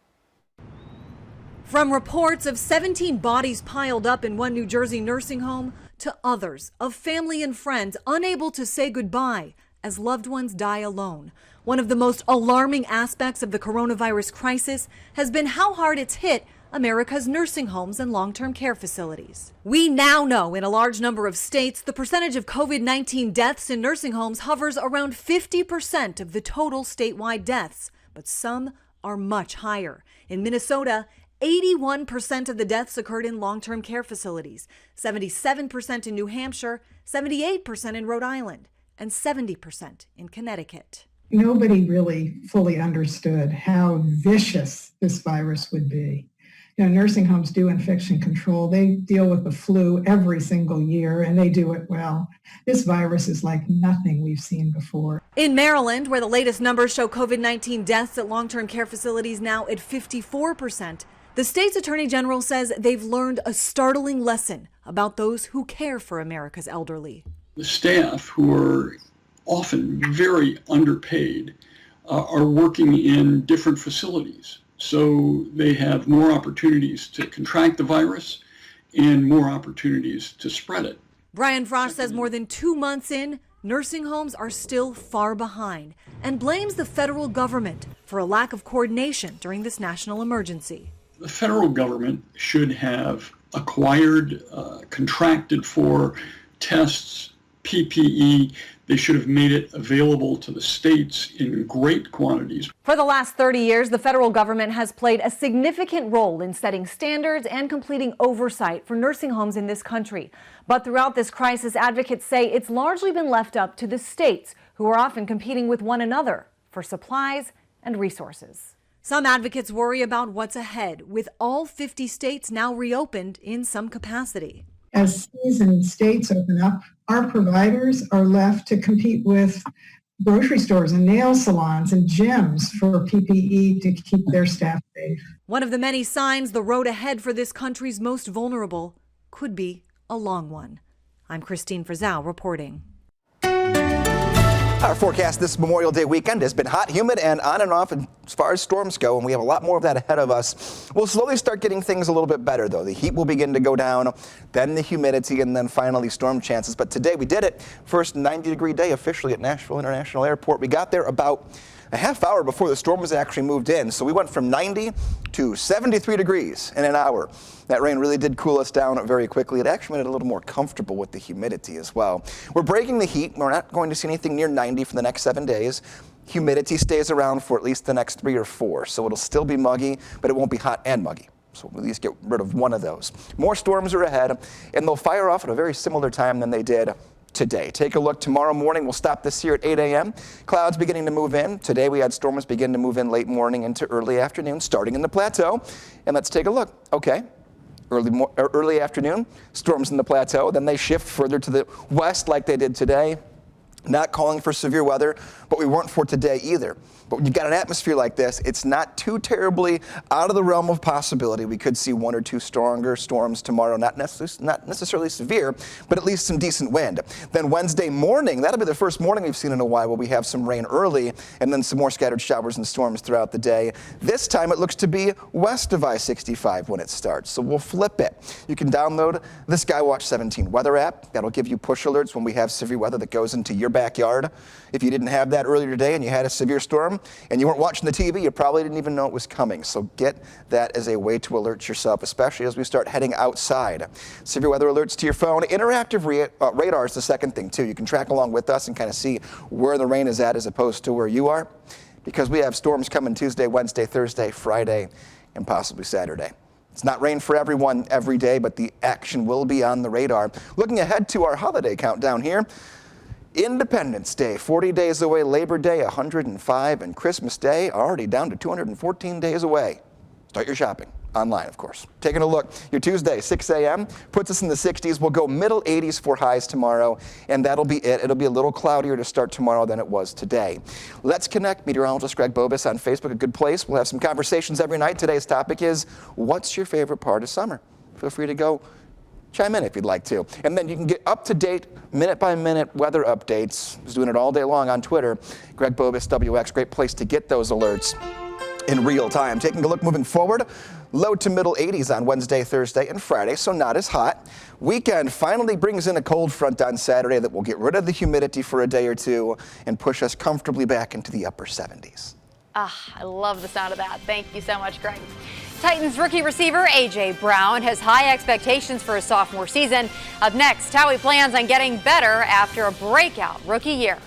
From reports of 17 bodies piled up in one New Jersey nursing home to others of family and friends unable to say goodbye as loved ones die alone. One of the most alarming aspects of the coronavirus crisis has been how hard it's hit America's nursing homes and long-term care facilities. We now know in a large number of states, the percentage of COVID-19 deaths in nursing homes hovers around 50% of the total statewide deaths, but some are much higher. In Minnesota, 81% of the deaths occurred in long-term care facilities, 77% in New Hampshire, 78% in Rhode Island, and 70% in Connecticut. Nobody really fully understood how vicious this virus would be. You know, nursing homes do infection control. They deal with the flu every single year, and they do it well. This virus is like nothing we've seen before. In Maryland, where the latest numbers show COVID-19 deaths at long-term care facilities now at 54%, the state's attorney general says they've learned a startling lesson about those who care for America's elderly. The staff, who are often very underpaid, are working in different facilities. So they have more opportunities to contract the virus and more opportunities to spread it. Brian Frosch says more than 2 months in, nursing homes are still far behind and blames the federal government for a lack of coordination during this national emergency. The federal government should have acquired, contracted for tests, PPE. They should have made it available to the states in great quantities. For the last 30 years, the federal government has played a significant role in setting standards and completing oversight for nursing homes in this country. But throughout this crisis, advocates say it's largely been left up to the states, who are often competing with one another for supplies and resources. Some advocates worry about what's ahead, with all 50 states now reopened in some capacity. As cities and states open up, our providers are left to compete with grocery stores and nail salons and gyms for PPE to keep their staff safe. One of the many signs the road ahead for this country's most vulnerable could be a long one. I'm Christine Frizzau reporting. Our forecast this Memorial Day weekend has been hot, humid, and on and off as far as storms go, and we have a lot more of that ahead of us. We'll slowly start getting things a little bit better, though. The heat will begin to go down, then the humidity, and then finally storm chances. But today we did it. First 90-degree day officially at Nashville International Airport. We got there about a half hour before the storm was actually moved in. So we went from 90 to 73 degrees in an hour. That rain really did cool us down very quickly. It actually made it a little more comfortable with the humidity as well. We're breaking the heat. We're not going to see anything near 90 for the next 7 days. Humidity stays around for at least the next 3 or 4. So it'll still be muggy, but it won't be hot and muggy. So we'll at least get rid of one of those. More storms are ahead, and they'll fire off at a very similar time than they did today. Take a look. Tomorrow morning, we'll stop this here at 8 a.m. Clouds beginning to move in. Today, we had storms begin to move in late morning into early afternoon, starting in the plateau. And let's take a look. Okay. Early afternoon, storms in the plateau. Then they shift further to the west like they did today. Not calling for severe weather, but we weren't for today either. But when you've got an atmosphere like this, it's not too terribly out of the realm of possibility. We could see 1 or 2 stronger storms tomorrow, not necessarily severe, but at least some decent wind. Then Wednesday morning, that'll be the first morning we've seen in a while where we have some rain early and then some more scattered showers and storms throughout the day. This time it looks to be west of I-65 when it starts, so we'll flip it. You can download the Skywatch 17 weather app. That'll give you push alerts when we have severe weather that goes into your backyard. If you didn't have that earlier today and you had a severe storm and you weren't watching the TV, you probably didn't even know it was coming. So get that as a way to alert yourself, especially as we start heading outside. Severe weather alerts to your phone. Interactive radar is the second thing too. You can track along with us and kind of see where the rain is at as opposed to where you are, because we have storms coming Tuesday, Wednesday, Thursday, Friday, and possibly Saturday. It's not rain for everyone every day, but the action will be on the radar. Looking ahead to our holiday countdown here. Independence Day, 40 days away, Labor Day, 105, and Christmas Day already down to 214 days away. Start your shopping online, of course. Taking a look, your Tuesday, 6 a.m., puts us in the 60s. We'll go middle 80s for highs tomorrow, and that'll be it. It'll be a little cloudier to start tomorrow than it was today. Let's connect. Meteorologist Greg Bobus on Facebook, a good place. We'll have some conversations every night. Today's topic is, what's your favorite part of summer? Feel free to go chime in if you'd like to. And then you can get up-to-date, minute-by-minute weather updates. He's doing it all day long on Twitter. Greg Bobus, WX, great place to get those alerts in real time. Taking a look moving forward, low to middle 80s on Wednesday, Thursday, and Friday, so not as hot. Weekend finally brings in a cold front on Saturday that will get rid of the humidity for a day or two and push us comfortably back into the upper 70s. I love the sound of that. Thank you so much, Greg. Titans rookie receiver A.J. Brown has high expectations for his sophomore season. Up next, how he plans on getting better after a breakout rookie year.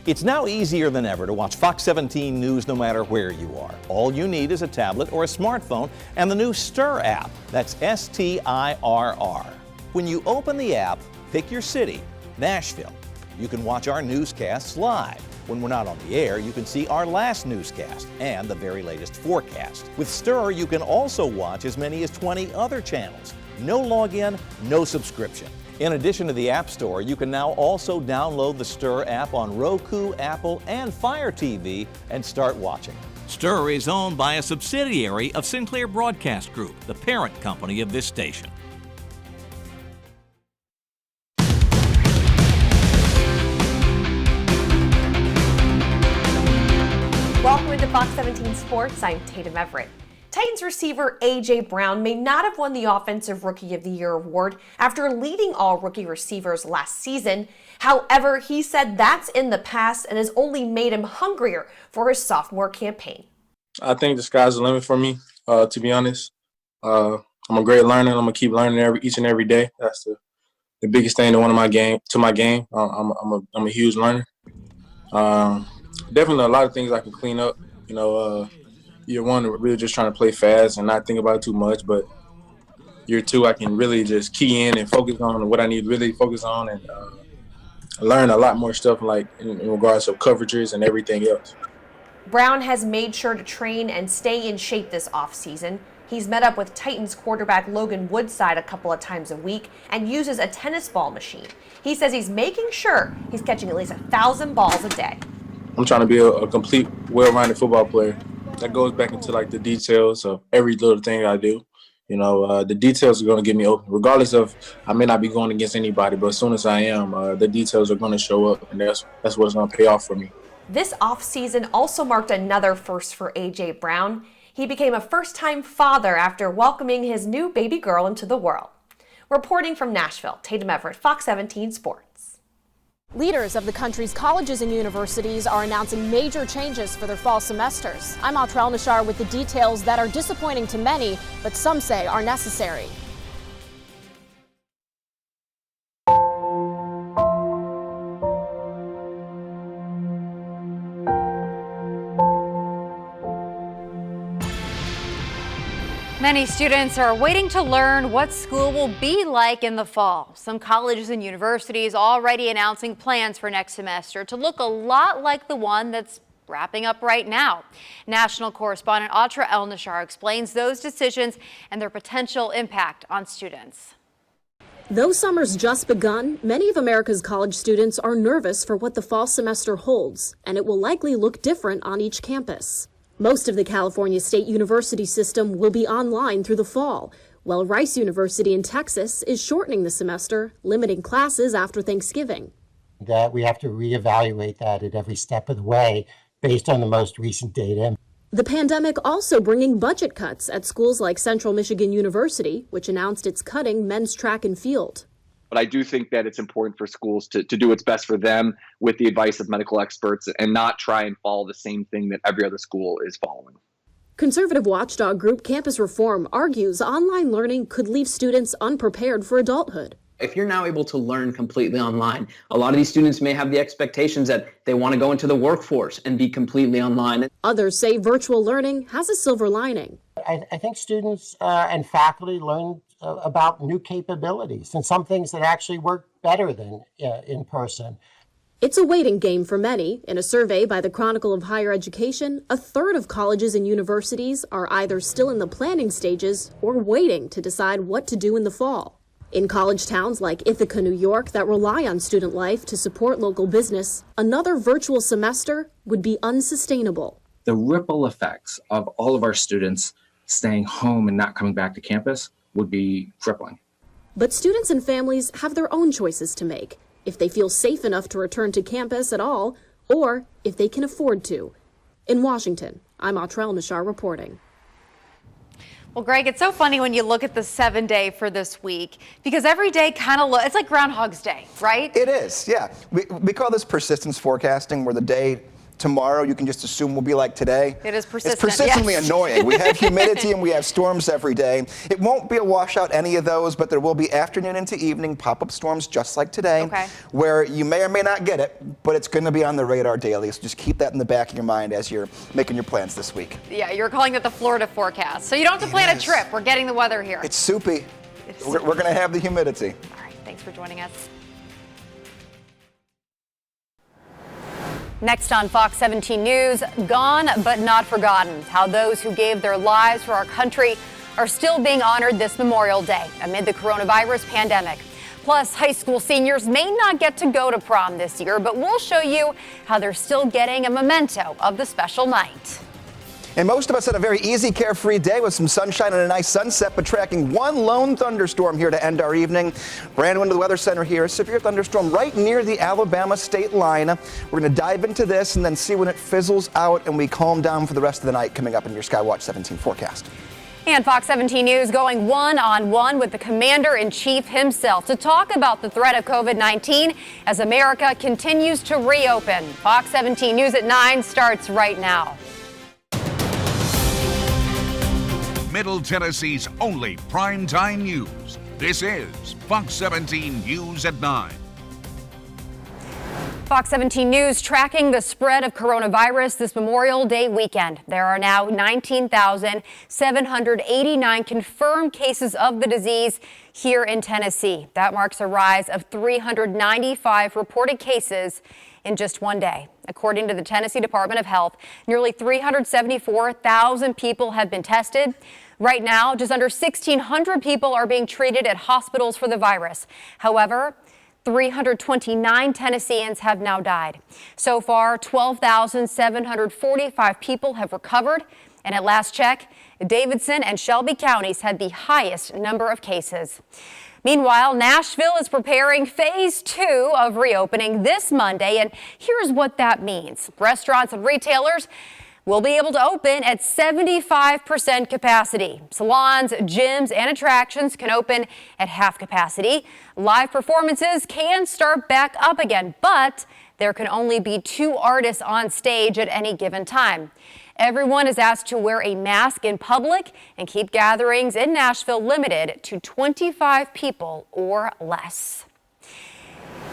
It's now easier than ever to watch Fox 17 News no matter where you are. All you need is a tablet or a smartphone and the new STIRR app. That's STIRR. When you open the app, pick your city, Nashville. You can watch our newscasts live. When we're not on the air, you can see our last newscast and the very latest forecast. With STIRR, you can also watch as many as 20 other channels. No login, no subscription. In addition to the App Store, you can now also download the STIRR app on Roku, Apple, and Fire TV and start watching. STIRR is owned by a subsidiary of Sinclair Broadcast Group, the parent company of this station. Welcome to Fox 17 Sports. I'm Tatum Everett. Titans receiver A.J. Brown may not have won the Offensive Rookie of the Year award after leading all rookie receivers last season. However, he said that's in the past and has only made him hungrier for his sophomore campaign. I think the sky's the limit for me, to be honest. I'm a great learner. I'm going to keep learning each and every day. That's the biggest thing to my game. I'm a huge learner. Definitely a lot of things I can clean up. Year one, really just trying to play fast and not think about it too much. But year two, I can really just key in and focus on what I need to really focus on and learn a lot more stuff like in regards to coverages and everything else. Brown has made sure to train and stay in shape this offseason. He's met up with Titans quarterback Logan Woodside a couple of times a week and uses a tennis ball machine. He says he's making sure he's catching at least 1,000 balls a day. I'm trying to be a complete, well-rounded football player. That goes back into like the details of every little thing I do. The details are going to get me open, regardless of I may not be going against anybody, but as soon as I am, the details are going to show up, and that's what's going to pay off for me. This offseason also marked another first for A.J. Brown. He became a first-time father after welcoming his new baby girl into the world. Reporting from Nashville, Tatum Everett, Fox 17 Sports. Leaders of the country's colleges and universities are announcing major changes for their fall semesters. I'm Atra El-Nashar with the details that are disappointing to many, but some say are necessary. Many students are waiting to learn what school will be like in the fall. Some colleges and universities already announcing plans for next semester to look a lot like the one that's wrapping up right now. National correspondent Atra El-Nashar explains those decisions and their potential impact on students. Though summer's just begun, many of America's college students are nervous for what the fall semester holds, and it will likely look different on each campus. Most of the California State University system will be online through the fall, while Rice University in Texas is shortening the semester, limiting classes after Thanksgiving. That we have to reevaluate that at every step of the way based on the most recent data. The pandemic also bringing budget cuts at schools like Central Michigan University, which announced it's cutting men's track and field. But I do think that it's important for schools to do what's best for them with the advice of medical experts and not try and follow the same thing that every other school is following. Conservative watchdog group Campus Reform argues online learning could leave students unprepared for adulthood. If you're now able to learn completely online, a lot of these students may have the expectations that they want to go into the workforce and be completely online. Others say virtual learning has a silver lining. I think students and faculty learn about new capabilities and some things that actually work better than in person. It's a waiting game for many. In a survey by the Chronicle of Higher Education, a third of colleges and universities are either still in the planning stages or waiting to decide what to do in the fall. In college towns like Ithaca, New York, that rely on student life to support local business, another virtual semester would be unsustainable. The ripple effects of all of our students staying home and not coming back to campus would be crippling. But students and families have their own choices to make, if they feel safe enough to return to campus at all, or if they can afford to. In Washington, I'm Autrell Nashar reporting. Well, Greg, it's so funny when you look at the 7-day for this week, because every day kind of it's like Groundhog's Day, right? It is, yeah. We call this persistence forecasting, where the day tomorrow you can just assume will be like today. It is persistent. It's persistently yes. annoying. We have humidity and we have storms every day. It won't be a washout, any of those, but there will be afternoon into evening pop-up storms just like today, where you may or may not get it, but it's going to be on the radar daily. So just keep that in the back of your mind as you're making your plans this week. Yeah, you're calling it the Florida forecast. So you don't have to plan a trip. We're getting the weather here. It's soupy. We're going to have the humidity. All right, thanks for joining us. Next on Fox 17 News, gone but not forgotten. How those who gave their lives for our country are still being honored this Memorial Day amid the coronavirus pandemic. Plus, high school seniors may not get to go to prom this year, but we'll show you how they're still getting a memento of the special night. And most of us had a very easy, carefree day with some sunshine and a nice sunset, but tracking one lone thunderstorm here to end our evening. Brandon to the Weather Center here. A severe thunderstorm right near the Alabama state line. We're going to dive into this and then see when it fizzles out and we calm down for the rest of the night coming up in your Skywatch 17 forecast. And Fox 17 News going one-on-one with the Commander-in-Chief himself to talk about the threat of COVID-19 as America continues to reopen. Fox 17 News at 9 starts right now. Middle Tennessee's only primetime news. This is Fox 17 News at 9. Fox 17 News tracking the spread of coronavirus this Memorial Day weekend. There are now 19,789 confirmed cases of the disease here in Tennessee. That marks a rise of 395 reported cases in just one day. According to the Tennessee Department of Health, nearly 374,000 people have been tested. Right now, just under 1,600 people are being treated at hospitals for the virus. However, 329 Tennesseans have now died. So far, 12,745 people have recovered. And at last check, Davidson and Shelby counties had the highest number of cases. Meanwhile, Nashville is preparing phase 2 of reopening this Monday, and here's what that means. Restaurants and retailers will be able to open at 75% capacity. Salons, gyms, and attractions can open at half capacity. Live performances can start back up again, but there can only be 2 artists on stage at any given time. Everyone is asked to wear a mask in public and keep gatherings in Nashville limited to 25 people or less.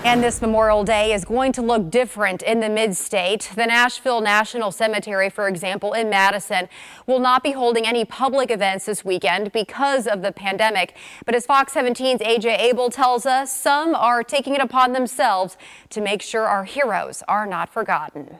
And this Memorial Day is going to look different in the mid-state. The Nashville National Cemetery, for example, in Madison, will not be holding any public events this weekend because of the pandemic. But as Fox 17's AJ Abel tells us, some are taking it upon themselves to make sure our heroes are not forgotten.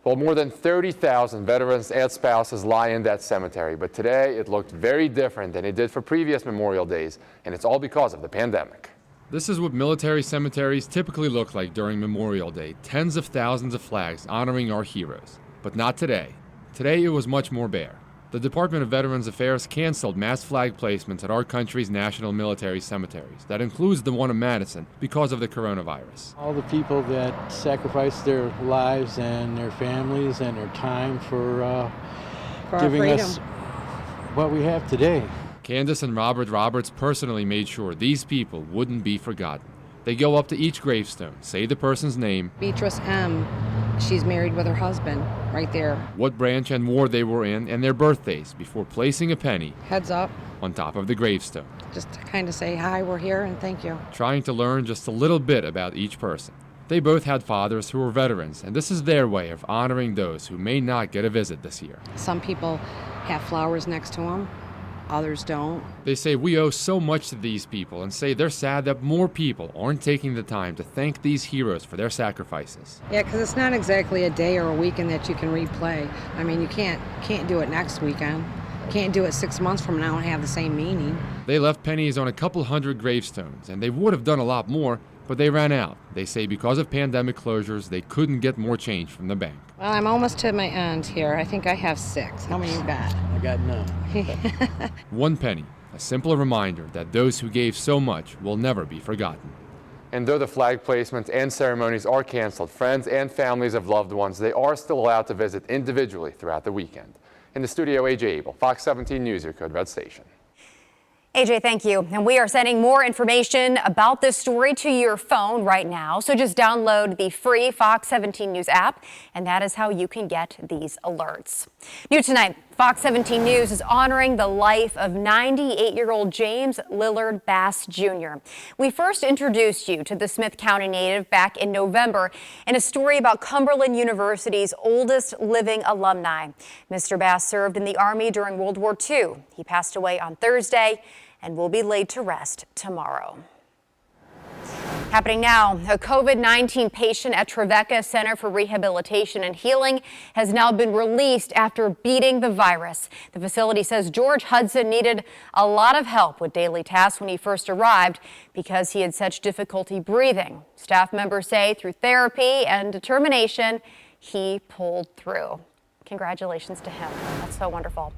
Well, more than 30,000 veterans and spouses lie in that cemetery, but today it looked very different than it did for previous Memorial Days, and it's all because of the pandemic. This is what military cemeteries typically look like during Memorial Day. Tens of thousands of flags honoring our heroes. But not today. Today it was much more bare. The Department of Veterans Affairs canceled mass flag placements at our country's national military cemeteries. That includes the one in Madison because of the coronavirus. All the people that sacrificed their lives and their families and their time for giving us what we have today. Candace and Robert Roberts personally made sure these people wouldn't be forgotten. They go up to each gravestone, say the person's name, Beatrice M. She's married with her husband, right there. what branch and war they were in, and their birthdays before placing a penny Heads up, on top of the gravestone, just to kind of say, hi, we're here and thank you. trying to learn just a little bit about each person. They both had fathers who were veterans, and this is their way of honoring those who may not get a visit this year. Some people have flowers next to them, others don't. They say we owe so much to these people and say they're sad that more people aren't taking the time to thank these heroes for their sacrifices. Yeah, because it's not exactly a day or a weekend that you can replay. I mean, you can't do it next weekend. Can't do it 6 months from now and have the same meaning. They left pennies on a couple hundred gravestones, and they would have done a lot more, but they ran out. They say because of pandemic closures, they couldn't get more change from the bank. Well, I'm almost to my end here. I think I have 6. How many you got? I got none. 1 penny, a simple reminder that those who gave so much will never be forgotten. And though the flag placements and ceremonies are canceled, friends and families of loved ones, they are still allowed to visit individually throughout the weekend. In the studio, AJ Abel, Fox 17 News, your Code Red station. AJ, thank you. And we are sending more information about this story to your phone right now. So just download the free Fox 17 News app, and that is how you can get these alerts. New tonight, Fox 17 News is honoring the life of 98-year-old James Lillard Bass Jr. We first introduced you to the Smith County native back in November in a story about Cumberland University's oldest living alumni. Mr. Bass served in the Army during World War II. He passed away on Thursday and will be laid to rest tomorrow. Happening now, a COVID-19 patient at Trevecca Center for Rehabilitation and Healing has now been released after beating the virus. The facility says George Hudson needed a lot of help with daily tasks when he first arrived because he had such difficulty breathing. Staff members say through therapy and determination, he pulled through. Congratulations to him. That's so wonderful.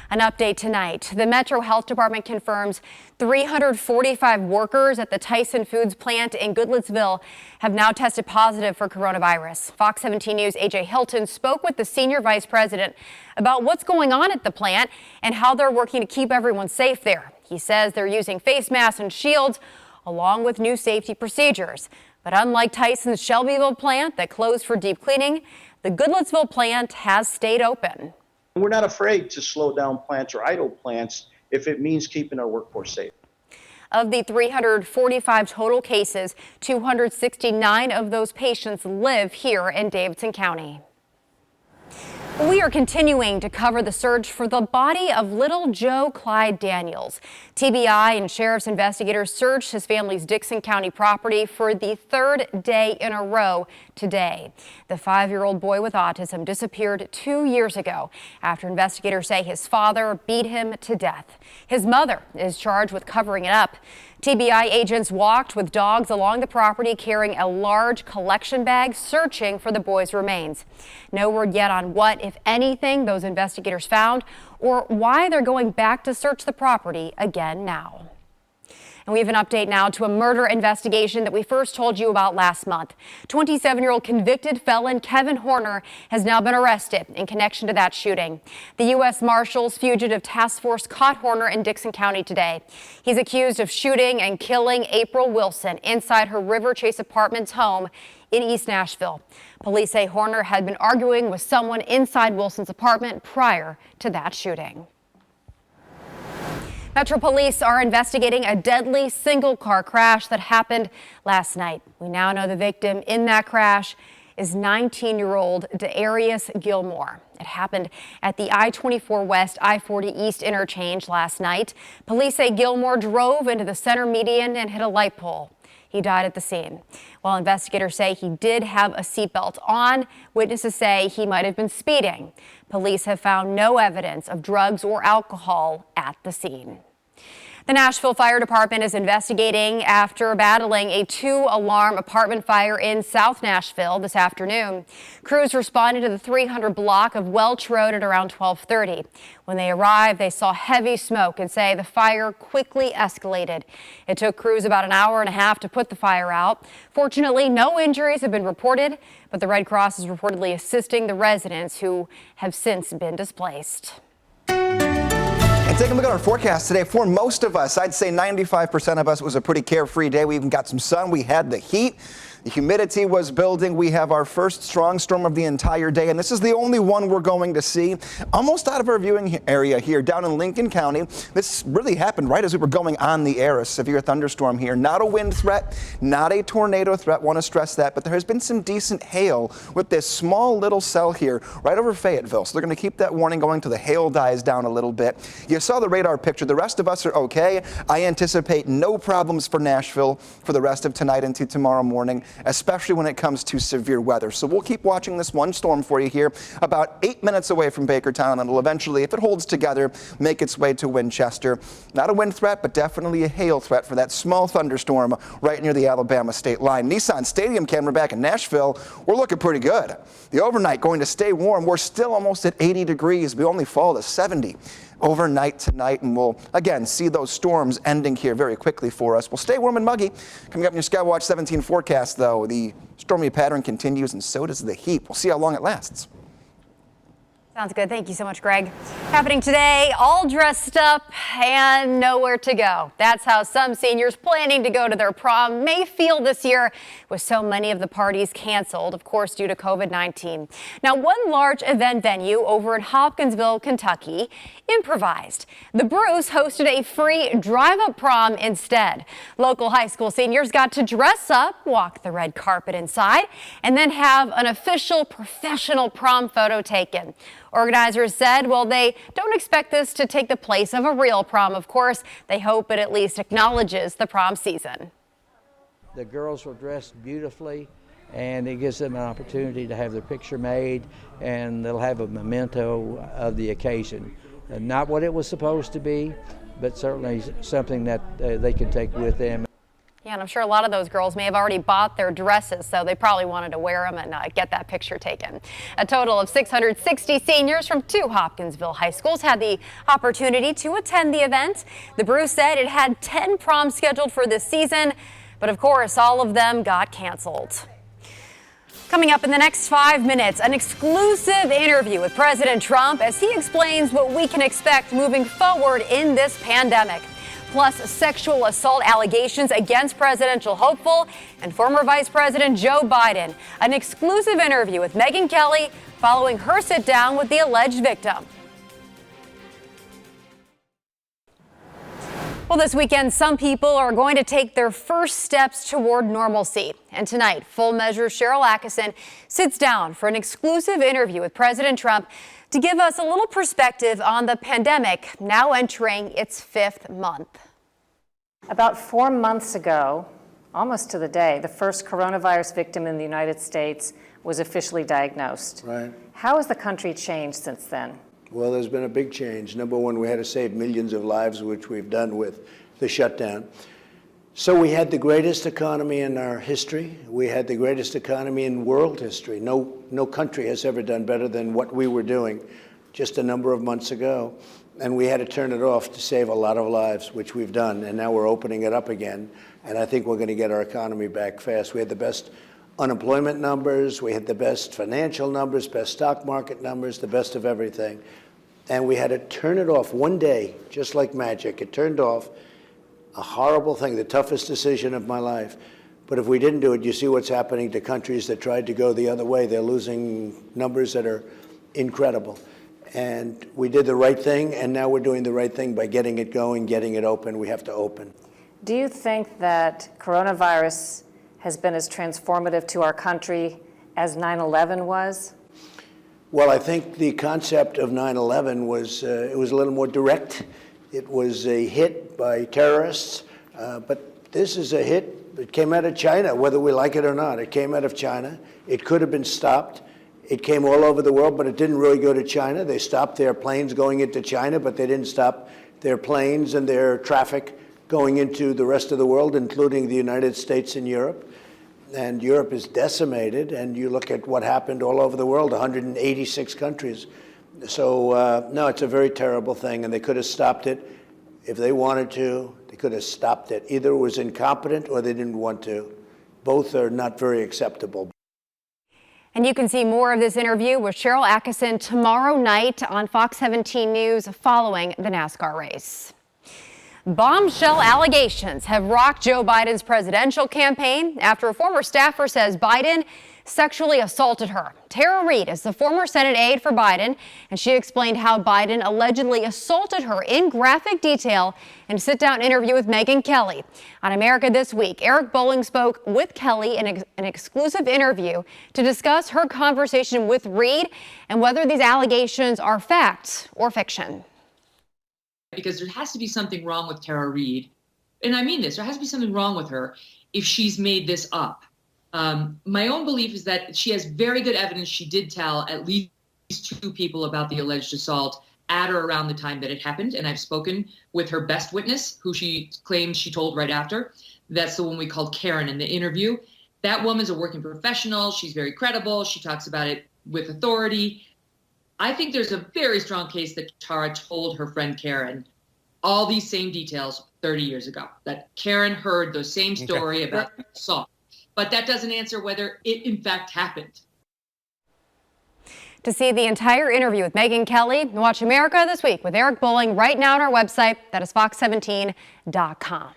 An update tonight. The Metro Health Department confirms 345 workers at the Tyson Foods plant in Goodlettsville have now tested positive for coronavirus. Fox 17 News' AJ Hilton spoke with the senior vice president about what's going on at the plant and how they're working to keep everyone safe there. He says they're using face masks and shields along with new safety procedures. But unlike Tyson's Shelbyville plant that closed for deep cleaning, the Goodlettsville plant has stayed open. We're not afraid to slow down plants or idle plants if it means keeping our workforce safe. Of the 345 total cases, 269 of those patients live here in Davidson County. We are continuing to cover the search for the body of little Joe Clyde Daniels. TBI and sheriff's investigators searched his family's Dixon County property for the 3rd day in a row today. The 5-year-old boy with autism disappeared 2 years ago after investigators say his father beat him to death. His mother is charged with covering it up. TBI agents walked with dogs along the property carrying a large collection bag searching for the boy's remains. No word yet on what, if anything, those investigators found or why they're going back to search the property again now. And we have an update now to a murder investigation that we first told you about last month. 27-year-old convicted felon Kevin Horner has now been arrested in connection to that shooting. The U.S. Marshals Fugitive Task Force caught Horner in Dixon County today. He's accused of shooting and killing April Wilson inside her River Chase Apartments home in East Nashville. Police say Horner had been arguing with someone inside Wilson's apartment prior to that shooting. Metro Police are investigating a deadly single-car crash that happened last night. We now know the victim in that crash is 19-year-old Darius Gilmore. It happened at the I-24 West, I-40 East interchange last night. Police say Gilmore drove into the center median and hit a light pole. He died at the scene. While investigators say he did have a seatbelt on, witnesses say he might have been speeding. Police have found no evidence of drugs or alcohol at the scene. The Nashville Fire Department is investigating after battling a 2-alarm apartment fire in South Nashville this afternoon. Crews responded to the 300 block of Welch Road at around 12:30. When they arrived, they saw heavy smoke and say the fire quickly escalated. It took crews about an hour and a half to put the fire out. Fortunately, no injuries have been reported, but the Red Cross is reportedly assisting the residents who have since been displaced. And take a look at our forecast today. For most of us, I'd say 95% of us, it was a pretty carefree day. We even got some sun. We had the heat. The humidity was building. We have our first strong storm of the entire day, and this is the only one we're going to see. Almost out of our viewing area here down in Lincoln County. This really happened right as we were going on the air. A severe thunderstorm here. Not a wind threat, not a tornado threat. Want to stress that, but there has been some decent hail with this small little cell here right over Fayetteville. So they're going to keep that warning going till the hail dies down a little bit. You saw the radar picture. The rest of us are okay. I anticipate no problems for Nashville for the rest of tonight into tomorrow morning, especially when it comes to severe weather. So we'll keep watching this one storm for you here, about 8 minutes away from Bakertown, and it'll eventually, if it holds together, make its way to Winchester. Not a wind threat, but definitely a hail threat for that small thunderstorm right near the Alabama state line. Nissan Stadium camera back in Nashville, we're looking pretty good. The overnight going to stay warm. We're still almost at 80 degrees. We only fall to 70 overnight tonight, and we'll again see those storms ending here very quickly for us. We'll stay warm and muggy. Coming up in your Skywatch 17 forecast, though, the stormy pattern continues, and so does the heat. We'll see how long it lasts. Sounds good. Thank you so much, Greg. Happening today, all dressed up and nowhere to go. That's how some seniors planning to go to their prom may feel this year, with so many of the parties canceled, of course, due to COVID-19. Now, one large event venue over in Hopkinsville, Kentucky, improvised. The Bruce hosted a free drive-up prom instead. Local high school seniors got to dress up, walk the red carpet inside, and then have an official professional prom photo taken. Organizers said, well, they don't expect this to take the place of a real prom, of course. They hope it at least acknowledges the prom season. The girls were dressed beautifully, and it gives them an opportunity to have their picture made, and they'll have a memento of the occasion. Not what it was supposed to be, but certainly something that they can take with them. Yeah, and I'm sure a lot of those girls may have already bought their dresses, so they probably wanted to wear them and get that picture taken. A total of 660 seniors from 2 Hopkinsville high schools had the opportunity to attend the event. The Bruce said it had 10 proms scheduled for this season, but of course, all of them got canceled. Coming up in the next 5 minutes, an exclusive interview with President Trump as he explains what we can expect moving forward in this pandemic. Plus, sexual assault allegations against presidential hopeful and former Vice President Joe Biden. An exclusive interview with Megyn Kelly following her sit down with the alleged victim. Well, this weekend, some people are going to take their first steps toward normalcy. And tonight, Full Measure's Sharyl Attkisson sits down for an exclusive interview with President Trump to give us a little perspective on the pandemic now entering its 5th month. About 4 months ago, almost to the day, the first coronavirus victim in the United States was officially diagnosed. Right. How has the country changed since then? Well, there's been a big change. Number one, we had to save millions of lives, which we've done with the shutdown. So we had the greatest economy in our history. We had the greatest economy in world history. No country has ever done better than what we were doing just a number of months ago. And we had to turn it off to save a lot of lives, which we've done. And now we're opening it up again. And I think we're going to get our economy back fast. We had the best unemployment numbers. We had the best financial numbers, best stock market numbers, the best of everything. And we had to turn it off one day, just like magic. It turned off. A horrible thing, the toughest decision of my life. But if we didn't do it, you see what's happening to countries that tried to go the other way. They're losing numbers that are incredible. And we did the right thing, and now we're doing the right thing by getting it going, getting it open. We have to open. Do you think that coronavirus has been as transformative to our country as 9/11 was? Well, I think the concept of 9/11 was, it was a little more direct. It was a hit by terrorists, but This is a hit. It came out of China, whether we like it or not. It came out of China. It could have been stopped. It came all over the world, but it didn't really go to China. They stopped their planes going into China, but they didn't stop their planes and their traffic going into the rest of the world, including the United States and Europe. And Europe is decimated, and you look at what happened all over the world, 186 countries. So, no, it's a very terrible thing, and they could have stopped it if they wanted to. They could have stopped it. Either it was incompetent or they didn't want to. Both are not very acceptable. And you can see more of this interview with Sharyl Attkisson tomorrow night on Fox 17 News following the NASCAR race. Bombshell allegations have rocked Joe Biden's presidential campaign after a former staffer says Biden sexually assaulted her. Tara Reid is the former Senate aide for Biden, and she explained how Biden allegedly assaulted her in graphic detail in a sit-down interview with Megyn Kelly. On America This Week, Eric Bolling spoke with Kelly in an exclusive interview to discuss her conversation with Reid and whether these allegations are fact or fiction. Because there has to be something wrong with Tara Reid, and I mean this, there has to be something wrong with her if she's made this up. My own belief is that she has very good evidence she did tell at least 2 people about the alleged assault at or around the time that it happened, and I've spoken with her best witness, who she claims she told right after. That's the one we called Karen in the interview. That woman's a working professional. She's very credible. She talks about it with authority. I think there's a very strong case that Tara told her friend Karen all these same details 30 years ago, that Karen heard the same story about the assault. But that doesn't answer whether it in fact happened. To see the entire interview with Megyn Kelly, watch America This Week with Eric Bolling right now on our website. That is fox17.com.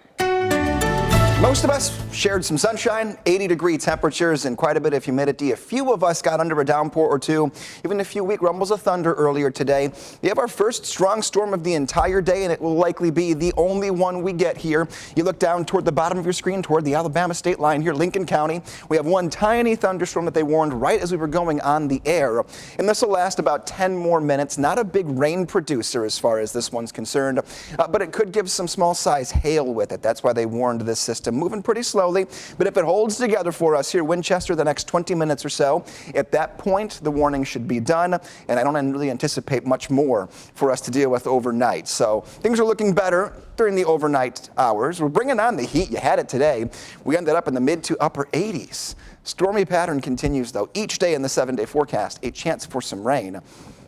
Most of us shared some sunshine, 80-degree temperatures, and quite a bit of humidity. A few of us got under a downpour or two, even a few weak rumbles of thunder earlier today. We have our first strong storm of the entire day, and it will likely be the only one we get here. You look down toward the bottom of your screen, toward the Alabama state line here, Lincoln County. We have one tiny thunderstorm that they warned right as we were going on the air. And this will last about 10 more minutes. Not a big rain producer as far as this one's concerned, but it could give some small size hail with it. That's why they warned this system. Moving pretty slowly, but if it holds together for us here, Winchester, the next 20 minutes or so, at that point, the warning should be done, and I don't really anticipate much more for us to deal with overnight. So things are looking better during the overnight hours. We're bringing on the heat. You had it today. We ended up in the mid to upper 80s. Stormy pattern continues, though. Each day in the 7-day forecast, a chance for some rain.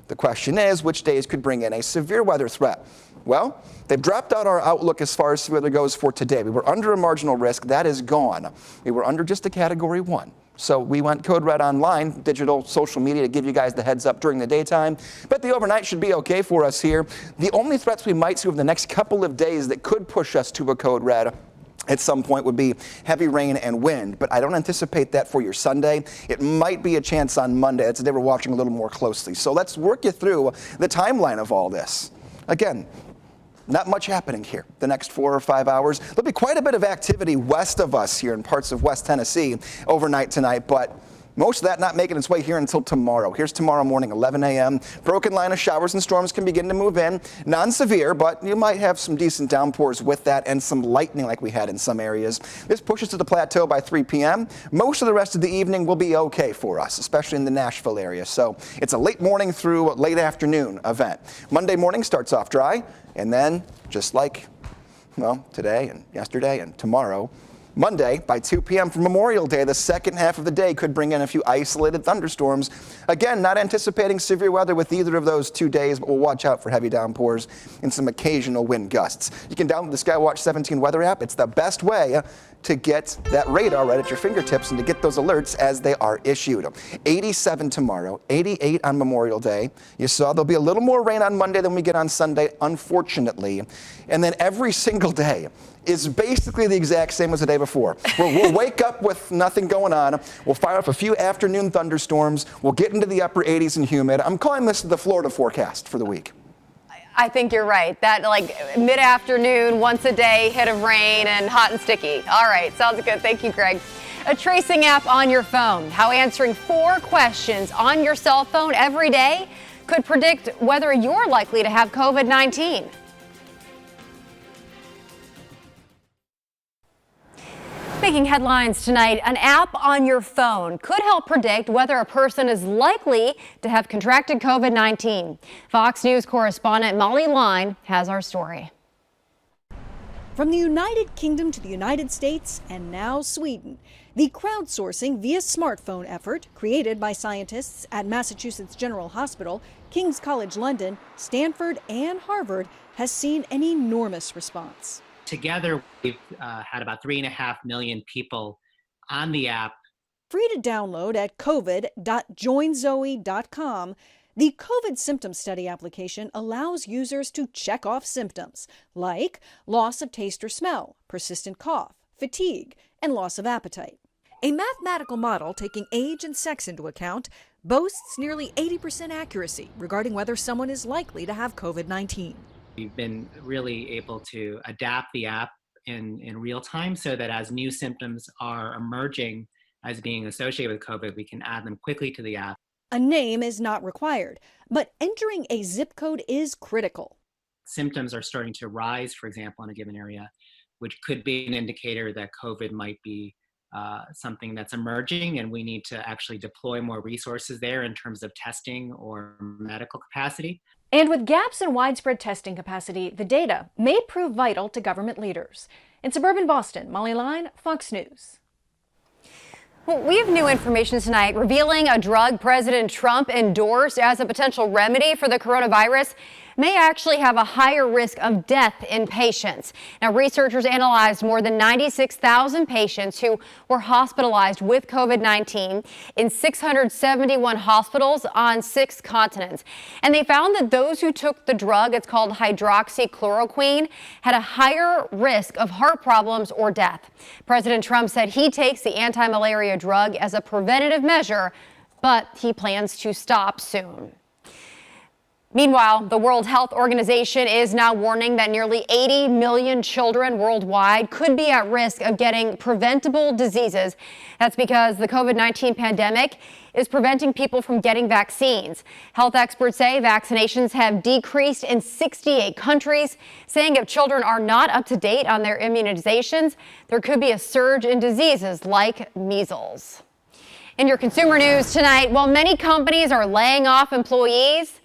The question is, which days could bring in a severe weather threat? Well, they've dropped out our outlook as far as severe weather goes for today. We were under a marginal risk. That is gone. We were under just a category 1. So we went code red online, digital social media, to give you guys the heads up during the daytime. But the overnight should be okay for us here. The only threats we might see over the next couple of days that could push us to a code red at some point would be heavy rain and wind, but I don't anticipate that for your Sunday. It might be a chance on Monday. That's the day we're watching a little more closely. So let's work you through the timeline of all this. Again, not much happening here the next 4 or 5 hours. There'll be quite a bit of activity west of us here in parts of West Tennessee overnight tonight, but most of that not making its way here until tomorrow. Here's tomorrow morning, 11 a.m. Broken line of showers and storms can begin to move in. Non-severe, but you might have some decent downpours with that and some lightning like we had in some areas. This pushes to the plateau by 3 p.m. Most of the rest of the evening will be okay for us, especially in the Nashville area. So it's a late morning through late afternoon event. Monday morning starts off dry, and then just like, well, today and yesterday and tomorrow, Monday, by 2 p.m. for Memorial Day, the second half of the day could bring in a few isolated thunderstorms. Again, not anticipating severe weather with either of those 2 days, but we'll watch out for heavy downpours and some occasional wind gusts. You can download the Skywatch 17 weather app. It's the best way to get that radar right at your fingertips and to get those alerts as they are issued. 87 tomorrow, 88 on Memorial Day. You saw there'll be a little more rain on Monday than we get on Sunday, unfortunately. And then every single day is basically the exact same as the day before. We'll wake up with nothing going on. We'll fire up a few afternoon thunderstorms. We'll get into the upper 80s and humid. I'm calling this the Florida forecast for the week. I think you're right. That like mid-afternoon, once a day hit of rain and hot and sticky. All right, sounds good. Thank you, Greg. A tracing app on your phone. How answering 4 questions on your cell phone every day could predict whether you're likely to have COVID-19. Making headlines tonight, an app on your phone could help predict whether a person is likely to have contracted COVID-19. Fox News correspondent Molly Line has our story. From the United Kingdom to the United States and now Sweden, the crowdsourcing via smartphone effort created by scientists at Massachusetts General Hospital, King's College London, Stanford, and Harvard has seen an enormous response. Together, we've had about 3.5 million people on the app. Free to download at covid.joinzoe.com, the COVID symptom study application allows users to check off symptoms like loss of taste or smell, persistent cough, fatigue, and loss of appetite. A mathematical model taking age and sex into account boasts nearly 80% accuracy regarding whether someone is likely to have COVID-19. We've been really able to adapt the app in real time so that as new symptoms are emerging as being associated with COVID, we can add them quickly to the app. A name is not required, but entering a zip code is critical. Symptoms are starting to rise, for example, in a given area, which could be an indicator that COVID might be something that's emerging, and we need to actually deploy more resources there in terms of testing or medical capacity. And with gaps in widespread testing capacity, the data may prove vital to government leaders. In suburban Boston, Molly Line, Fox News. Well, we have new information tonight revealing a drug President Trump endorsed as a potential remedy for the coronavirus may actually have a higher risk of death in patients. Now, researchers analyzed more than 96,000 patients who were hospitalized with COVID-19 in 671 hospitals on 6 continents. And they found that those who took the drug, it's called hydroxychloroquine, had a higher risk of heart problems or death. President Trump said he takes the anti-malaria drug as a preventative measure, but he plans to stop soon. Meanwhile, the World Health Organization is now warning that nearly 80 million children worldwide could be at risk of getting preventable diseases. That's because the COVID-19 pandemic is preventing people from getting vaccines. Health experts say vaccinations have decreased in 68 countries, saying if children are not up to date on their immunizations, there could be a surge in diseases like measles. In your consumer news tonight, while many companies are laying off employees,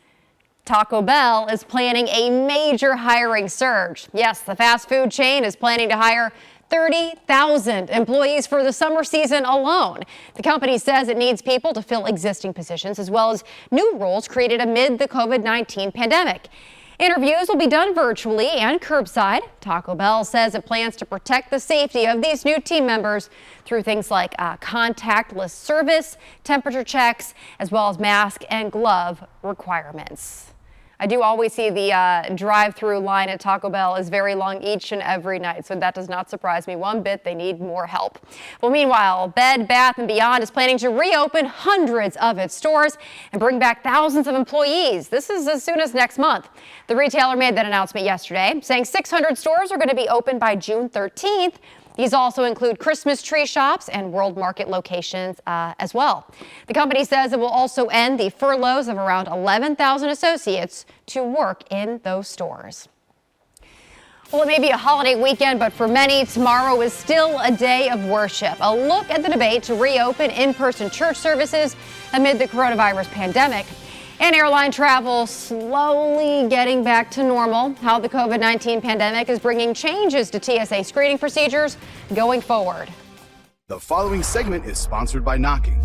Taco Bell is planning a major hiring surge. Yes, the fast food chain is planning to hire 30,000 employees for the summer season alone. The company says it needs people to fill existing positions as well as new roles created amid the COVID-19 pandemic. Interviews will be done virtually and curbside. Taco Bell says it plans to protect the safety of these new team members through things like contactless service, temperature checks, as well as mask and glove requirements. I do always see the drive-through line at Taco Bell is very long each and every night, so that does not surprise me one bit. They need more help. Well, meanwhile, Bed Bath & Beyond is planning to reopen hundreds of its stores and bring back thousands of employees. This is as soon as next month. The retailer made that announcement yesterday, saying 600 stores are going to be open by June 13th. These also include Christmas tree shops and World Market locations as well. The company says it will also end the furloughs of around 11,000 associates to work in those stores. Well, it may be a holiday weekend, but for many, tomorrow is still a day of worship. A look at the debate to reopen in-person church services amid the coronavirus pandemic. And airline travel slowly getting back to normal. How the COVID-19 pandemic is bringing changes to TSA screening procedures going forward. The following segment is sponsored by Knocking.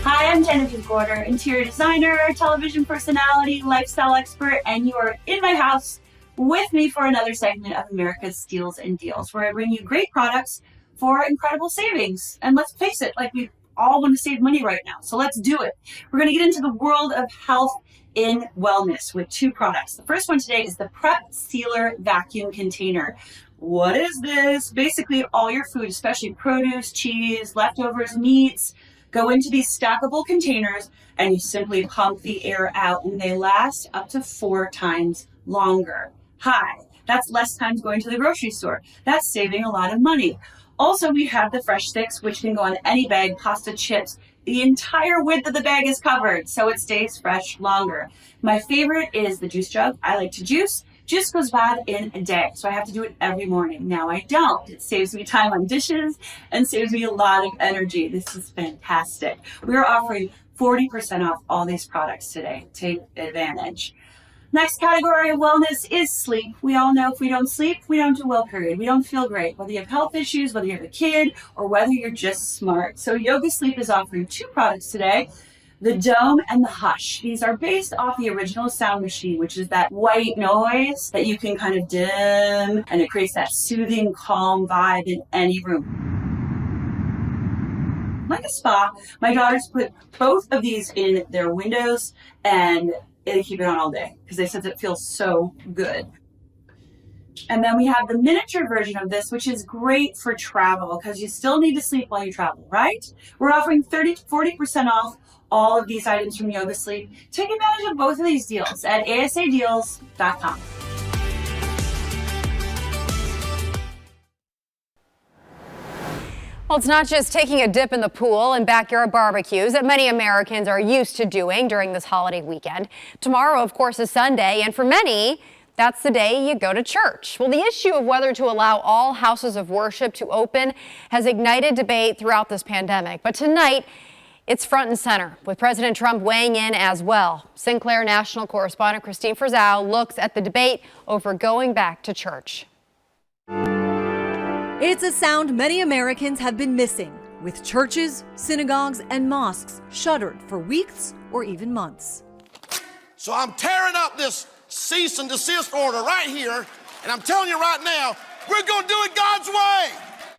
Hi, I'm Genevieve Gorder, interior designer, television personality, lifestyle expert, and you are in my house with me for another segment of America's Steals and Deals, where I bring you great products for incredible savings. And let's face it, like we all want to save money right now. So let's do it. We're going to get into the world of health in wellness with 2 products. The first one today is the Prep Sealer Vacuum Container. What is this? Basically, all your food, especially produce, cheese, leftovers, meats, go into these stackable containers and you simply pump the air out and they last up to 4 times longer. Hi, that's less times going to the grocery store. That's saving a lot of money. Also, we have the Fresh Sticks, which can go on any bag, pasta, chips. The entire width of the bag is covered, so it stays fresh longer. My favorite is the juice jug. I like to juice. just goes bad in a day. So I have to do it every morning. Now I don't. It saves me time on dishes and saves me a lot of energy. This is fantastic. We're offering 40% off all these products today. Take advantage. Next category of wellness is sleep. We all know if we don't sleep, we don't do well, period. We don't feel great, whether you have health issues, whether you have a kid, or whether you're just smart. So Yoga Sleep is offering 2 products today, the Dome and the Hush. These are based off the original sound machine, which is that white noise that you can kind of dim, and it creates that soothing, calm vibe in any room. Like a spa, my daughters put both of these in their windows and they keep it on all day because they said it feels so good. And then we have the miniature version of this, which is great for travel because you still need to sleep while you travel, right? We're offering 40% off all of these items from Yoga Sleep. Take advantage of both of these deals at asadeals.com. Well, it's not just taking a dip in the pool and backyard barbecues that many Americans are used to doing during this holiday weekend. Tomorrow, of course, is Sunday, and for many, that's the day you go to church. Well, the issue of whether to allow all houses of worship to open has ignited debate throughout this pandemic. But tonight, it's front and center, with President Trump weighing in as well. Sinclair National correspondent Christine Frizzell looks at the debate over going back to church. It's a sound many Americans have been missing, with churches, synagogues, and mosques shuttered for weeks or even months. So I'm tearing up this cease and desist order right here, and I'm telling you right now, we're going to do it God's way.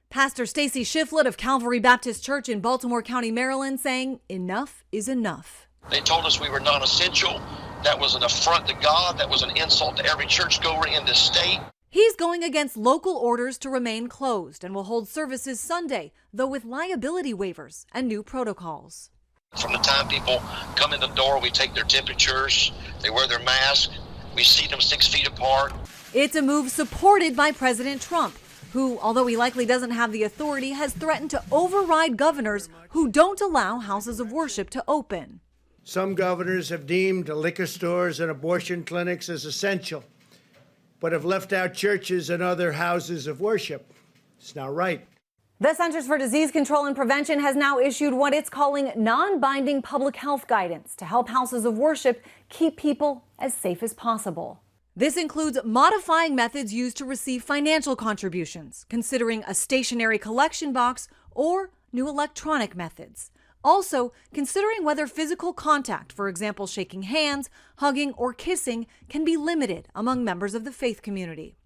Pastor Stacy Shiflett of Calvary Baptist Church in Baltimore County, Maryland, saying enough is enough. They told us we were non-essential. That was an affront to God. That was an insult to every churchgoer in this state. He's going against local orders to remain closed and will hold services Sunday, though with liability waivers and new protocols. From the time people come in the door, we take their temperatures, they wear their mask, we seat them 6 feet apart. It's a move supported by President Trump, who, although he likely doesn't have the authority, has threatened to override governors who don't allow houses of worship to open. Some governors have deemed liquor stores and abortion clinics as essential, but have left out churches and other houses of worship. It's not right. The Centers for Disease Control and Prevention has now issued what it's calling non-binding public health guidance to help houses of worship keep people as safe as possible. This includes modifying methods used to receive financial contributions, considering a stationary collection box or new electronic methods. Also, considering whether physical contact, for example, shaking hands, hugging, or kissing, can be limited among members of the faith community.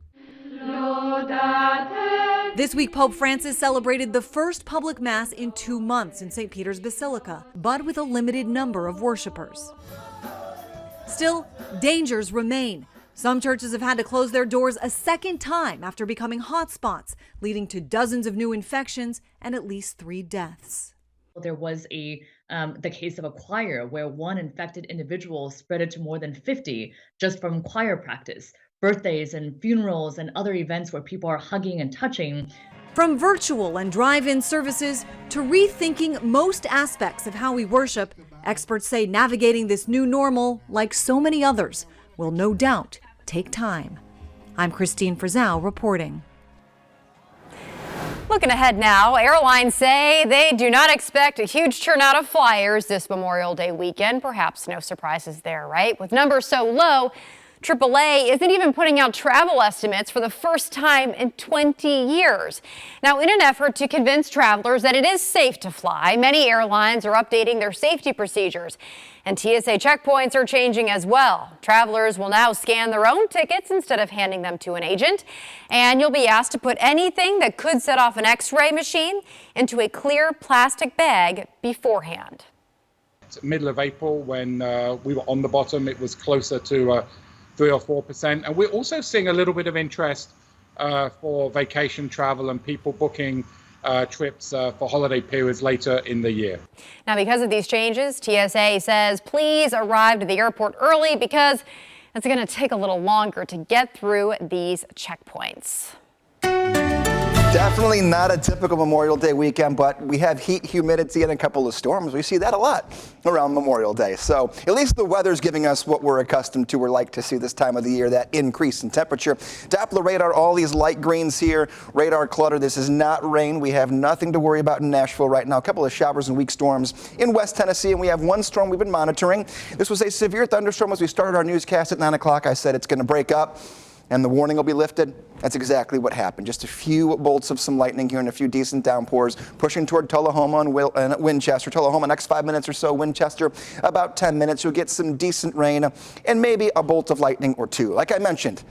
This week, Pope Francis celebrated the first public mass in 2 months in St. Peter's Basilica, but with a limited number of worshipers. Still, dangers remain. Some churches have had to close their doors a second time after becoming hotspots, leading to dozens of new infections and at least 3 deaths. There was the case of a choir where one infected individual spread it to more than 50 just from choir practice, birthdays and funerals and other events where people are hugging and touching. From virtual and drive-in services to rethinking most aspects of how we worship, experts say navigating this new normal, like so many others, will no doubt take time. I'm Christine Frizzell reporting. Looking ahead now, airlines say they do not expect a huge turnout of flyers this Memorial Day weekend. Perhaps no surprises there, right? With numbers so low, AAA isn't even putting out travel estimates for the first time in 20 years. Now, in an effort to convince travelers that it is safe to fly, many airlines are updating their safety procedures. And TSA checkpoints are changing as well. Travelers will now scan their own tickets instead of handing them to an agent. And you'll be asked to put anything that could set off an X-ray machine into a clear plastic bag beforehand. Middle of April, when we were on the bottom, it was closer to 3 or 4%. And we're also seeing a little bit of interest for vacation travel and people booking trips for holiday periods later in the year. Now, because of these changes, TSA says please arrive to the airport early because it's going to take a little longer to get through these checkpoints. Definitely not a typical Memorial Day weekend, but we have heat, humidity, and a couple of storms. We see that a lot around Memorial Day. So at least the weather's giving us what we're accustomed to or like to see this time of the year, that increase in temperature. Doppler radar, all these light greens here, radar clutter. This is not rain. We have nothing to worry about in Nashville right now. A couple of showers and weak storms in West Tennessee, and we have one storm we've been monitoring. This was a severe thunderstorm as we started our newscast at 9 o'clock. I said it's going to break up and the warning will be lifted. That's exactly what happened. Just a few bolts of some lightning here and a few decent downpours pushing toward Tullahoma and Winchester. Tullahoma, next 5 minutes or so. Winchester, about 10 minutes. You'll get some decent rain and maybe a bolt of lightning or two. Like I mentioned,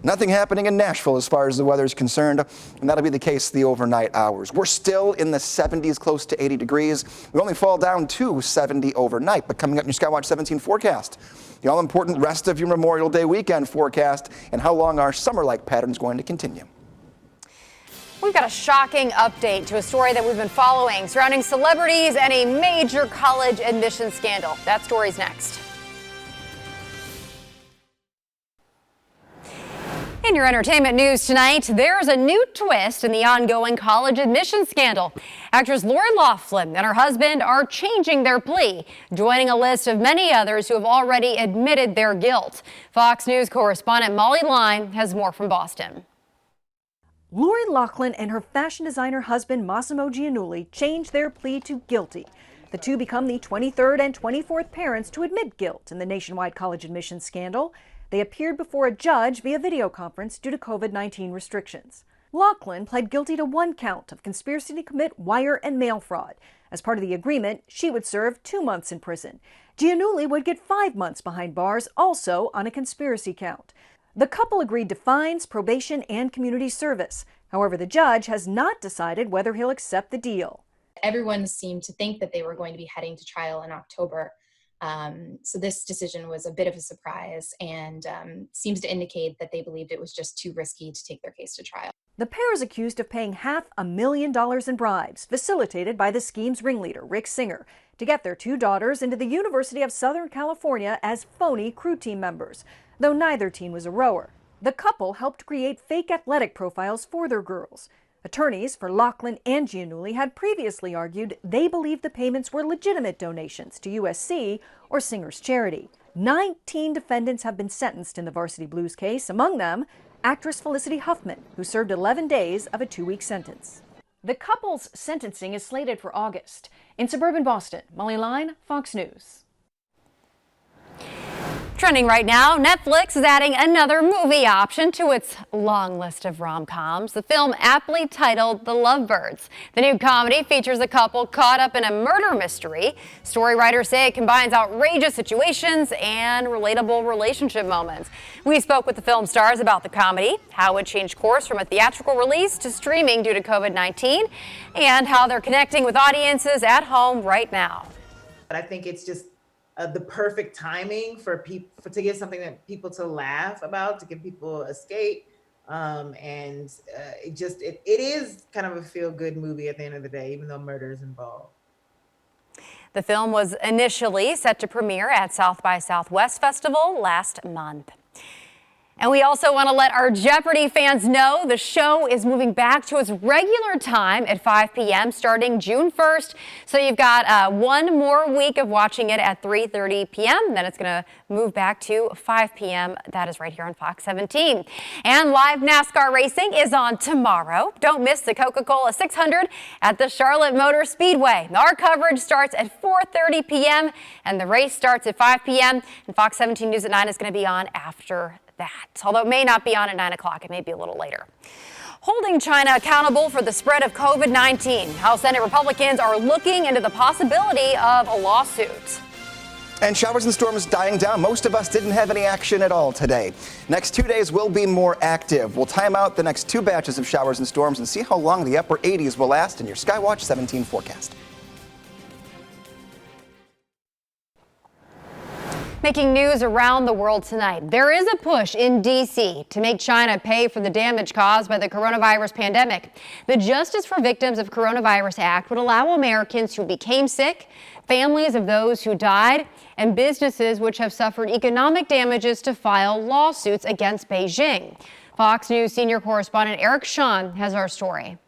nothing happening in Nashville as far as the weather is concerned, and that'll be the case the overnight hours. We're still in the 70s, close to 80 degrees. We only fall down to 70 overnight, but coming up in your Skywatch 17 forecast, the all-important rest of your Memorial Day weekend forecast and how long our summer-like pattern is going to continue. We've got a shocking update to a story that we've been following surrounding celebrities and a major college admissions scandal. That story's next. In your entertainment news tonight, there's a new twist in the ongoing college admissions scandal. Actress Lori Loughlin and her husband are changing their plea, joining a list of many others who have already admitted their guilt. Fox News correspondent Molly Line has more from Boston. Lori Loughlin and her fashion designer husband Massimo Giannulli changed their plea to guilty. The two become the 23rd and 24th parents to admit guilt in the nationwide college admissions scandal. They appeared before a judge via video conference due to COVID-19 restrictions. Loughlin pled guilty to one count of conspiracy to commit wire and mail fraud. As part of the agreement, she would serve 2 months in prison. Giannulli would get 5 months behind bars, also on a conspiracy count. The couple agreed to fines, probation, and community service. However, the judge has not decided whether he'll accept the deal. Everyone seemed to think that they were going to be heading to trial in October. So this decision was a bit of a surprise and seems to indicate that they believed it was just too risky to take their case to trial. The pair is accused of paying $500,000 in bribes, facilitated by the scheme's ringleader, Rick Singer, to get their two daughters into the University of Southern California as phony crew team members, though neither teen was a rower. The couple helped create fake athletic profiles for their girls. Attorneys for Loughlin and Giannulli had previously argued they believed the payments were legitimate donations to USC or Singer's charity. 19 defendants have been sentenced in the Varsity Blues case, among them actress Felicity Huffman, who served 11 days of a 2-week sentence. The couple's sentencing is slated for August. In suburban Boston, Molly Line, Fox News. Trending right now, Netflix is adding another movie option to its long list of rom-coms. The film aptly titled The Lovebirds. The new comedy features a couple caught up in a murder mystery. Story writers say it combines outrageous situations and relatable relationship moments. We spoke with the film stars about the comedy, how it changed course from a theatrical release to streaming due to COVID-19, and how they're connecting with audiences at home right now. I think it's just the perfect timing for people to get something that people to laugh about, to give people escape, and it is kind of a feel-good movie at the end of the day, even though murder is involved. The film was initially set to premiere at South by Southwest Festival last month. And we also want to let our Jeopardy fans know the show is moving back to its regular time at 5 p.m. starting June 1st. So you've got one more week of watching it at 3:30 p.m. Then it's going to move back to 5 p.m. That is right here on Fox 17. And live NASCAR racing is on tomorrow. Don't miss the Coca-Cola 600 at the Charlotte Motor Speedway. Our coverage starts at 4:30 p.m. and the race starts at 5 p.m. And Fox 17 News at 9 is going to be on after that. Although it may not be on at 9 o'clock, it may be a little later. Holding China accountable for the spread of COVID-19. House Senate Republicans are looking into the possibility of a lawsuit. And showers and storms dying down. Most of us didn't have any action at all today. Next 2 days will be more active. We'll time out the next 2 batches of showers and storms and see how long the upper 80s will last in your Skywatch 17 forecast. Making news around the world tonight. There is a push in D.C. to make China pay for the damage caused by the coronavirus pandemic. The Justice for Victims of Coronavirus Act would allow Americans who became sick, families of those who died, and businesses which have suffered economic damages to file lawsuits against Beijing. Fox News senior correspondent Eric Sean has our story.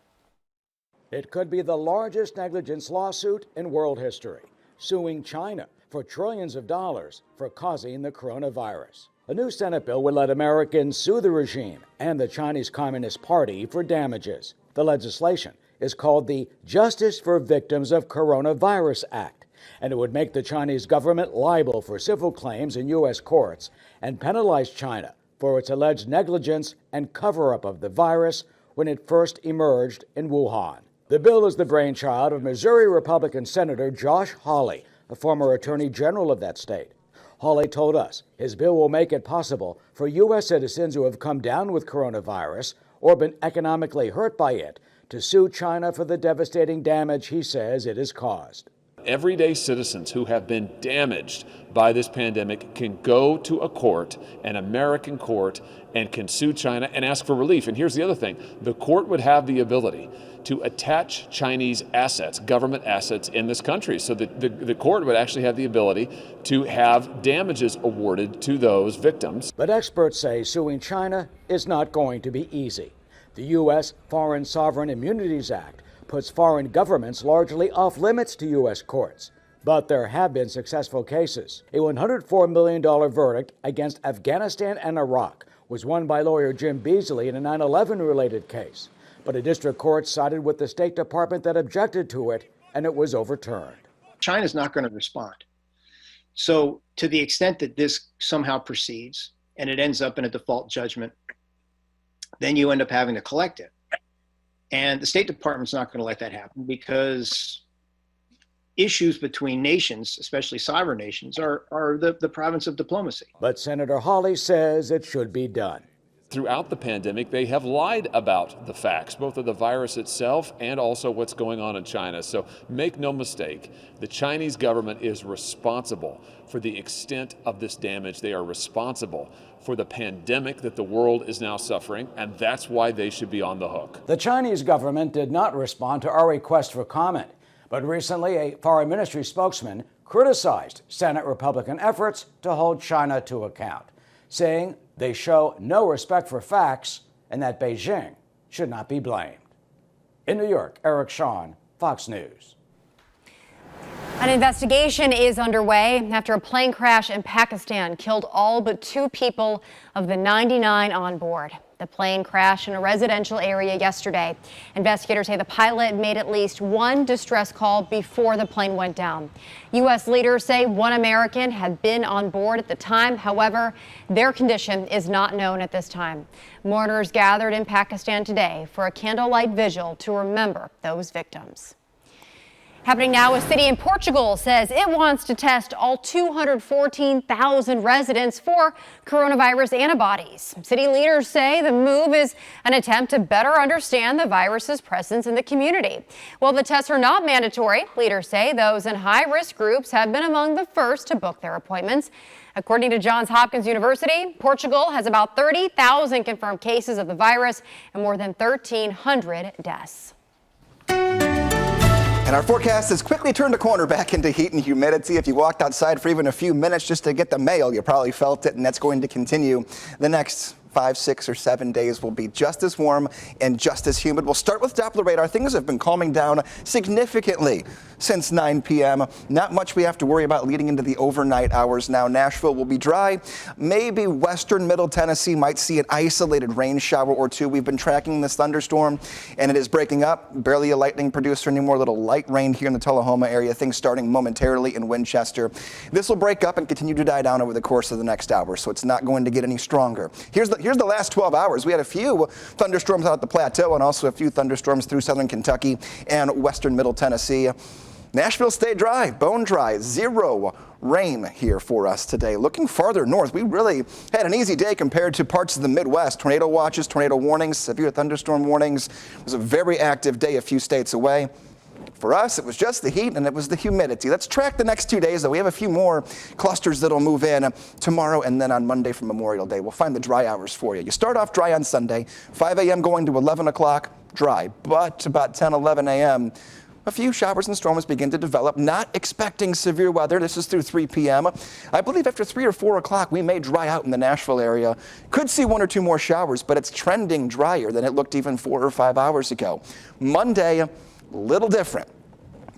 It could be the largest negligence lawsuit in world history, suing China for trillions of dollars for causing the coronavirus. A new Senate bill would let Americans sue the regime and the Chinese Communist Party for damages. The legislation is called the Justice for Victims of Coronavirus Act, and it would make the Chinese government liable for civil claims in U.S. courts and penalize China for its alleged negligence and cover-up of the virus when it first emerged in Wuhan. The bill is the brainchild of Missouri Republican Senator Josh Hawley, a former Attorney General of that state. Hawley told us his bill will make it possible for U.S. citizens who have come down with coronavirus or been economically hurt by it to sue China for the devastating damage he says it has caused. Everyday citizens who have been damaged by this pandemic can go to a court, an American court, and can sue China and ask for relief. And here's the other thing. The court would have the ability to attach Chinese assets, government assets in this country. So the court would actually have the ability to have damages awarded to those victims. But experts say suing China is not going to be easy. The U.S. Foreign Sovereign Immunities Act puts foreign governments largely off limits to U.S. courts. But there have been successful cases. A $104 million verdict against Afghanistan and Iraq was won by lawyer Jim Beasley in a 9/11-related case. But a district court sided with the State Department that objected to it, and it was overturned. China's not going to respond. So to the extent that this somehow proceeds and it ends up in a default judgment, then you end up having to collect it. And the State Department's not going to let that happen because issues between nations, especially sovereign nations, are the province of diplomacy. But Senator Hawley says it should be done. Throughout the pandemic, they have lied about the facts, both of the virus itself and also what's going on in China. So make no mistake, the Chinese government is responsible for the extent of this damage. They are responsible for the pandemic that the world is now suffering, and that's why they should be on the hook. The Chinese government did not respond to our request for comment, but recently a foreign ministry spokesman criticized Senate Republican efforts to hold China to account, saying they show no respect for facts and that Beijing should not be blamed. In New York, Eric Shawn, Fox News. An investigation is underway after a plane crash in Pakistan killed all but 2 people of the 99 on board. The plane crashed in a residential area yesterday. Investigators say the pilot made at least one distress call before the plane went down. U.S. leaders say one American had been on board at the time. However, their condition is not known at this time. Mourners gathered in Pakistan today for a candlelight vigil to remember those victims. Happening now, a city in Portugal says it wants to test all 214,000 residents for coronavirus antibodies. City leaders say the move is an attempt to better understand the virus's presence in the community. While the tests are not mandatory, leaders say those in high-risk groups have been among the first to book their appointments. According to Johns Hopkins University, Portugal has about 30,000 confirmed cases of the virus and more than 1,300 deaths. And our forecast has quickly turned a corner back into heat and humidity. If you walked outside for even a few minutes just to get the mail, you probably felt it, and that's going to continue. The next 5, 6, or 7 days will be just as warm and just as humid. We'll start with Doppler radar. Things have been calming down significantly since 9 p.m. Not much we have to worry about leading into the overnight hours now. Nashville will be dry. Maybe western middle Tennessee might see an isolated rain shower or two. We've been tracking this thunderstorm, and it is breaking up. Barely a lightning producer anymore. Little light rain here in the Tullahoma area. Things starting momentarily in Winchester. This will break up and continue to die down over the course of the next hour, so it's not going to get any stronger. Here's the last 12 hours. We had a few thunderstorms out at the plateau and also a few thunderstorms through southern Kentucky and western middle Tennessee. Nashville stayed dry, bone dry, 0 rain here for us today. Looking farther north, we really had an easy day compared to parts of the Midwest. Tornado watches, tornado warnings, severe thunderstorm warnings. It was a very active day a few states away. For us, it was just the heat and it was the humidity. Let's track the next 2 days, though. We have a few more clusters that'll move in tomorrow and then on Monday for Memorial Day. We'll find the dry hours for you. You start off dry on Sunday, 5 a.m. going to 11 o'clock, dry. But about 10, 11 a.m., a few showers and storms begin to develop, not expecting severe weather. This is through 3 p.m. I believe after 3 or 4 o'clock, we may dry out in the Nashville area. Could see 1 or 2 more showers, but it's trending drier than it looked even 4 or 5 hours ago. Monday, little different.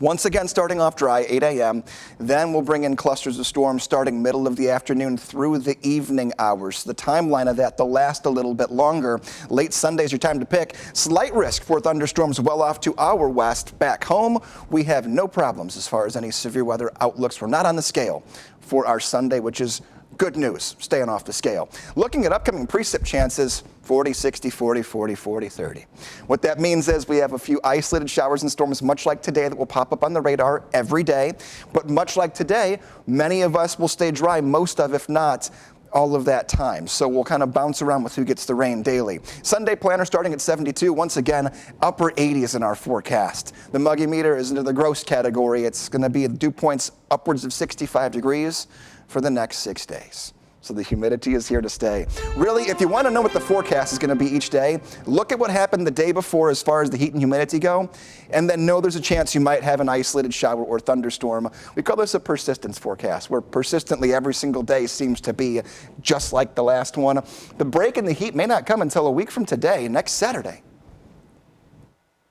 Once again, starting off dry, 8 a.m. Then we'll bring in clusters of storms starting middle of the afternoon through the evening hours. The timeline of that, they'll last a little bit longer. Late Sunday is your time to pick. Slight risk for thunderstorms well off to our west. Back home, we have no problems as far as any severe weather outlooks. We're not on the scale for our Sunday, which is good news, staying off the scale. Looking at upcoming precip chances, 40, 60, 40, 40, 40, 30. What that means is we have a few isolated showers and storms, much like today, that will pop up on the radar every day. But much like today, many of us will stay dry most of, if not all of that time. So we'll kind of bounce around with who gets the rain daily. Sunday planner starting at 72. Once again, upper 80s in our forecast. The muggy meter is into the gross category. It's going to be at dew points upwards of 65 degrees for the next 6 days. So the humidity is here to stay. Really, if you want to know what the forecast is going to be each day, look at what happened the day before as far as the heat and humidity go, and then know there's a chance you might have an isolated shower or thunderstorm. We call this a persistence forecast, where persistently every single day seems to be just like the last one. The break in the heat may not come until a week from today, next Saturday.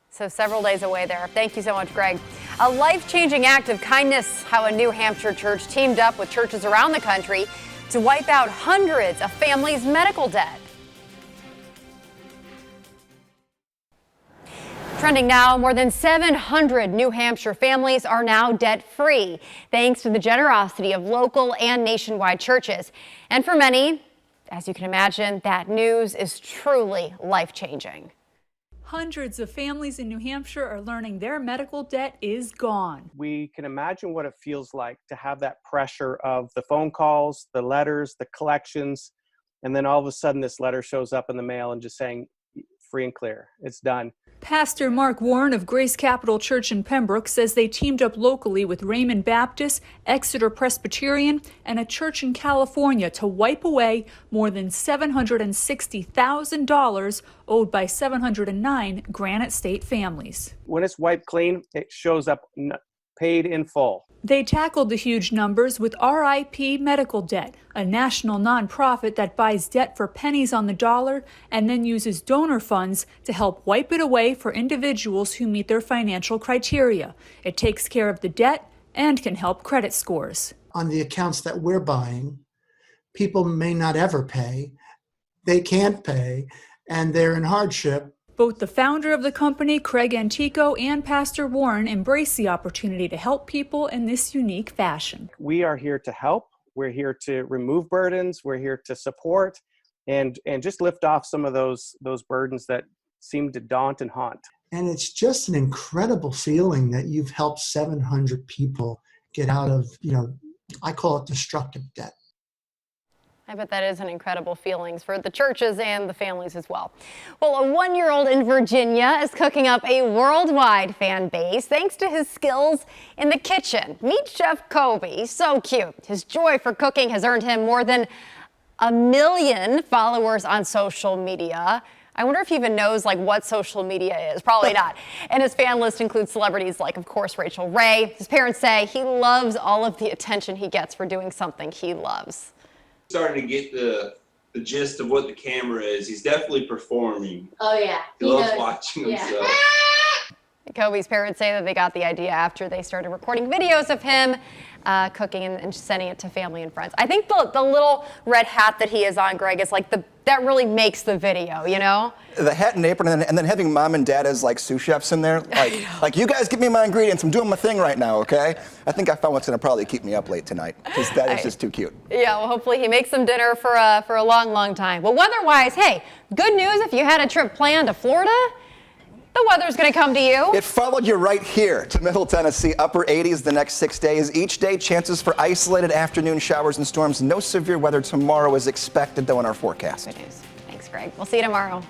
So several days away there. Thank you so much, Greg. A life-changing act of kindness, how a New Hampshire church teamed up with churches around the country to wipe out hundreds of families' medical debt. Trending now, more than 700 New Hampshire families are now debt-free, thanks to the generosity of local and nationwide churches. And for many, as you can imagine, that news is truly life-changing. Hundreds of families in New Hampshire are learning their medical debt is gone. We can imagine what it feels like to have that pressure of the phone calls, the letters, the collections, and then all of a sudden this letter shows up in the mail and just saying, free and clear, it's done. Pastor Mark Warren of Grace Capital Church in Pembroke says they teamed up locally with Raymond Baptist, Exeter Presbyterian, and a church in California to wipe away more than $760,000 owed by 709 Granite State families. When it's wiped clean, it shows up paid in full. They tackled the huge numbers with RIP Medical Debt, a national nonprofit that buys debt for pennies on the dollar and then uses donor funds to help wipe it away for individuals who meet their financial criteria. It takes care of the debt and can help credit scores. On the accounts that we're buying, people may not ever pay, they can't pay, and they're in hardship. Both the founder of the company, Craig Antico, and Pastor Warren embrace the opportunity to help people in this unique fashion. We are here to help. We're here to remove burdens. We're here to support and just lift off some of those burdens that seem to daunt and haunt. And it's just an incredible feeling that you've helped 700 people get out of, I call it destructive debt. I bet that is an incredible feeling for the churches and the families as well. Well, a 1-year-old in Virginia is cooking up a worldwide fan base thanks to his skills in the kitchen. Meet Chef Kobe. He's so cute. His joy for cooking has earned him more than 1 million followers on social media. I wonder if he even knows what social media is. Probably not. And his fan list includes celebrities like, of course, Rachel Ray. His parents say he loves all of the attention he gets for doing something he loves. Starting to get the gist of what the camera is. He's definitely performing. Oh, yeah. He loves watching himself. Kobe's parents say that they got the idea after they started recording videos of him cooking and sending it to family and friends. I think the little red hat that he is on, Greg, is that really makes the video, The hat and apron, and then having mom and dad as sous chefs in there. Like you guys give me my ingredients. I'm doing my thing right now, okay? I think I found what's going to probably keep me up late tonight, because that is just too cute. Yeah, well, hopefully he makes some dinner for a long, long time. Well, weather-wise, hey, good news if you had a trip planned to Florida. The weather's going to come to you. It followed you right here to Middle Tennessee. Upper 80s the next 6 days. Each day, chances for isolated afternoon showers and storms. No severe weather tomorrow is expected, though, in our forecast. Good news. Thanks, Greg. We'll see you tomorrow.